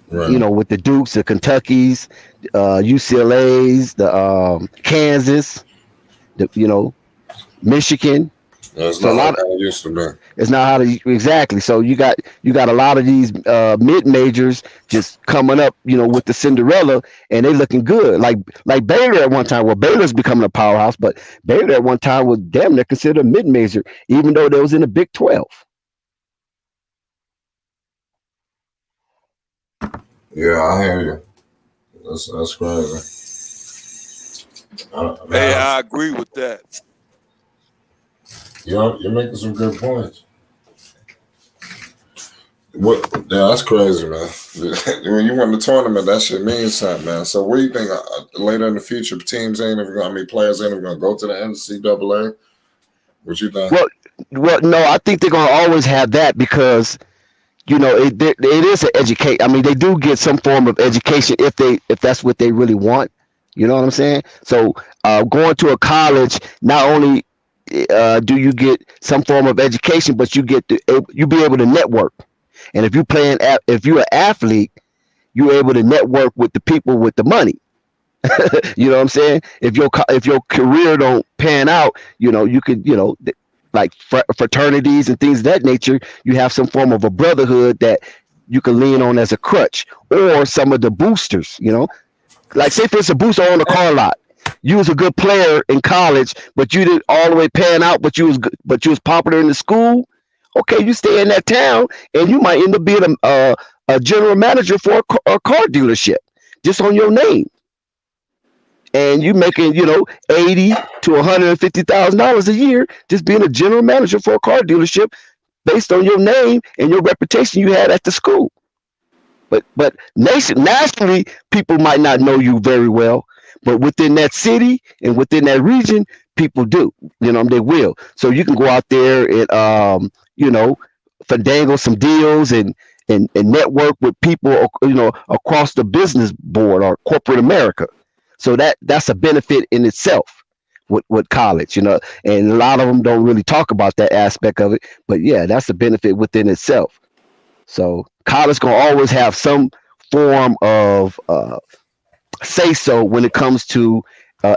[SPEAKER 4] Right.
[SPEAKER 7] With the Dukes, the Kentuckys, UCLA's, the Kansas, Michigan.
[SPEAKER 4] That's
[SPEAKER 7] So
[SPEAKER 4] not
[SPEAKER 7] a
[SPEAKER 4] like
[SPEAKER 7] lot.
[SPEAKER 4] how it used to be.
[SPEAKER 7] It's not how to exactly. So you got a lot of these mid majors just coming up, with the Cinderella, and they looking good. Like Baylor at one time. Well, Baylor's becoming a powerhouse, but Baylor at one time was damn near considered a mid major, even though they was in the Big 12.
[SPEAKER 4] Yeah, I hear you. That's crazy.
[SPEAKER 2] Hey, I agree with that.
[SPEAKER 4] You're making some good points. What? Yeah, that's crazy, man. When you win the tournament, that shit means something, man. So, what do you think later in the future, players ain't ever gonna go to the NCAA? What you think?
[SPEAKER 7] Well, no, I think they're gonna always have that because it is an educate. I mean, they do get some form of education if that's what they really want. You know what I'm saying? So going to a college, not only do you get some form of education, but you be able to network. And if you're an athlete, you're able to network with the people with the money. You know what I'm saying? If your career don't pan out, you could like fraternities and things of that nature. You have some form of a brotherhood that you can lean on as a crutch, or some of the boosters. Like say for instance, a booster on the car lot. You was a good player in college, but you didn't all the way pan out. But you was popular in the school. Okay, you stay in that town, and you might end up being a general manager for a car dealership just on your name. And you making, $80,000 to $150,000 a year just being a general manager for a car dealership based on your name and your reputation you had at the school. But nationally, people might not know you very well, but within that city and within that region, people do. They will. So you can go out there and fandangle some deals and network with people, across the business board or corporate America. So that's a benefit in itself with college, and a lot of them don't really talk about that aspect of it. But yeah, that's a benefit within itself. So college gonna always have some form of say so when it comes to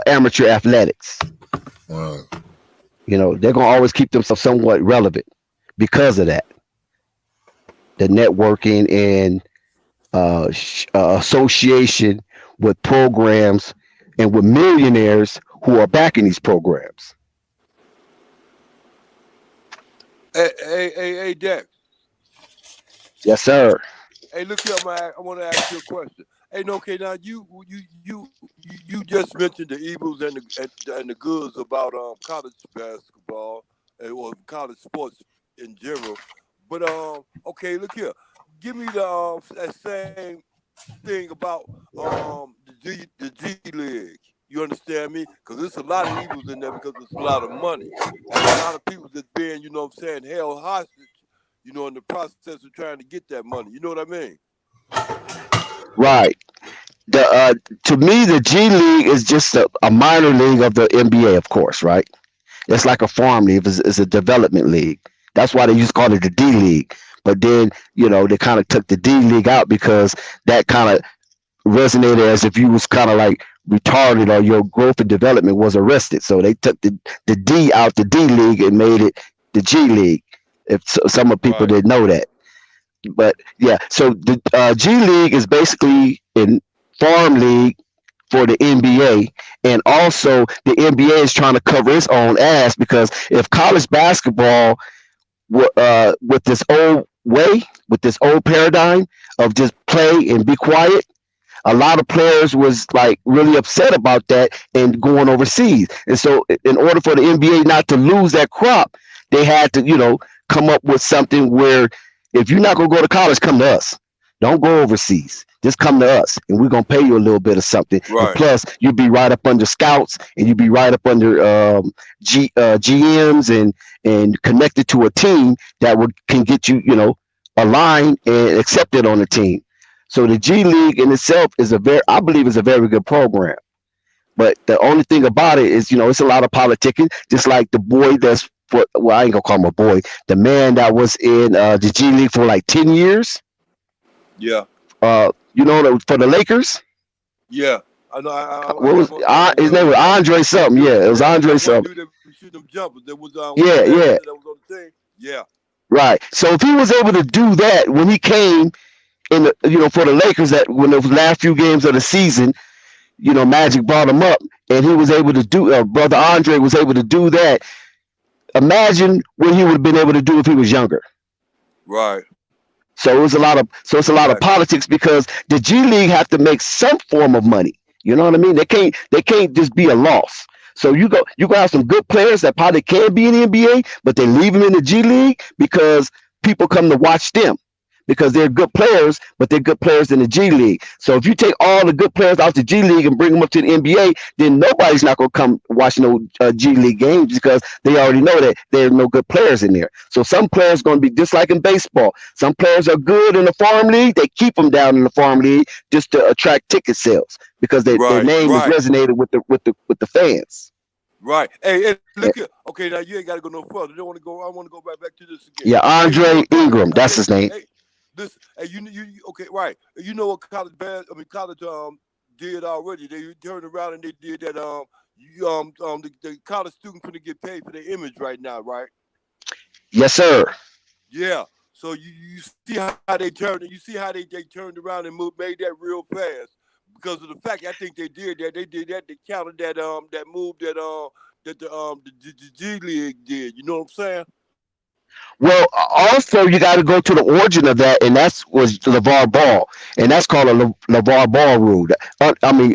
[SPEAKER 7] amateur athletics.
[SPEAKER 4] Right.
[SPEAKER 7] They're gonna always keep themselves somewhat relevant because of that. The networking and association with programs and with millionaires who are backing these programs.
[SPEAKER 2] Hey, Dex.
[SPEAKER 7] Yes, sir.
[SPEAKER 2] Hey, look here, man. I want to ask you a question. Hey, no, okay, now you just mentioned the evils and the goods about college basketball or college sports in general. But okay, look here. Give me the that same thing about the G League. You understand me? Because there's a lot of evils in there because there's a lot of money and a lot of people that's being, you know what I'm saying, held hostage, you know, in the process of trying to get that money. You know what I mean?
[SPEAKER 7] Right. The To me, the G League is just a minor league of the NBA, of course, right? It's like a farm league. It's a development league. That's why they used to call it the D League. But then, they kind of took the D League out because that kind of resonated as if you was kind of like retarded or your growth and development was arrested. So they took the D out the D League and made it the G League. If some of people
[SPEAKER 2] Right.
[SPEAKER 7] didn't know that. But yeah, so the G League is basically in farm league for the NBA, and also the NBA is trying to cover its own ass because if college basketball, with this old way, with this old paradigm of just play and be quiet, a lot of players was like really upset about that and going overseas. And so in order for the NBA not to lose that crop, they had to, come up with something where if you're not going to go to college, come to us. Don't go overseas. Just come to us and we're going to pay you a little bit of something. And
[SPEAKER 2] Right.
[SPEAKER 7] plus you'll be right up under scouts and you'll be right up under GMs and connected to a team that can get you, aligned and accepted on the team. So the G League in itself I believe is a very good program. But the only thing about it is, it's a lot of politicking, just like the boy I ain't gonna call him a boy, the man that was in the G League for like 10 years,
[SPEAKER 2] Yeah.
[SPEAKER 7] for the Lakers.
[SPEAKER 2] Yeah. I know. I
[SPEAKER 7] What
[SPEAKER 2] got
[SPEAKER 7] was
[SPEAKER 2] one. I got
[SPEAKER 7] his
[SPEAKER 2] one.
[SPEAKER 7] name was Andre
[SPEAKER 2] That
[SPEAKER 7] something.
[SPEAKER 2] dude.
[SPEAKER 7] Yeah, it was
[SPEAKER 2] Yeah.
[SPEAKER 7] Andre
[SPEAKER 2] That one
[SPEAKER 7] something.
[SPEAKER 2] dude that was shooting them jumpers. That was one
[SPEAKER 7] Yeah,
[SPEAKER 2] of
[SPEAKER 7] yeah,
[SPEAKER 2] that was on the team. Yeah.
[SPEAKER 7] right. So if he was able to do that when he came in, for the Lakers, that when the last few games of the season, Magic brought him up, and he was able to do. Brother Andre was able to do that. Imagine what he would have been able to do if he was younger.
[SPEAKER 2] Right.
[SPEAKER 7] It's a lot of
[SPEAKER 2] Exactly.
[SPEAKER 7] politics because the G League have to make some form of money. You know what I mean? They can't just be a loss. So you go have some good players that probably can be in the NBA, but they leave them in the G League because people come to watch them because they're good players, but they're good players in the G League. So if you take all the good players out the G League and bring them up to the NBA, then nobody's not going to come watch no G League games because they already know that there are no good players in there. So some players are going to be just like in baseball. Some players are good in the farm league. They keep them down in the farm league just to attract ticket sales because their
[SPEAKER 2] Right.
[SPEAKER 7] name is
[SPEAKER 2] Right.
[SPEAKER 7] resonated with the fans.
[SPEAKER 2] Right. Hey,
[SPEAKER 7] Eh,
[SPEAKER 2] look here. Okay, now you ain't got to go no further. Don't want to go. I want to go back to this again.
[SPEAKER 7] Yeah,
[SPEAKER 2] Hey, you know
[SPEAKER 7] Andre
[SPEAKER 2] what college?
[SPEAKER 7] Ingram, that's
[SPEAKER 2] Hey,
[SPEAKER 7] his name.
[SPEAKER 2] hey, this. Hey, okay, right. You know what college did already. They turned around and they did that. The college students gonna get paid for their image right now, right?
[SPEAKER 7] Yes, sir.
[SPEAKER 2] Yeah. So you see how they turned. You see how they turned around and made that real fast because of the fact I think they did that. They did that. They counted that move that the G League did. You know what I'm saying?
[SPEAKER 7] Well, also you got to go to the origin of that, and that's was LeVar Ball, and that's called a LeVar Ball rule.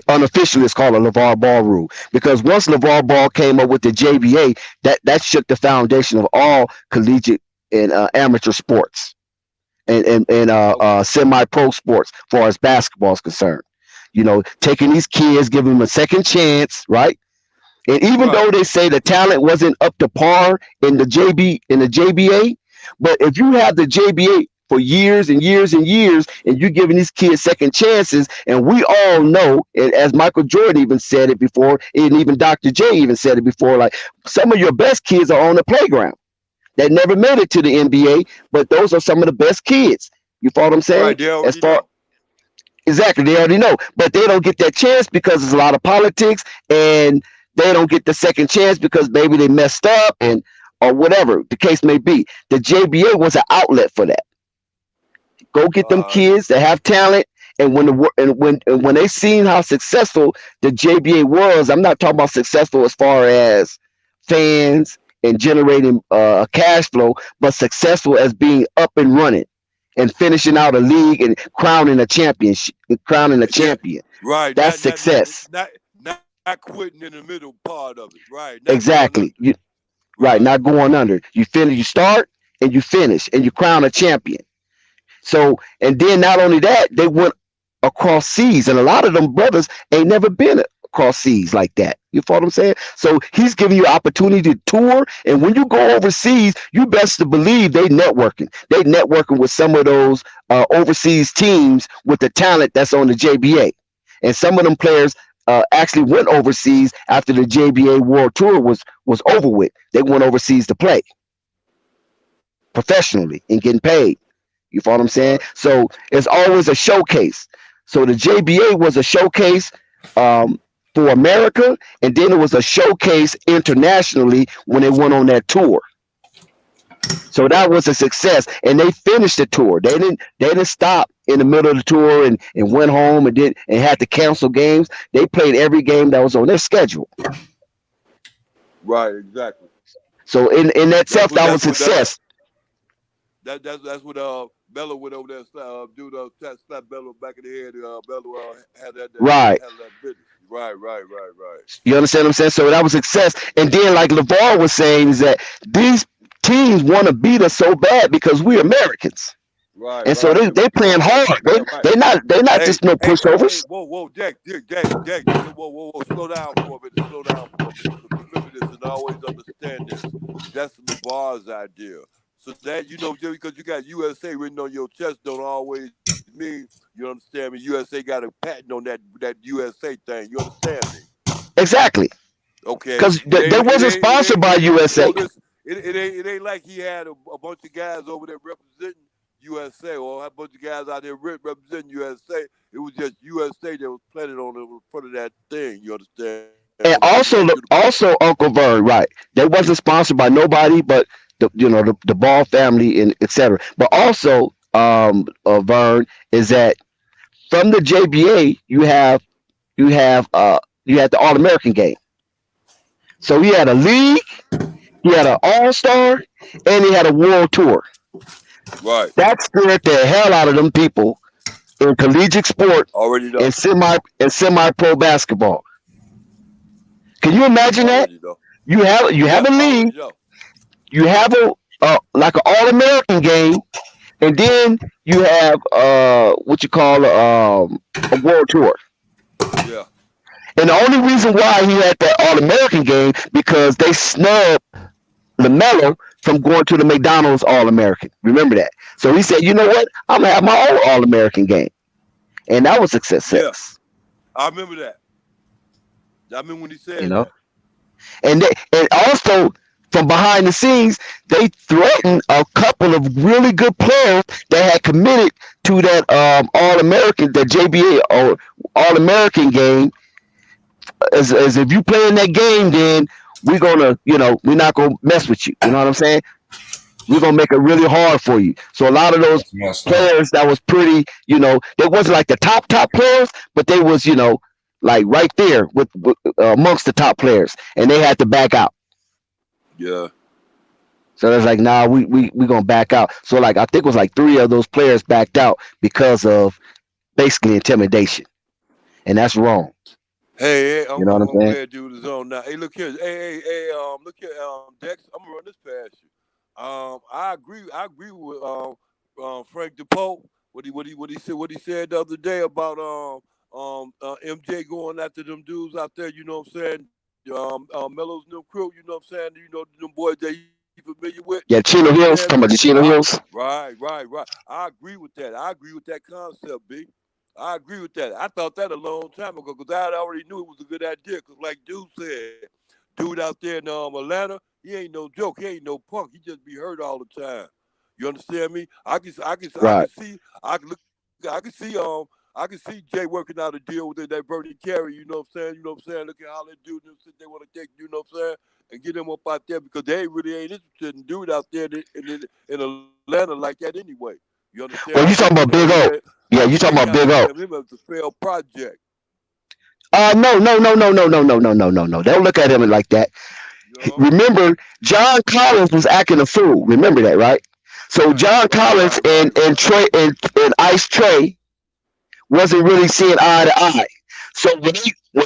[SPEAKER 7] Unofficially, it's called a LeVar Ball rule because once LeVar Ball came up with the JBA, that shook the foundation of all collegiate and amateur sports and semi-pro sports, as far as basketball is concerned. Taking these kids, giving them a second chance, right? And even
[SPEAKER 2] Right.
[SPEAKER 7] though they say the talent wasn't up to par in the JBA, but if you have the JBA for years and years and years, and you're giving these kids second chances, and we all know, and as Michael Jordan even said it before, and even Dr. J even said it before, like some of your best kids are on the playground that never made it to the NBA, but those are some of the best kids. You follow what I'm saying?
[SPEAKER 2] Right. They
[SPEAKER 7] As
[SPEAKER 2] already
[SPEAKER 7] far
[SPEAKER 2] know.
[SPEAKER 7] Exactly, they already know, but they don't get that chance because there's a lot of politics, and they don't get the second chance because maybe they messed up and or whatever the case may be. The JBA was an outlet for that. Go get them
[SPEAKER 2] Uh,
[SPEAKER 7] kids that have talent, and when they seen how successful the JBA was, I'm not talking about successful as far as fans and generating cash flow, but successful as being up and running and finishing out a league and crowning a championship, crowning a
[SPEAKER 2] Yeah,
[SPEAKER 7] champion.
[SPEAKER 2] right.
[SPEAKER 7] That's
[SPEAKER 2] Not not not
[SPEAKER 7] success.
[SPEAKER 2] not not quitting in the middle part of it. Right. Not going
[SPEAKER 7] Exactly.
[SPEAKER 2] under.
[SPEAKER 7] Right,
[SPEAKER 2] Right.
[SPEAKER 7] not going under. You finish, you start and you finish and you crown a champion. So, and then not only that, they went across seas, and a lot of them brothers ain't never been across seas like that. You follow what I'm saying? So he's giving you opportunity to tour, and when you go overseas, you best to believe they networking. They networking with some of those overseas teams with the talent that's on the JBA, and some of them players. Actually went overseas after the JBA World Tour was over with. They went overseas to play professionally and getting paid. You follow what I'm saying?
[SPEAKER 2] Right.
[SPEAKER 7] So it's always a showcase. So the JBA was a showcase for America, and then it was a showcase internationally when they went on that tour. So that was a success, and they finished the tour. They didn't stop in the middle of the tour and went home and had to cancel games. They played every game that was on their schedule.
[SPEAKER 2] Right. Exactly.
[SPEAKER 7] So in that
[SPEAKER 2] That's
[SPEAKER 7] self,
[SPEAKER 2] what.
[SPEAKER 7] that was
[SPEAKER 2] That's what.
[SPEAKER 7] success.
[SPEAKER 2] That's what Melo went over there. Dude, slapped Melo back in the head. Melo had
[SPEAKER 7] Right.
[SPEAKER 2] that business. Right.
[SPEAKER 7] You understand what I'm saying? So that was success. And then, like LeVar was saying, is that these teams want to beat us so bad because we're Americans.
[SPEAKER 2] Right.
[SPEAKER 7] And so they playing hard.
[SPEAKER 2] Yeah, right.
[SPEAKER 7] They're not just no pushovers.
[SPEAKER 2] Whoa, Jack, whoa, slow down for a minute. Remember this and always understand this. That's LeVar's idea. So that just because you got USA written on your chest don't always mean you understand me. USA got a patent on that USA thing. You understand me?
[SPEAKER 7] Exactly.
[SPEAKER 2] Okay.
[SPEAKER 7] Because they wasn't sponsored by USA.
[SPEAKER 2] It ain't like he had a bunch of guys over there representing USA or a bunch of guys out there representing USA. It was just USA that was planted on the front of that thing. You understand?
[SPEAKER 7] And also Uncle Vern, right? They wasn't sponsored by nobody but the Ball family and etc. But also Vern is that from the JBA you had the All American game. So he had a league, he had an All-Star, and he had a World Tour.
[SPEAKER 2] Right.
[SPEAKER 7] That scared the hell out of them people in collegiate sport
[SPEAKER 2] Already know.
[SPEAKER 7] and semi-pro basketball. Can you imagine that? You have a league, you have like an All-American game, and then you have what you call a World Tour.
[SPEAKER 2] Yeah.
[SPEAKER 7] And the only reason why he had that All-American game because they snubbed LaMelo from going to the McDonald's All-American. Remember that. So he said, you know what? I'm going to have my own All-American game. And that was a success.
[SPEAKER 2] Yeah. I remember that. I remember when he said that.
[SPEAKER 7] And also, from behind the scenes, they threatened a couple of really good players that had committed to that All-American, the JBA or All-American game. As if you play in that game, then we're gonna, we're not gonna mess with you. You know what I'm saying? We're gonna make it really hard for you. So a lot of those players that was pretty, they wasn't like the top players, but they was, like right there with amongst the top players, and they had to back out.
[SPEAKER 2] Yeah.
[SPEAKER 7] So that's like, nah, we gonna back out. So like I think it was like 3 of those players backed out because of basically intimidation, and that's wrong.
[SPEAKER 2] Hey,
[SPEAKER 7] you know what I'm saying?
[SPEAKER 2] Glad dude is on now. Hey, look here. Hey, look here, Dex. I'm gonna run this past you. I agree with Frank DePoe. What he said the other day about MJ going after them dudes out there. You know what I'm saying? Melo's new crew. You know what I'm saying? Them boys that he familiar with.
[SPEAKER 7] Yeah, Chino Hills. Talking about the Chino Hills.
[SPEAKER 2] Right. I agree with that. I agree with that concept, B. I agree with that. I thought that a long time ago because I already knew it was a good idea. Because like dude said, dude out there in Atlanta, he ain't no joke. He ain't no punk. He just be hurt all the time. You understand me? I can see Jay working out a deal with that Bernie Carey. You know what I'm saying? Look at how they do this. They want to take. You know what I'm saying? And get them up out there because they really ain't interested in dude out there in Atlanta like that anyway. You understand?
[SPEAKER 7] Well, you talking about Big O? Yeah, you talking about Big O?
[SPEAKER 2] Him as a failed project.
[SPEAKER 7] No. Don't look at him like that. Remember, John Collins was acting a fool. Remember that, right? So
[SPEAKER 2] Right,
[SPEAKER 7] John Collins
[SPEAKER 2] right.
[SPEAKER 7] and Trey and Ice Trey wasn't really seeing eye to eye. So when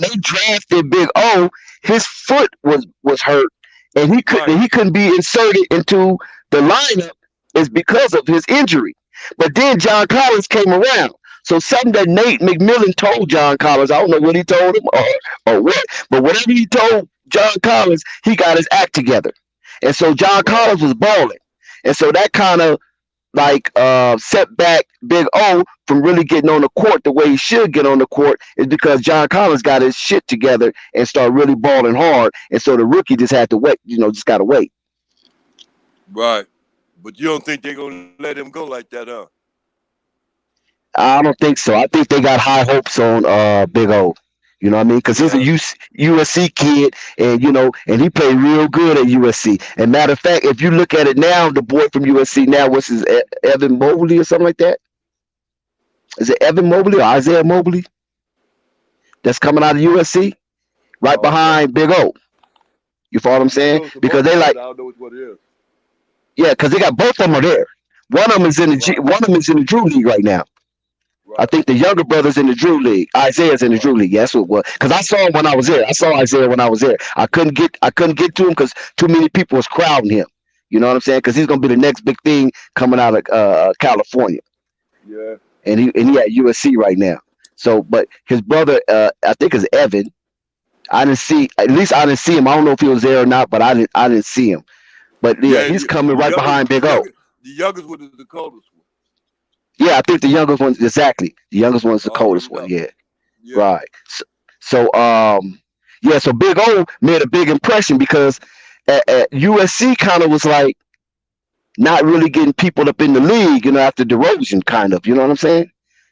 [SPEAKER 7] they drafted Big O, his foot was hurt, and
[SPEAKER 2] Right.
[SPEAKER 7] he couldn't be inserted into the lineup is because of his injury. But then John Collins came around. So something that Nate McMillan told John Collins, I don't know what he told him or what, but whatever he told John Collins, he got his act together. And so John
[SPEAKER 2] Right.
[SPEAKER 7] Collins was balling. And so that kind of set back Big O from really getting on the court the way he should get on the court is because John Collins got his shit together and started really balling hard. And so the rookie just had to wait, just gotta wait.
[SPEAKER 2] Right. But you don't think they're gonna let him go like that, huh?
[SPEAKER 7] I don't think so. I think they got high hopes on Big O. You know what I mean? Because he's a
[SPEAKER 2] Yeah.
[SPEAKER 7] USC kid, and and he played real good at USC. And matter of fact, if you look at it now, the boy from USC now, what's his Evan Mobley or something like that? Is it Evan Mobley or Isaiah Mobley that's coming out of USC
[SPEAKER 2] I
[SPEAKER 7] right
[SPEAKER 2] don't know.
[SPEAKER 7] behind Big O? You follow what I'm
[SPEAKER 2] I
[SPEAKER 7] saying?
[SPEAKER 2] know it's a
[SPEAKER 7] Because they
[SPEAKER 2] Mobley,
[SPEAKER 7] like,
[SPEAKER 2] but I don't know which one it is.
[SPEAKER 7] yeah, because they got both of them are there. One of them is in the
[SPEAKER 2] Right.
[SPEAKER 7] one of them is in the Drew League right now. I
[SPEAKER 2] Right.
[SPEAKER 7] think the younger brother's in the Drew League. Isaiah's in the
[SPEAKER 2] Right.
[SPEAKER 7] Drew League. Yeah, that's what it was. Because I saw him when I was there. I saw Isaiah when I was there. I couldn't get to him because too many people was crowding him. You know what I'm saying? Because he's gonna be the next big thing coming out of California,
[SPEAKER 2] Yeah.
[SPEAKER 7] and he at USC right now. So, but his brother, I think is Evan. I didn't see. At least I didn't see him. I don't know if he was there or not, but I didn't see him. But yeah,
[SPEAKER 2] Yeah.
[SPEAKER 7] he's coming right behind Big O.
[SPEAKER 2] The youngest one is the coldest one.
[SPEAKER 7] Yeah, I think the youngest one's exactly. The youngest one's the
[SPEAKER 2] I already
[SPEAKER 7] coldest one.
[SPEAKER 2] know.
[SPEAKER 7] Yeah.
[SPEAKER 2] Yeah.
[SPEAKER 7] Right. So Big O made a big impression because at USC kind of was like not really getting people up in the league, after DeRozan kind of, you know what I'm saying?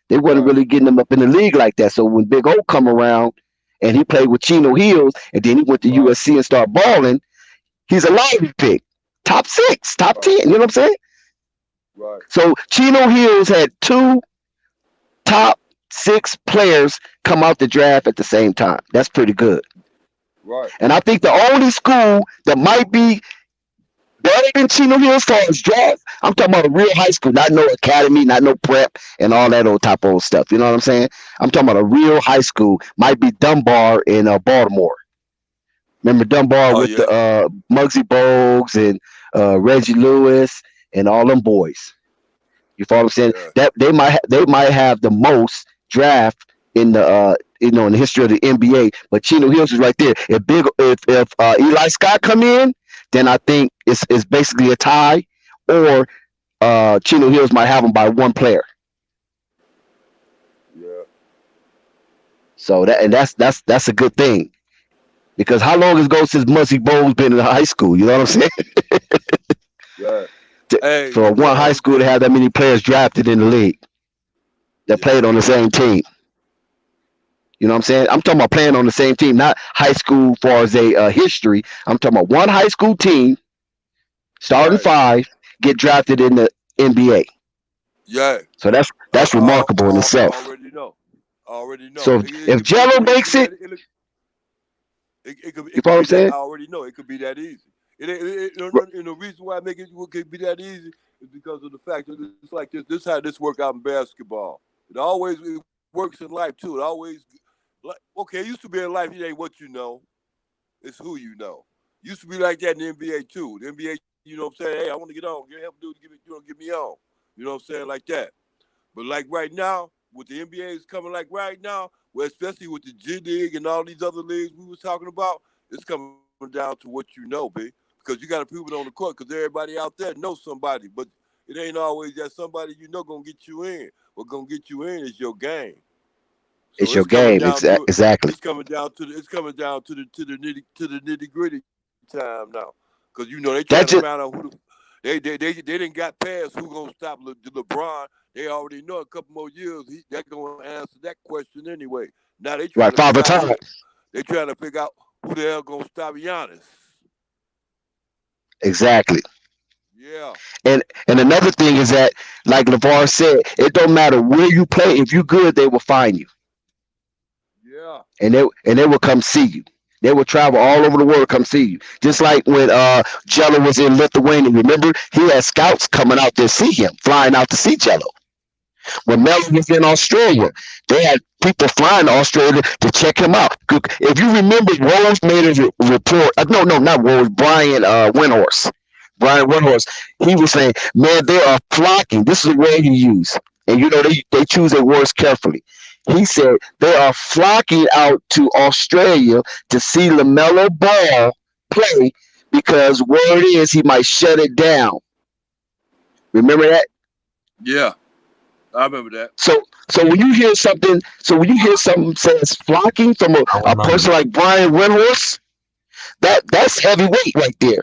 [SPEAKER 7] They wasn't
[SPEAKER 2] Right.
[SPEAKER 7] really getting them up in the league like that. So when Big O come around and he played with Chino Hills and then he went to
[SPEAKER 2] Right.
[SPEAKER 7] USC and started balling, he's a lottery pick. Top 6, top
[SPEAKER 2] Right.
[SPEAKER 7] 10, you know what I'm saying?
[SPEAKER 2] Right.
[SPEAKER 7] So Chino Hills had 2 top 6 players come out the draft at the same time. That's pretty good.
[SPEAKER 2] Right.
[SPEAKER 7] And I think the only school that might be better than Chino Hills far as draft, I'm talking about a real high school, not no academy, not no prep and all that old type of stuff. You know what I'm saying? I'm talking about a real high school. Might be Dunbar in Baltimore. Remember Dunbar
[SPEAKER 2] Oh
[SPEAKER 7] with
[SPEAKER 2] yeah.
[SPEAKER 7] the Muggsy Bogues and Reggie Lewis and all them boys. You follow what I'm saying?
[SPEAKER 2] Yeah.
[SPEAKER 7] That they might have the most draft in the in the history of the NBA. But Chino Hills is right there. If Eli Scott come in, then I think it's basically a tie, or Chino Hills might have them by one player.
[SPEAKER 2] Yeah.
[SPEAKER 7] So that's a good thing. Because how long ago since Muggsy Bogues been in high school? You know what I'm saying?
[SPEAKER 2] Yeah. Hey,
[SPEAKER 7] For one high school to have that many players drafted in the league that played on the same team. You know what I'm saying? I'm talking about playing on the same team, not high school far as a history. I'm talking about one high school team, starting
[SPEAKER 2] Right.
[SPEAKER 7] 5, get drafted in the NBA.
[SPEAKER 2] Yeah.
[SPEAKER 7] So that's remarkable in itself.
[SPEAKER 2] I already know.
[SPEAKER 7] So if Jello makes it,
[SPEAKER 2] it could
[SPEAKER 7] you follow what I'm
[SPEAKER 2] be that.
[SPEAKER 7] saying?
[SPEAKER 2] I already know it could be that easy. And the reason why I make it could be that easy is because of the fact that it's like this. This is how this work out in basketball. It works in life too. It always it used to be in life. It ain't what you know, it's who you know. Used to be like that in the NBA too. The NBA, you know what I'm saying? Hey, I want to get on. Get help dude to get me on. You know what I'm saying? Like that. But like right now, with the NBA is coming like right now, well, especially with the G League and all these other leagues we was talking about, it's coming down to what you know, B. Because you got to prove it on the court. Because everybody out there knows somebody, but it ain't always that somebody you know gonna get you in. What gonna get you in is your game. So
[SPEAKER 7] It's your game, exactly.
[SPEAKER 2] It's coming down to the nitty gritty time now. Because they trying to find out who they didn't got past who gonna stop LeBron. They already know a couple more years they're gonna answer that question anyway. Now they trying They trying to figure out who the hell gonna stop Giannis.
[SPEAKER 7] Exactly.
[SPEAKER 2] Yeah.
[SPEAKER 7] And another thing is that, like LeVar said, it don't matter where you play. If you good, they will find you.
[SPEAKER 2] Yeah.
[SPEAKER 7] And they will come see you. They would travel all over the world to come see you. Just like when Jello was in Lithuania. Remember, he had scouts coming out to see him, flying out to see Jello. When Melo was in Australia, they had people flying to Australia to check him out. If you remember, Rose made a report. No, not Rose. Brian Windhorst. Brian Windhorst. He was saying, man, they are flocking. This is a word he used. And, they choose their words carefully. He said they are flocking out to Australia to see LaMelo Ball play because word is he might shut it down. Remember that?
[SPEAKER 2] Yeah. I remember that.
[SPEAKER 7] So when you hear something, says flocking from a person like Brian Windhorst, that's heavyweight right there,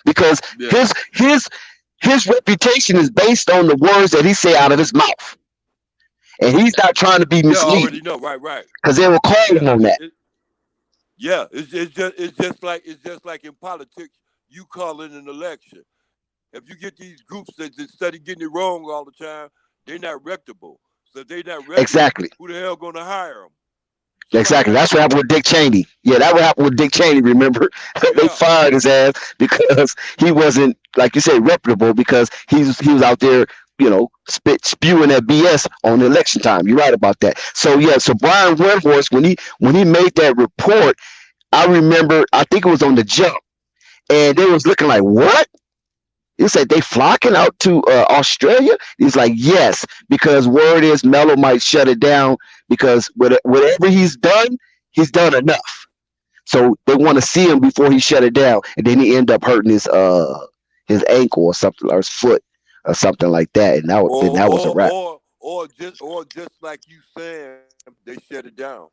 [SPEAKER 7] because his reputation is based on the words that he say out of his mouth, and he's not trying to be misleading.
[SPEAKER 2] Yeah, I already know, right.
[SPEAKER 7] Because they will call him on that.
[SPEAKER 2] It's just like in politics, you call it an election. If you get these groups that study getting it wrong all the time, they're not rectable. So if they're not rectable,
[SPEAKER 7] exactly.
[SPEAKER 2] Who the hell gonna hire them?
[SPEAKER 7] Exactly. That's what happened with Dick Cheney. Yeah, that would happen with Dick Cheney, remember? They fired his ass because he wasn't, like you say, reputable, because he was out there, spewing that BS on election time. You're right about that. So Brian Windhorst, when he made that report, I remember, I think it was on the Jump, and they was looking like, what? He said they flocking out to Australia. He's like, yes, because word is Melo might shut it down because whatever he's done enough. So they want to see him before he shut it down, and then he end up hurting his ankle or something, or his foot or something like that, and that was a wrap.
[SPEAKER 2] Or just like you saying, they shut it down.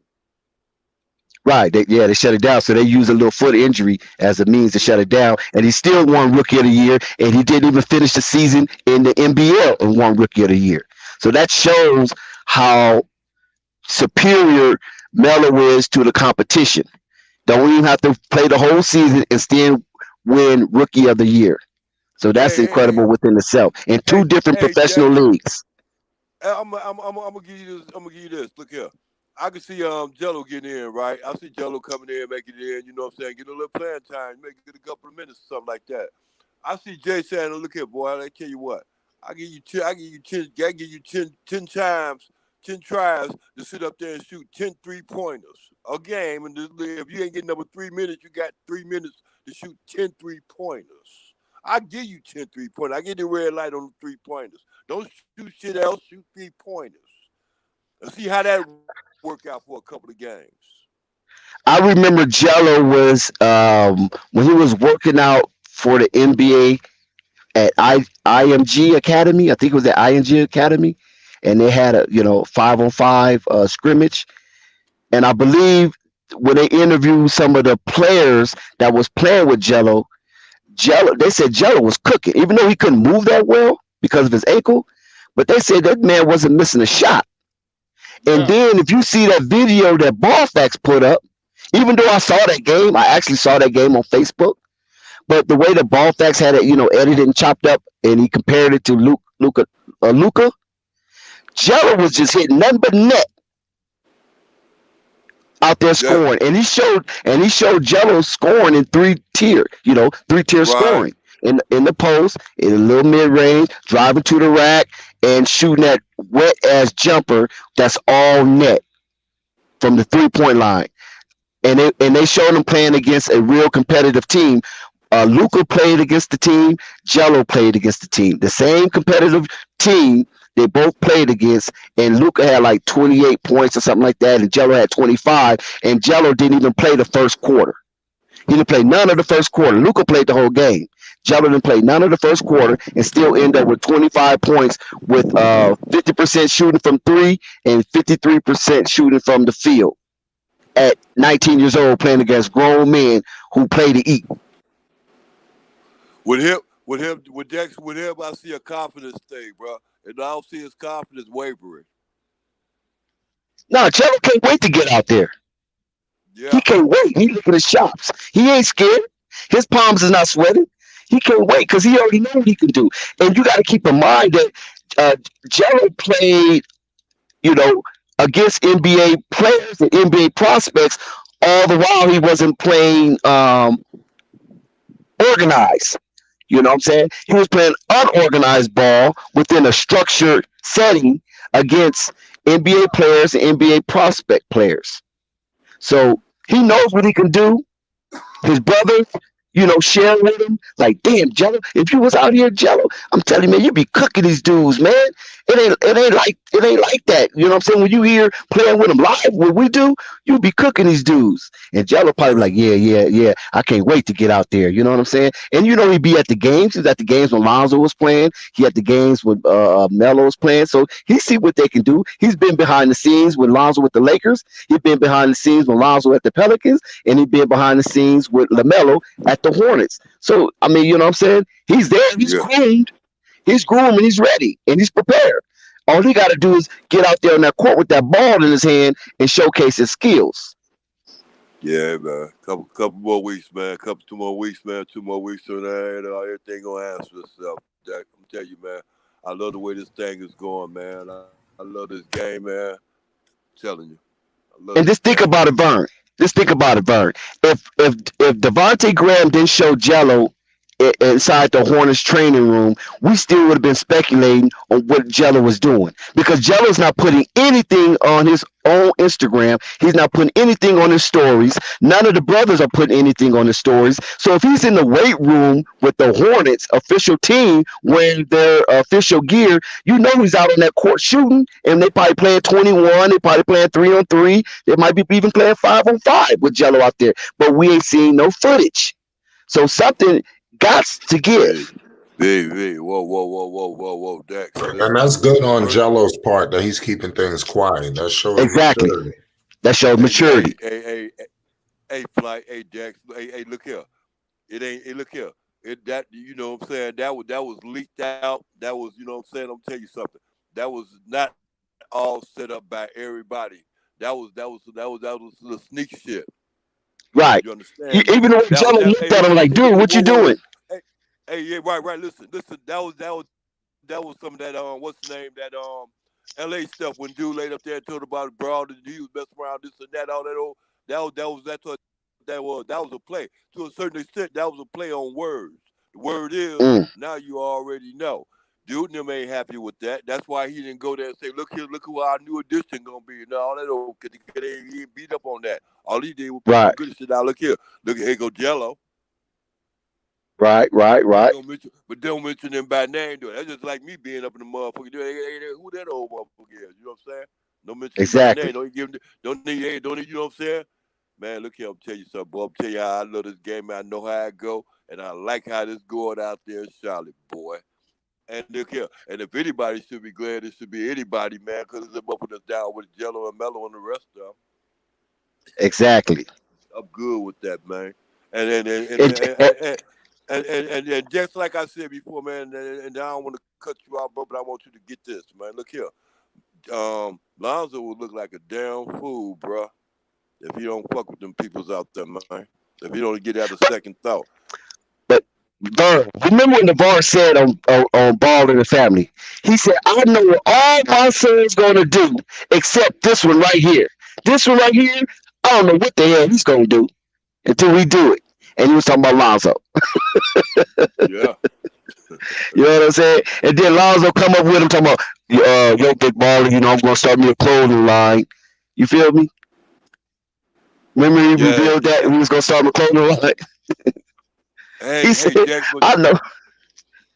[SPEAKER 7] Right, they shut it down. So they use a little foot injury as a means to shut it down. And he still won Rookie of the Year, and he didn't even finish the season in the NBL and won Rookie of the Year. So that shows how superior Melo is to the competition. Don't even have to play the whole season and still win Rookie of the Year. So that's incredible within itself. In two different professional leagues.
[SPEAKER 2] I'm gonna give you this. Look here. I can see Jello getting in, right? I see Jello coming in, making it in, you know what I'm saying, getting a little playing time, maybe get a couple of minutes or something like that. I see Jay saying, look here, boy, I tell you what, I give you 10 times, 10 tries to sit up there and shoot 10 3-pointers a game. And if you ain't getting number 3 minutes, you got 3 minutes to shoot 10 3-pointers. I give you 10 3-pointers. I get the red light on the 3-pointers. Don't shoot shit else, shoot 3-pointers. And see how that work out for a couple of games.
[SPEAKER 7] I remember Jello was when he was working out for the NBA at IMG Academy. I think it was at IMG Academy, and they had a 5-on-5 scrimmage. And I believe when they interviewed some of the players that was playing with Jello, they said Jello was cooking, even though he couldn't move that well because of his ankle. But they said that man wasn't missing a shot. And then if you see that video that Ballfax put up, even though I saw that game, I actually saw that game on Facebook, but the way that Ballfax had it, edited and chopped up, and he compared it to Luka, Jello was just hitting nothing but net out there scoring. And he showed Jello scoring in three-tier scoring. In the post, in a little mid-range, driving to the rack, and shooting that wet-ass jumper that's all net from the three-point line. And they showed him playing against a real competitive team. Luka played against the team. Jello played against the team. The same competitive team they both played against, and Luka had like 28 points or something like that, and Jello had 25, and Jello didn't even play the first quarter. He didn't play none of the first quarter. Luka played the whole game. Jello didn't play none of the first quarter and still end up with 25 points with 50% shooting from three and 53% shooting from the field at 19 years old, playing against grown men who play to eat.
[SPEAKER 2] With him, I see a confidence thing, bro. And I don't see his confidence wavering.
[SPEAKER 7] No, Jello can't wait to get out there. Yeah. He can't wait. He looking at his chops. He ain't scared. His palms is not sweating. He can't wait because he already knows what he can do. And you got to keep in mind that Jello played, against NBA players and NBA prospects all the while he wasn't playing organized. You know what I'm saying? He was playing unorganized ball within a structured setting against NBA players and NBA prospect players. So he knows what he can do. His brothers, sharing with him. Like, damn, Jello, if you was out here, Jello, I'm telling you, man, you be cooking these dudes, man. It ain't like that. You know what I'm saying? When you hear playing with them live, what we do, you be cooking these dudes. And Jello probably
[SPEAKER 2] Yeah.
[SPEAKER 7] like, yeah, yeah, yeah. I can't wait to get out there. You know what I'm saying? And he'd be at the games. He was at the games when Lonzo was playing. He at the games when Melo was playing. So he see what they can do. He's been behind the scenes with Lonzo with the Lakers. He's been behind the scenes with Lonzo at the Pelicans, and he's been behind the scenes with LaMelo at the Hornets. So I mean, you know what I'm saying? He's there,
[SPEAKER 2] Yeah.
[SPEAKER 7] he's groomed, and he's ready, and he's prepared. All he got to do is get out there on that court with that ball in his hand and showcase his skills.
[SPEAKER 2] Yeah, man. Couple more weeks, man. 2 more weeks, man. 2 more weeks from there, everything gonna answer itself. Jack, I'm telling you, man. I love the way this thing is going, man. I love this game, man. I'm telling you, I love this
[SPEAKER 7] And just think
[SPEAKER 2] game.
[SPEAKER 7] about it, Vern. Just think about it, Vern. If Devontae Graham didn't show Jello inside the Hornets training room, we still would have been speculating on what Jello was doing because Jello's not putting anything on his own Instagram. He's not putting anything on his stories. None of the brothers are putting anything on his stories. So if he's in the weight room with the Hornets official team wearing their official gear, you know he's out on that court shooting, and they probably playing 21. They probably playing 3-on-3. They might be even playing 5-on-5 with Jello out there. But we ain't seen no footage. So something got to
[SPEAKER 2] Big,
[SPEAKER 7] give.
[SPEAKER 2] big. Whoa. Dex,
[SPEAKER 4] And
[SPEAKER 2] listen.
[SPEAKER 4] that's good on
[SPEAKER 2] First,
[SPEAKER 4] Jello's part that he's keeping things quiet. That shows
[SPEAKER 7] Exactly.
[SPEAKER 4] maturity.
[SPEAKER 7] That shows maturity.
[SPEAKER 2] hey, Flight, hey, Dex, hey, look here. It ain't. Hey, look here. That you know what I'm saying. That was leaked out. That was you know what I'm saying. I'm tell you something. That was not all set up by everybody. That was the sneak shit.
[SPEAKER 7] Right.
[SPEAKER 2] You understand me?
[SPEAKER 7] Even the way
[SPEAKER 2] That was
[SPEAKER 7] Jello
[SPEAKER 2] that.
[SPEAKER 7] looked
[SPEAKER 2] Hey,
[SPEAKER 7] at him like, dude,
[SPEAKER 2] listen.
[SPEAKER 7] what you
[SPEAKER 2] Whoa.
[SPEAKER 7] doing?
[SPEAKER 2] Hey, yeah, right. Listen. That was some of that what's the name L.A. stuff when dude laid up there and told about it, bro. He was messing around this and that, all that old. That was a play to a certain extent. That was a play on words. The word is
[SPEAKER 7] Mm,
[SPEAKER 2] now you already know. Dude, them ain't happy with that. That's why he didn't go there and say, "Look here, look who our new addition gonna be." No, all that old because he ain't beat up on that. All he did was put some
[SPEAKER 7] right.
[SPEAKER 2] good shit out. Look here go Jello.
[SPEAKER 7] Right. Right.
[SPEAKER 2] But
[SPEAKER 7] Right.
[SPEAKER 2] don't mention them by name. Do it. That's just like me being up in the motherfucker. Who that old motherfucker is? You know what I'm saying? Don't mention him by name.
[SPEAKER 7] Exactly.
[SPEAKER 2] Don't need. You know what I'm saying? Man, look here. I'm tell you something, boy. I'm tell you how I love this game. I know how it go, and I like how this going out there in Charlotte, boy. And look here. And if anybody should be glad, it should be anybody, man, because it's up with us down with Jello and Mello and the rest of them.
[SPEAKER 7] Exactly.
[SPEAKER 2] I'm good with that, man. And and and and
[SPEAKER 7] And,
[SPEAKER 2] and,
[SPEAKER 7] and,
[SPEAKER 2] and, and just like I said before, man, and I don't want to cut you out, bro, but I want you to get this, man. Look here. Lonzo would look like a damn fool, bro, if he don't fuck with them peoples out there, man. If he don't get out a second thought.
[SPEAKER 7] but Vern, remember when the said on Ball in the Family? He said, "I know what all my sons gonna do except this one right here. This one right here, I don't know what the hell he's gonna do until we do it." And he was talking about Lonzo.
[SPEAKER 2] Yeah.
[SPEAKER 7] You know what I'm saying? And then Lonzo come up with him talking about, yo, big baller, I'm gonna start me a clothing line. You feel me? Remember he
[SPEAKER 2] Yeah.
[SPEAKER 7] revealed that he was gonna start a clothing line. He
[SPEAKER 2] Hey,
[SPEAKER 7] said,
[SPEAKER 2] Jack,
[SPEAKER 7] "I know."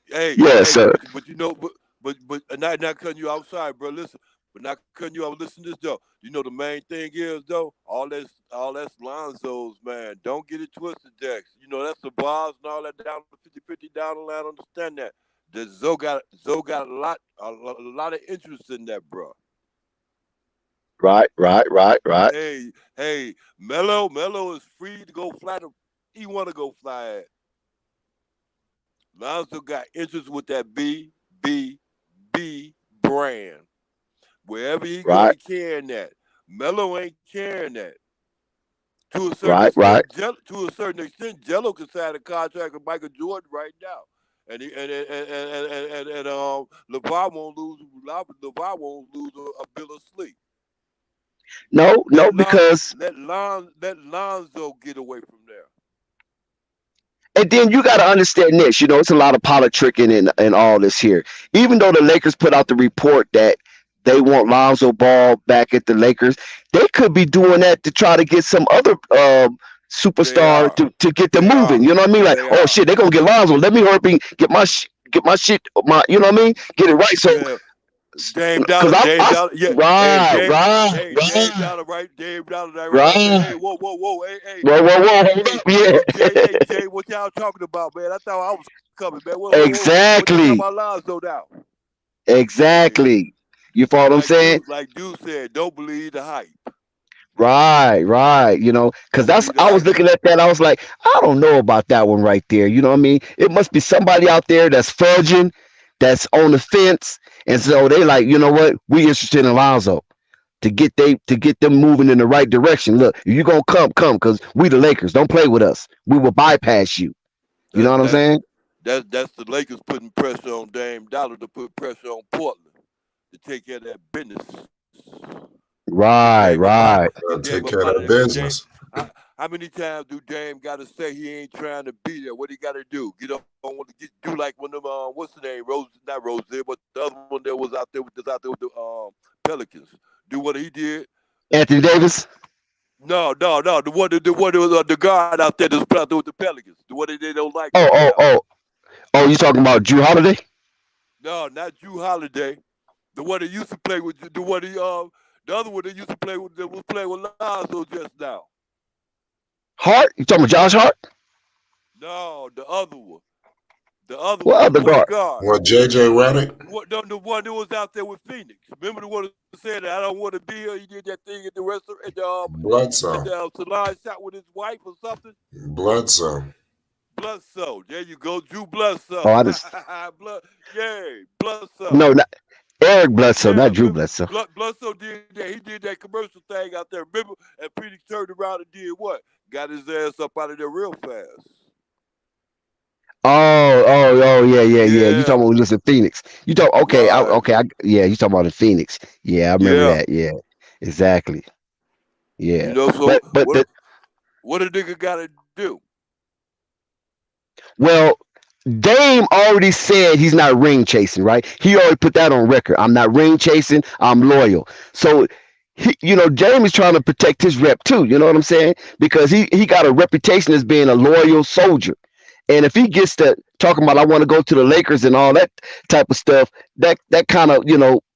[SPEAKER 7] Yes, sir.
[SPEAKER 2] but you know, but not cutting you outside, bro. Listen, but not cutting you out. Listen to this though. You know the main thing is though, all that's Lonzo's, man. Don't get it twisted, Dex. You know that's the bars and all that down the 50-50 down the line. Understand that. The Zoe got a lot of interest in that, bro.
[SPEAKER 7] Right.
[SPEAKER 2] Hey, Melo is free to go fly. He want to go fly at. Lonzo got interest with that B brand. Wherever he go,
[SPEAKER 7] Right.
[SPEAKER 2] he carrying that. Melo ain't carrying that. To a certain
[SPEAKER 7] Right.
[SPEAKER 2] extent, Jello can sign a contract with Michael Jordan right now, and LeVar won't lose. LeVar won't lose a bill of sleep.
[SPEAKER 7] No, because
[SPEAKER 2] let Lonzo get away from there.
[SPEAKER 7] and then you got to understand this. It's a lot of politicking and all this here. Even though the Lakers put out the report that they want Lonzo Ball back at the Lakers, they could be doing that to try to get some other
[SPEAKER 2] They
[SPEAKER 7] superstar
[SPEAKER 2] are.
[SPEAKER 7] to get them
[SPEAKER 2] They are.
[SPEAKER 7] moving. You know what I mean? Like,
[SPEAKER 2] They
[SPEAKER 7] oh
[SPEAKER 2] are.
[SPEAKER 7] shit, they're gonna get Lonzo. Let me hurry up and get my shit, you know what I mean? Get it right. So,
[SPEAKER 2] Yeah. Dame
[SPEAKER 7] because
[SPEAKER 2] Dollar, yeah. Hey, Dame Dollar, right? Dame Dollar, right out there. Hey, whoa, hey,
[SPEAKER 7] whoa, hold up, yeah,
[SPEAKER 2] Jay, what y'all talking about, man? I thought I was coming, man. Whoa. What they talking
[SPEAKER 7] exactly,
[SPEAKER 2] about Lonzo now?
[SPEAKER 7] exactly. You follow what I'm saying?
[SPEAKER 2] Like dude said, don't believe the hype.
[SPEAKER 7] Right. Because I was looking at that. I was like, I don't know about that one right there. You know what I mean? It must be somebody out there that's fudging, that's on the fence, and so they like, you know what? We interested in Lonzo to get them moving in the right direction. Look, if you gonna come, because we the Lakers. Don't play with us. We will bypass you. You know what I'm saying?
[SPEAKER 2] That's the Lakers putting pressure on Dame Dollar to put pressure on Portland to take care of that business.
[SPEAKER 7] Right.
[SPEAKER 4] Take care of that business.
[SPEAKER 2] How many times do Dame got to say he ain't trying to be there? What he got to do? Get on do like one of them. What's the name? Not Rose, but the other one that was out there with the Pelicans. Do what he did.
[SPEAKER 7] Anthony Davis.
[SPEAKER 2] No. The one that was the guard out there that's out there with the Pelicans. The one that they don't like.
[SPEAKER 7] Oh, you talking about Drew Holiday?
[SPEAKER 2] No, not Drew Holiday. The one that used to play with the other one that used to play with that was playing with Lonzo just now.
[SPEAKER 7] Hart? You talking about Josh Hart?
[SPEAKER 2] No, the other one. The other
[SPEAKER 7] what
[SPEAKER 2] one.
[SPEAKER 7] Other guard?
[SPEAKER 4] What, JJ Redick?
[SPEAKER 2] The one that was out there with Phoenix. Remember the one that said that I don't want to be here? He did that thing at the restaurant at the
[SPEAKER 4] Bledsoe.
[SPEAKER 2] salon shop with his wife or something.
[SPEAKER 4] Bledsoe.
[SPEAKER 2] There you go, Drew Bledsoe.
[SPEAKER 7] Oh, I just
[SPEAKER 2] Bledsoe.
[SPEAKER 7] no, not Eric Bledsoe, not Drew
[SPEAKER 2] remember,
[SPEAKER 7] Bledsoe.
[SPEAKER 2] Bledsoe did that. He did that commercial thing out there. Remember? And Phoenix turned around and did what? Got his ass up out of there real fast.
[SPEAKER 7] Oh, yeah. You talking about listen, Phoenix? You talk okay,
[SPEAKER 2] right.
[SPEAKER 7] You talking about in Phoenix? Yeah, I remember that. Yeah, exactly. Yeah,
[SPEAKER 2] So
[SPEAKER 7] but
[SPEAKER 2] what a nigga got to do?
[SPEAKER 7] Well, Dame already said he's not ring chasing, right? He already put that on record. I'm not ring chasing. I'm loyal. So, Dame is trying to protect his rep too. You know what I'm saying? Because he got a reputation as being a loyal soldier. And if he gets to talking about I want to go to the Lakers and all that type of stuff, that kind of,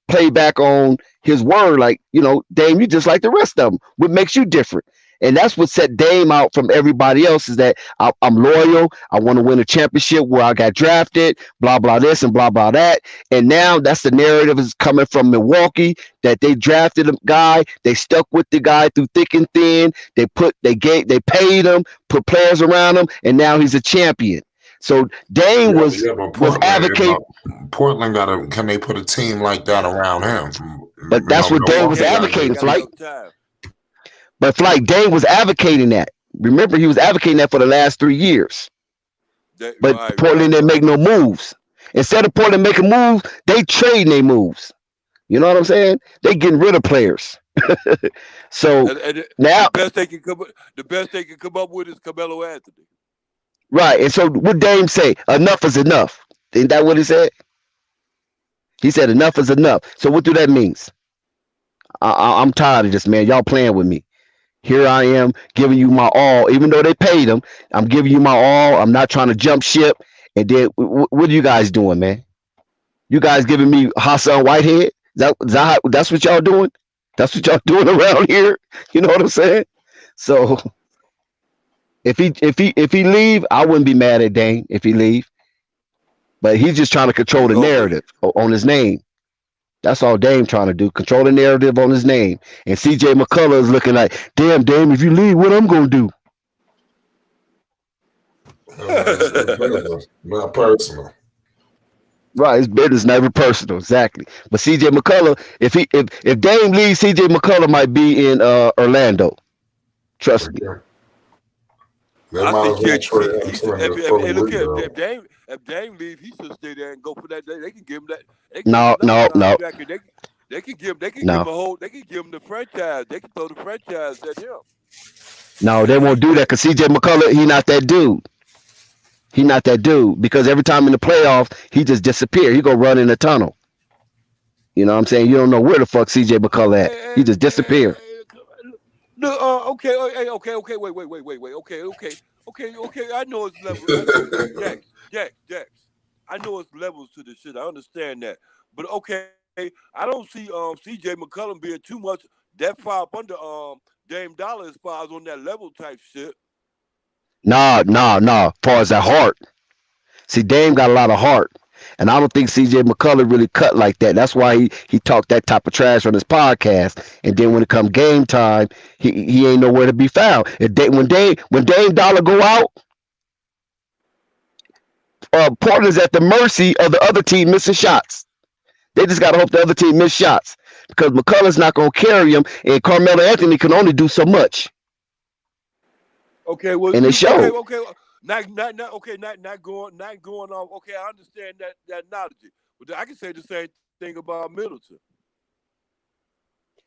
[SPEAKER 7] play back on his word. Like, Dame, you just like the rest of them. What makes you different? And that's what set Dame out from everybody else is that I'm loyal. I want to win a championship where I got drafted, blah, blah, this and blah, blah, that. And now that's the narrative is coming from Milwaukee that they drafted a guy. They stuck with the guy through thick and thin. They paid him, put players around him, and now he's a champion. So Dame was advocating.
[SPEAKER 4] Portland can they put a team like that around him?
[SPEAKER 7] But that's what Dame was advocating, But Dame was advocating that. Remember, he was advocating that for the last 3 years. But Portland didn't make no moves. Instead of Portland making moves, they trading their moves. You know what I'm saying? They getting rid of players. So now
[SPEAKER 2] the best they can come up with is Carmelo Anthony.
[SPEAKER 7] Right. And so what Dame say? Enough is enough. Isn't that what he said? He said enough is enough. So what do that mean? I'm tired of this, man. Y'all playing with me. Here I am giving you my all, even though they paid him. I'm giving you my all. I'm not trying to jump ship. And then what are you guys doing, man? You guys giving me Hassan Whitehead? That's what y'all doing? That's what y'all doing around here? You know what I'm saying? So if he leave, I wouldn't be mad at Dame if he leave. But he's just trying to control the narrative on his name. That's all Dame trying to do, control the narrative on his name. And CJ McCullough is looking like, damn, Dame, if you leave, what I'm going to do?
[SPEAKER 4] Not personal.
[SPEAKER 7] Right, it's business, never personal, exactly. But CJ McCullough, if Dame leaves, CJ McCullough might be in Orlando. Trust me.
[SPEAKER 2] I think if Dame leave, he should stay there and go for that. They can give him that.
[SPEAKER 7] No.
[SPEAKER 2] They can give him
[SPEAKER 7] No,
[SPEAKER 2] a whole. They can give him the franchise. They can throw the franchise at him.
[SPEAKER 7] no, they
[SPEAKER 2] And
[SPEAKER 7] won't do that
[SPEAKER 2] CJ,
[SPEAKER 7] because CJ McCullough, he not that dude. He not that dude because every time in the playoffs, he just disappear. He go run in the tunnel. You know what I'm saying? You don't know where the fuck CJ McCullough at. He just disappear.
[SPEAKER 2] no, okay, wait. Okay. I know it's level. I know Dex. I know it's levels to the shit. I understand that, but okay, I don't see CJ McCollum being too much that far up under Dame Dollar as far as on that level type shit.
[SPEAKER 7] Nah. Far as that heart. See, Dame got a lot of heart. And I don't think CJ McCullough really cut like that. That's why he talked that type of trash on his podcast. And then when it come game time, he ain't nowhere to be found. When Dame Dollar go out, Portland's at the mercy of the other team missing shots. They just gotta hope the other team miss shots because McCullough's not gonna carry him, and Carmelo Anthony can only do so much.
[SPEAKER 2] Okay, well,
[SPEAKER 7] And it showed.
[SPEAKER 2] okay. Not going off. Okay, I understand that analogy, but I can say the same thing about Middleton.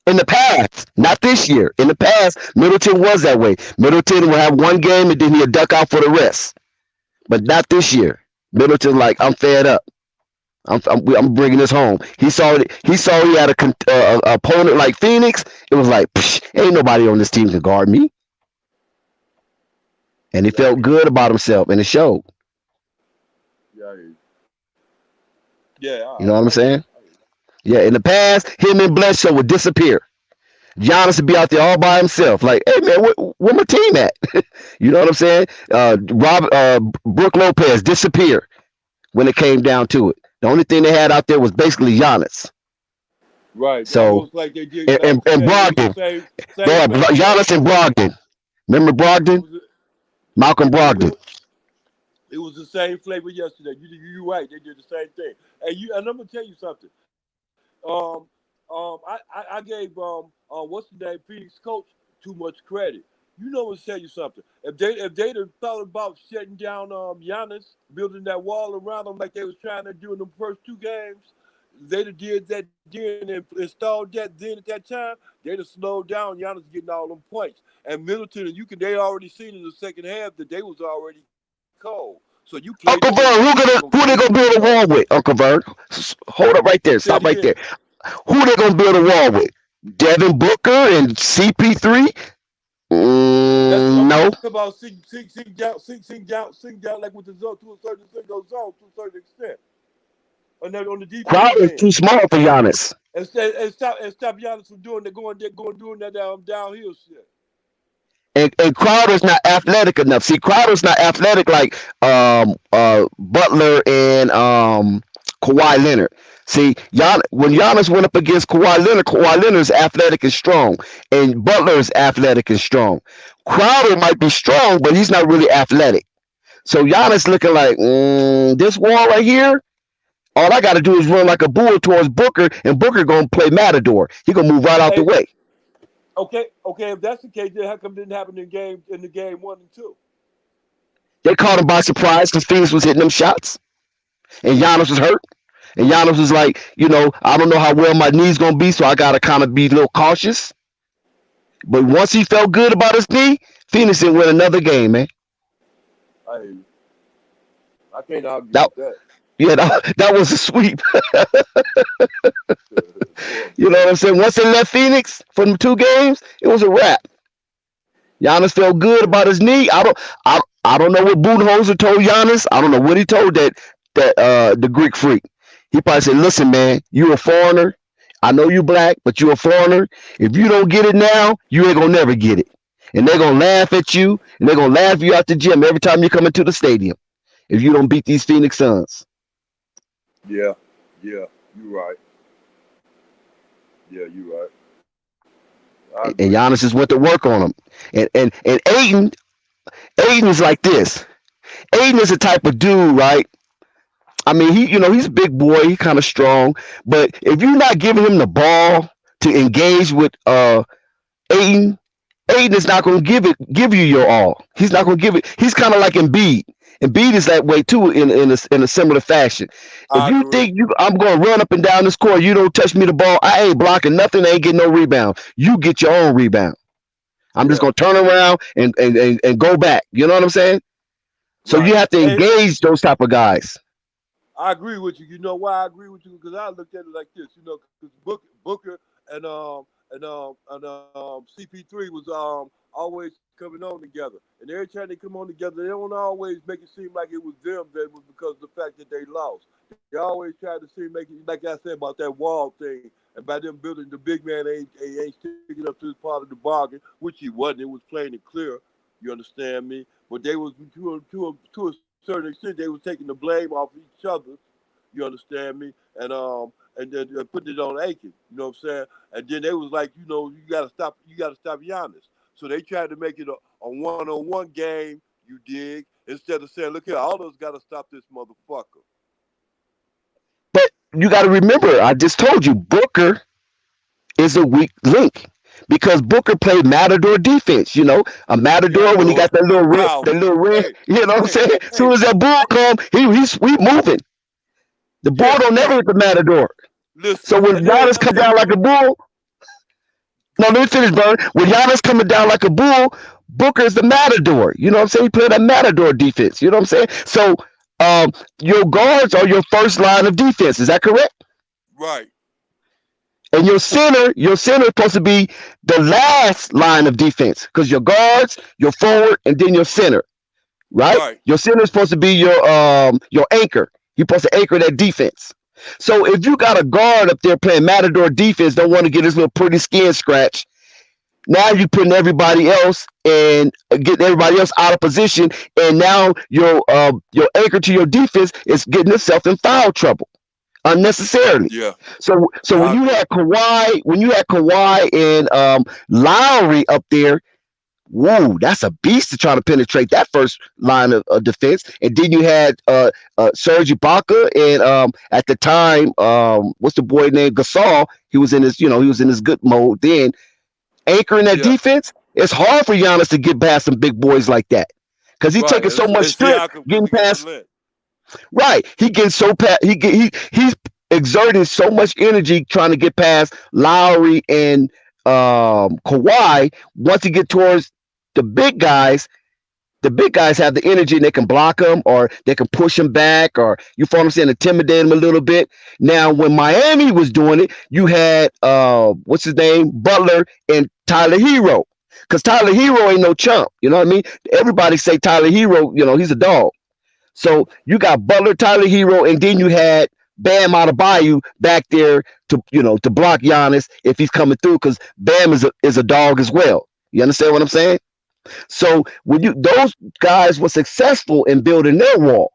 [SPEAKER 7] In the past, not this year. In the past, Middleton was that way. Middleton will have one game and then he'll duck out for the rest. But not this year. Middleton's like, I'm fed up. I'm bringing this home. He saw he had a opponent like Phoenix. It was like, ain't nobody on this team can guard me. And he felt good about himself, and it showed.
[SPEAKER 2] Yeah.
[SPEAKER 7] You know what I'm saying? Yeah, in the past, him and Bledsoe would disappear. Giannis would be out there all by himself. Like, hey, man, where my team at? You know what I'm saying? Brook Lopez disappear when it came down to it. The only thing they had out there was basically Giannis.
[SPEAKER 2] Right.
[SPEAKER 7] So,
[SPEAKER 2] like they did,
[SPEAKER 7] and Brogdon. They had Giannis and Brogdon. Remember Brogdon? Malcolm Brogdon.
[SPEAKER 2] It was the same flavor yesterday. You right. They did the same thing. And I'm gonna tell you something. I gave what's the name Phoenix coach too much credit. You know, what? Tell you something. If they'd have thought about shutting down Giannis, building that wall around him like they was trying to do in the first two games, they'd have did that then and installed that then at that time. They'd have slowed down Giannis getting all them points. And Middleton, they already seen in the second half that they was already cold. So you played
[SPEAKER 7] Uncle Vern, who they gonna build a wall with? Uncle Vern, hold up right there. Stop right there. Who they gonna build a wall with? Devin Booker and CP3? No.
[SPEAKER 2] About sing down like with the zone to a certain extent. On the defense.
[SPEAKER 7] Crowder's too small for Giannis.
[SPEAKER 2] And stop Giannis from doing that downhill shit.
[SPEAKER 7] And Crowder's not athletic enough. See, Crowder's not athletic like Butler and Kawhi Leonard. See, when Giannis went up against Kawhi Leonard's athletic and strong, and Butler is athletic and strong. Crowder might be strong, but he's not really athletic. So Giannis looking like this wall right here. All I got to do is run like a bull towards Booker, and Booker gonna play Matador. He gonna move right out the way.
[SPEAKER 2] Okay. If that's the case, then how come it didn't happen in the game 1 and 2?
[SPEAKER 7] They caught him by surprise because Phoenix was hitting them shots, and Giannis was hurt. And Giannis was like, I don't know how well my knee's gonna be, so I gotta kind of be a little cautious. But once he felt good about his knee, Phoenix didn't win another game, man.
[SPEAKER 2] I can't argue with that.
[SPEAKER 7] Yeah, that was a sweep. You know what I'm saying? Once they left Phoenix for the 2 games, it was a wrap. Giannis felt good about his knee. I don't know what Budenholzer told Giannis. I don't know what he told that the Greek freak. He probably said, "Listen, man, you a foreigner. I know you black, but you a foreigner. If you don't get it now, you ain't gonna never get it. And they're gonna laugh at you, and they're gonna laugh you out the gym every time you come into the stadium if you don't beat these Phoenix Suns."
[SPEAKER 2] Yeah, you're right. Yeah, you're right.
[SPEAKER 7] And Giannis just went to work on him. And Ayton is like this. Ayton is the type of dude, right? I mean, he's a big boy. He's kind of strong. But if you're not giving him the ball to engage with Ayton is not going to give you your all. He's not going to give it. He's kind of like Embiid. Embiid is that way too in a similar fashion. If
[SPEAKER 2] I
[SPEAKER 7] you
[SPEAKER 2] agree.
[SPEAKER 7] think I'm going to run up and down this court, you don't touch me the ball. I ain't blocking nothing. I ain't getting no rebound. You get your own rebound. I'm just
[SPEAKER 2] Yeah,
[SPEAKER 7] going to turn around and go back. You know what I'm saying? So you
[SPEAKER 2] right.
[SPEAKER 7] have to
[SPEAKER 2] Hey,
[SPEAKER 7] engage those type of guys.
[SPEAKER 2] I agree with you. You know why I agree with you? Because I looked at it like this. You know, because Booker and CP3 was always coming on together, and every time they come on together, they don't always make it seem like it was them that it was because of the fact that they lost. They always try to make it like I said about that wall thing, and by them building the big man ain't sticking up to his part of the bargain, which he wasn't. It was plain and clear. You understand me? But they was to a certain extent they was taking the blame off each other. You understand me? And then putting it on Aiken. You know what I'm saying? And then they was like, you gotta stop Giannis. So they tried to make it a one-on-one game. You dig? Instead of saying, look here, all of us gotta stop this motherfucker.
[SPEAKER 7] But you got to remember, I just told you, Booker is a weak link because Booker played Matador defense. You know, a
[SPEAKER 2] Yeah, I
[SPEAKER 7] Matador when he
[SPEAKER 2] know it.
[SPEAKER 7] got that
[SPEAKER 2] He's
[SPEAKER 7] that
[SPEAKER 2] powerful.
[SPEAKER 7] little ring.
[SPEAKER 2] Hey,
[SPEAKER 7] You know what I'm
[SPEAKER 2] hey,
[SPEAKER 7] saying? As soon
[SPEAKER 2] hey,
[SPEAKER 7] as that bull come, we moving. The bull
[SPEAKER 2] yeah,
[SPEAKER 7] don't never
[SPEAKER 2] hey,
[SPEAKER 7] hit the Matador.
[SPEAKER 2] listen.
[SPEAKER 7] So when
[SPEAKER 2] And then
[SPEAKER 7] Giannis
[SPEAKER 2] I'm
[SPEAKER 7] come
[SPEAKER 2] telling
[SPEAKER 7] down
[SPEAKER 2] you
[SPEAKER 7] like a
[SPEAKER 2] what,
[SPEAKER 7] bull, no, let me finish, Bird. When Giannis coming down like a bull, Booker is the Matador. You know what I'm saying? He played that Matador defense. You know what I'm saying? So um, your guards are your first line of defense. Is that correct?
[SPEAKER 2] right,
[SPEAKER 7] And your center is supposed to be the last line of defense because your guards, your forward, and then your center, right?
[SPEAKER 2] right,
[SPEAKER 7] Your center is supposed to be your anchor. You're supposed to anchor that defense. So if you got a guard up there playing Matador defense, don't want to get his little pretty skin scratch. Now you're putting everybody else and getting everybody else out of position, and now your anchor to your defense is getting itself in foul trouble unnecessarily.
[SPEAKER 2] yeah,
[SPEAKER 7] So
[SPEAKER 2] I agree.
[SPEAKER 7] when you had Kawhi and Lowry up there, whoa, that's a beast to try to penetrate that first line of defense. And then you had Serge Ibaka and at the time, what's the boy named Gasol? He was in his good mode then, anchoring that
[SPEAKER 2] Yeah,
[SPEAKER 7] defense. It's hard for Giannis to get past some big boys like that because he's
[SPEAKER 2] right.
[SPEAKER 7] taking so much
[SPEAKER 2] And
[SPEAKER 7] strength
[SPEAKER 2] Siakam
[SPEAKER 7] getting
[SPEAKER 2] couldn't get the
[SPEAKER 7] past.
[SPEAKER 2] length.
[SPEAKER 7] Right. He gets so past. He's exerting so much energy trying to get past Lowry and Kawhi. Once he get towards the big guys, the big guys have the energy and they can block him or they can push him back or you follow what I'm saying, intimidate him a little bit. Now, when Miami was doing it, you had what's his name, Butler and Tyler Hero. Because Tyler Hero ain't no chump. You know what I mean? Everybody say Tyler Hero. He's a dog. So you got Butler, Tyler Hero, and then you had Bam Adebayo back there to block Giannis if he's coming through because Bam is a dog as well. You understand what I'm saying? So when those guys were successful in building their wall,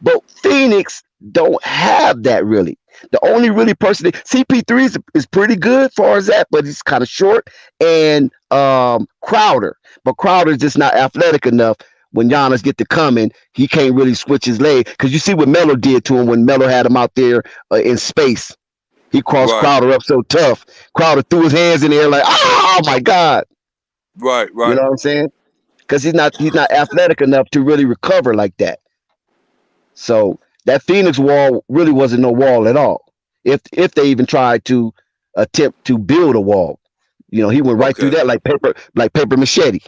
[SPEAKER 7] but Phoenix don't have that really. The only really person CP3 is pretty good as far as that, but he's kind of short. And Crowder, but Crowder's just not athletic enough. When Giannis get to coming, he can't really switch his leg because you see what Melo did to him when Melo had him out there in space. He crossed
[SPEAKER 2] Right,
[SPEAKER 7] Crowder up so tough. Crowder threw his hands in the air like, oh my God.
[SPEAKER 2] right,
[SPEAKER 7] You
[SPEAKER 2] right.
[SPEAKER 7] know what I'm saying? Because he's not athletic enough to really recover like that. So that Phoenix wall really wasn't no wall at all. If they even tried to attempt to build a wall, he went right through
[SPEAKER 2] Okay.
[SPEAKER 7] that like paper machete.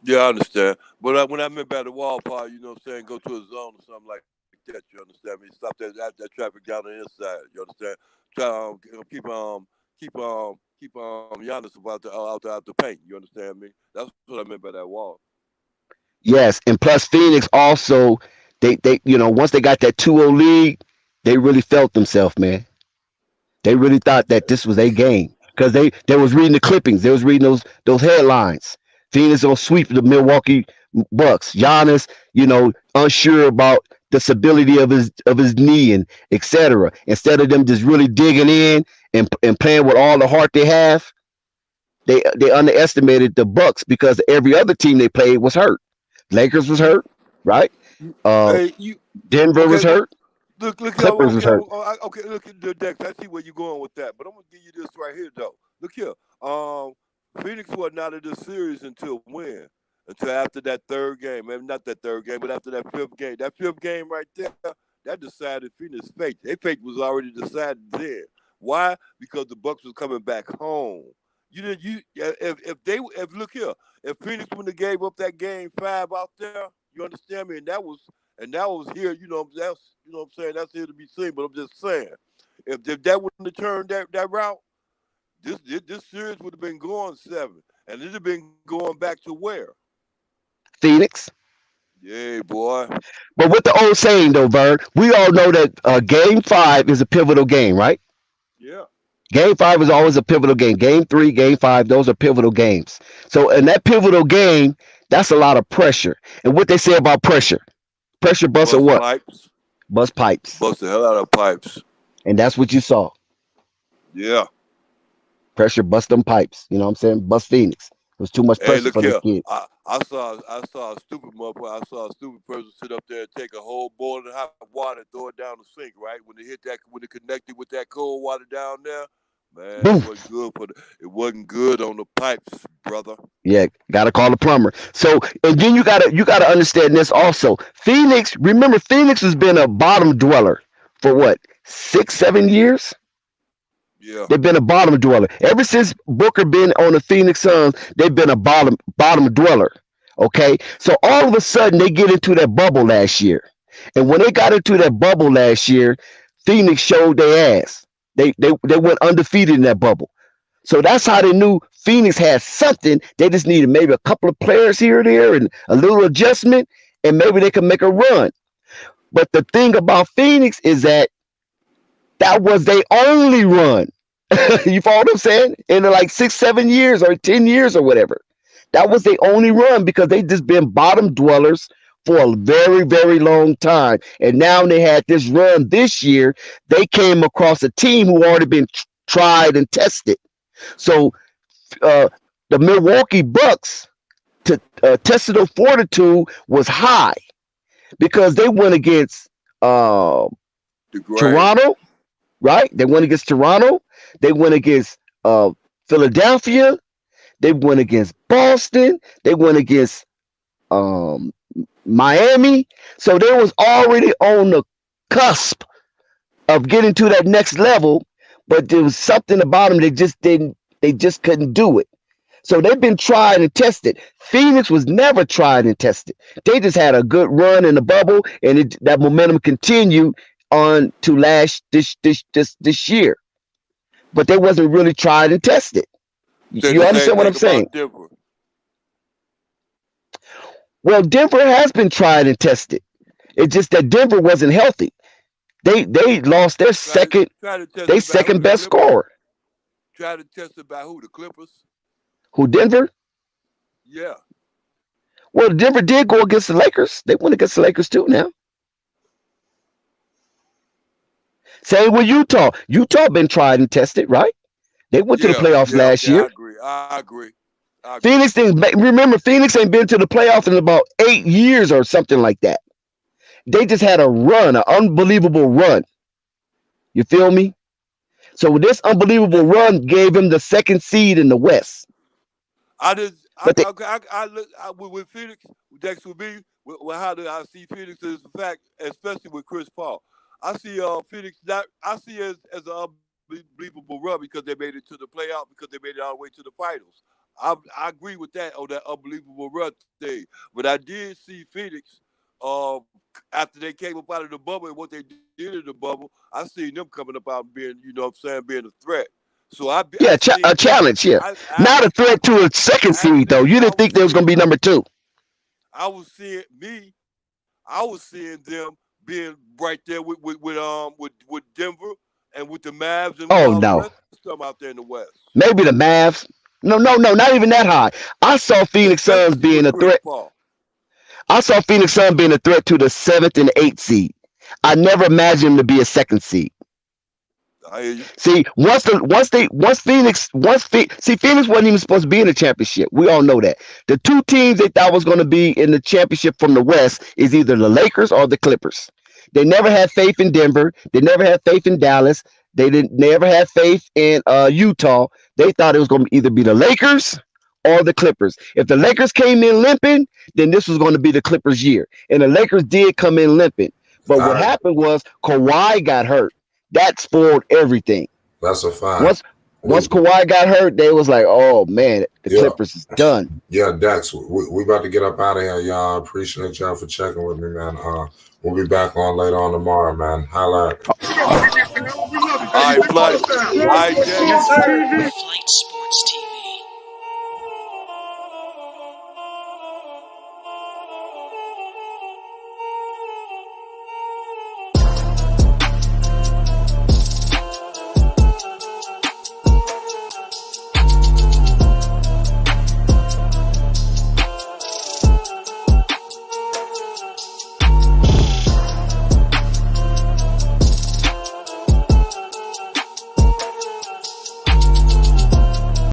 [SPEAKER 2] Yeah, I understand. But when I meant by the wall part, you know what I'm saying, go to a zone or something like that, you understand me? Stop that traffic down the inside, you understand? Try keep Giannis out the paint, you understand me? That's what I meant by that wall.
[SPEAKER 7] Yes, and plus Phoenix also they once they got that 2-0 lead, they really felt themselves, man. They really thought that this was their game because they was reading the clippings. They was reading those headlines. Phoenix gonna sweep the Milwaukee Bucks. Giannis, unsure about the stability of his knee and etc. Instead of them just really digging in and playing with all the heart they have, they underestimated the Bucks because every other team they played was hurt. Lakers was hurt, right? Uh,
[SPEAKER 2] Hey, you
[SPEAKER 7] Denver
[SPEAKER 2] okay?
[SPEAKER 7] was hurt.
[SPEAKER 2] Look here.
[SPEAKER 7] Clippers was hurt.
[SPEAKER 2] Okay. Look at the Dex. I see where you're going with that, but I'm gonna give you this right here, though. Look here. Phoenix was not in this series until when? until after that third game. Maybe not that third game, but after that fifth game right there, that decided Phoenix' fate. Their fate was already decided then. Why? Because the Bucks was coming back home. You didn't. If look here, if Phoenix wouldn't have gave up that game 5 out there, you understand me? And that was here. What I'm saying. That's here to be seen. But I'm just saying, if that wouldn't have turned that route, this series would have been going 7, and it'd have been going back to where?
[SPEAKER 7] Phoenix.
[SPEAKER 2] Yeah, boy.
[SPEAKER 7] But with the old saying though, Vern, we all know that Game 5 is a pivotal game, right?
[SPEAKER 2] Yeah.
[SPEAKER 7] Game 5 is always a pivotal game. Game 3, Game 5, those are pivotal games. So in that pivotal game, that's a lot of pressure. And what they say about pressure busts or what?
[SPEAKER 2] Pipes.
[SPEAKER 7] Bust pipes.
[SPEAKER 2] Bust the hell out of pipes.
[SPEAKER 7] And that's what you saw.
[SPEAKER 2] Yeah.
[SPEAKER 7] Pressure bust them pipes. You know what I'm saying? Bust Phoenix. It was too much pressure for this kid.
[SPEAKER 2] I saw a stupid motherfucker. I saw a stupid person sit up there and take a whole boil of hot water and throw it down the sink, right? When it connected with that cold water down there, man, it wasn't good on the pipes, brother.
[SPEAKER 7] Yeah, gotta call the plumber. So, and then you gotta understand this also. Phoenix has been a bottom dweller for what, 6-7 years?
[SPEAKER 2] Yeah.
[SPEAKER 7] They've been a bottom dweller. Ever since Booker been on the Phoenix Suns, they've been a bottom dweller. Okay? So all of a sudden they get into that bubble last year. And when they got into that bubble last year, Phoenix showed their ass. They went undefeated in that bubble. So that's how they knew Phoenix had something. They just needed maybe a couple of players here or there and a little adjustment, and maybe they could make a run. But the thing about Phoenix is that was their only run. You follow what I'm saying? In like 6-7 years or 10 years or whatever. That was their only run because they just been bottom dwellers for a very, very long time. And now they had this run this year. They came across a team who already been tried and tested. So the Milwaukee Bucks tested their fortitude was high because they went against Toronto, right? They went against Toronto. They went against Philadelphia. They went against Boston. They went against Miami. So they was already on the cusp of getting to that next level, but there was something about them they just couldn't do it. So they've been tried and tested. Phoenix was never tried and tested. They just had a good run in the bubble, and that momentum continued on to this year. But they wasn't really tried and tested. You understand what I'm saying?
[SPEAKER 2] Denver.
[SPEAKER 7] Well, Denver has been tried and tested. It's just that Denver wasn't healthy. They lost their second best scorer.
[SPEAKER 2] Try to test it by who? The Clippers?
[SPEAKER 7] Who, Denver?
[SPEAKER 2] Yeah.
[SPEAKER 7] Well, Denver did go against the Lakers. They went against the Lakers too now. Same with Utah. Utah been tried and tested, right? They went to the playoffs last year.
[SPEAKER 2] I agree.
[SPEAKER 7] Phoenix Phoenix ain't been to the playoffs in about 8 years or something like that. They just had a run, an unbelievable run. You feel me? So this unbelievable run gave him the second seed in the West.
[SPEAKER 2] With Phoenix, next with me, how do I see Phoenix is the fact, especially with Chris Paul. I see Phoenix. I see it as an unbelievable run because they made it to the playoff, because they made it all the way to the finals. I agree with that on that unbelievable run thing. But I did see Phoenix after they came up out of the bubble and what they did in the bubble. I seen them coming up out and being, being a threat. So a
[SPEAKER 7] challenge, yeah. Not a threat to a second seed though. You didn't think they was gonna be number 2.
[SPEAKER 2] I was seeing them being right there with Denver and with the Mavs and the rest of them out there in the West.
[SPEAKER 7] Maybe the Mavs. No, not even that high. I saw Phoenix Suns being a threat. I saw Phoenix Suns being a threat to the 7th and 8th seed. I never imagined them to be a second seed. See, Phoenix wasn't even supposed to be in the championship. We all know that. The 2 teams they thought was going to be in the championship from the West is either the Lakers or the Clippers. They never had faith in Denver. They never had faith in Dallas. They never had faith in Utah. They thought it was going to either be the Lakers or the Clippers. If the Lakers came in limping, then this was going to be the Clippers' year. And the Lakers did come in limping. But what happened was Kawhi got hurt. That spoiled everything.
[SPEAKER 4] That's a fact.
[SPEAKER 7] Once Kawhi got hurt, they was like, oh, man, the Clippers is done.
[SPEAKER 4] Yeah, Dex, we about to get up out of here, y'all. I appreciate y'all for checking with me, man. We'll be back on later on tomorrow, man. Holla.
[SPEAKER 2] All right, Flight. All right, Jay.
[SPEAKER 9] Flight Sports TV.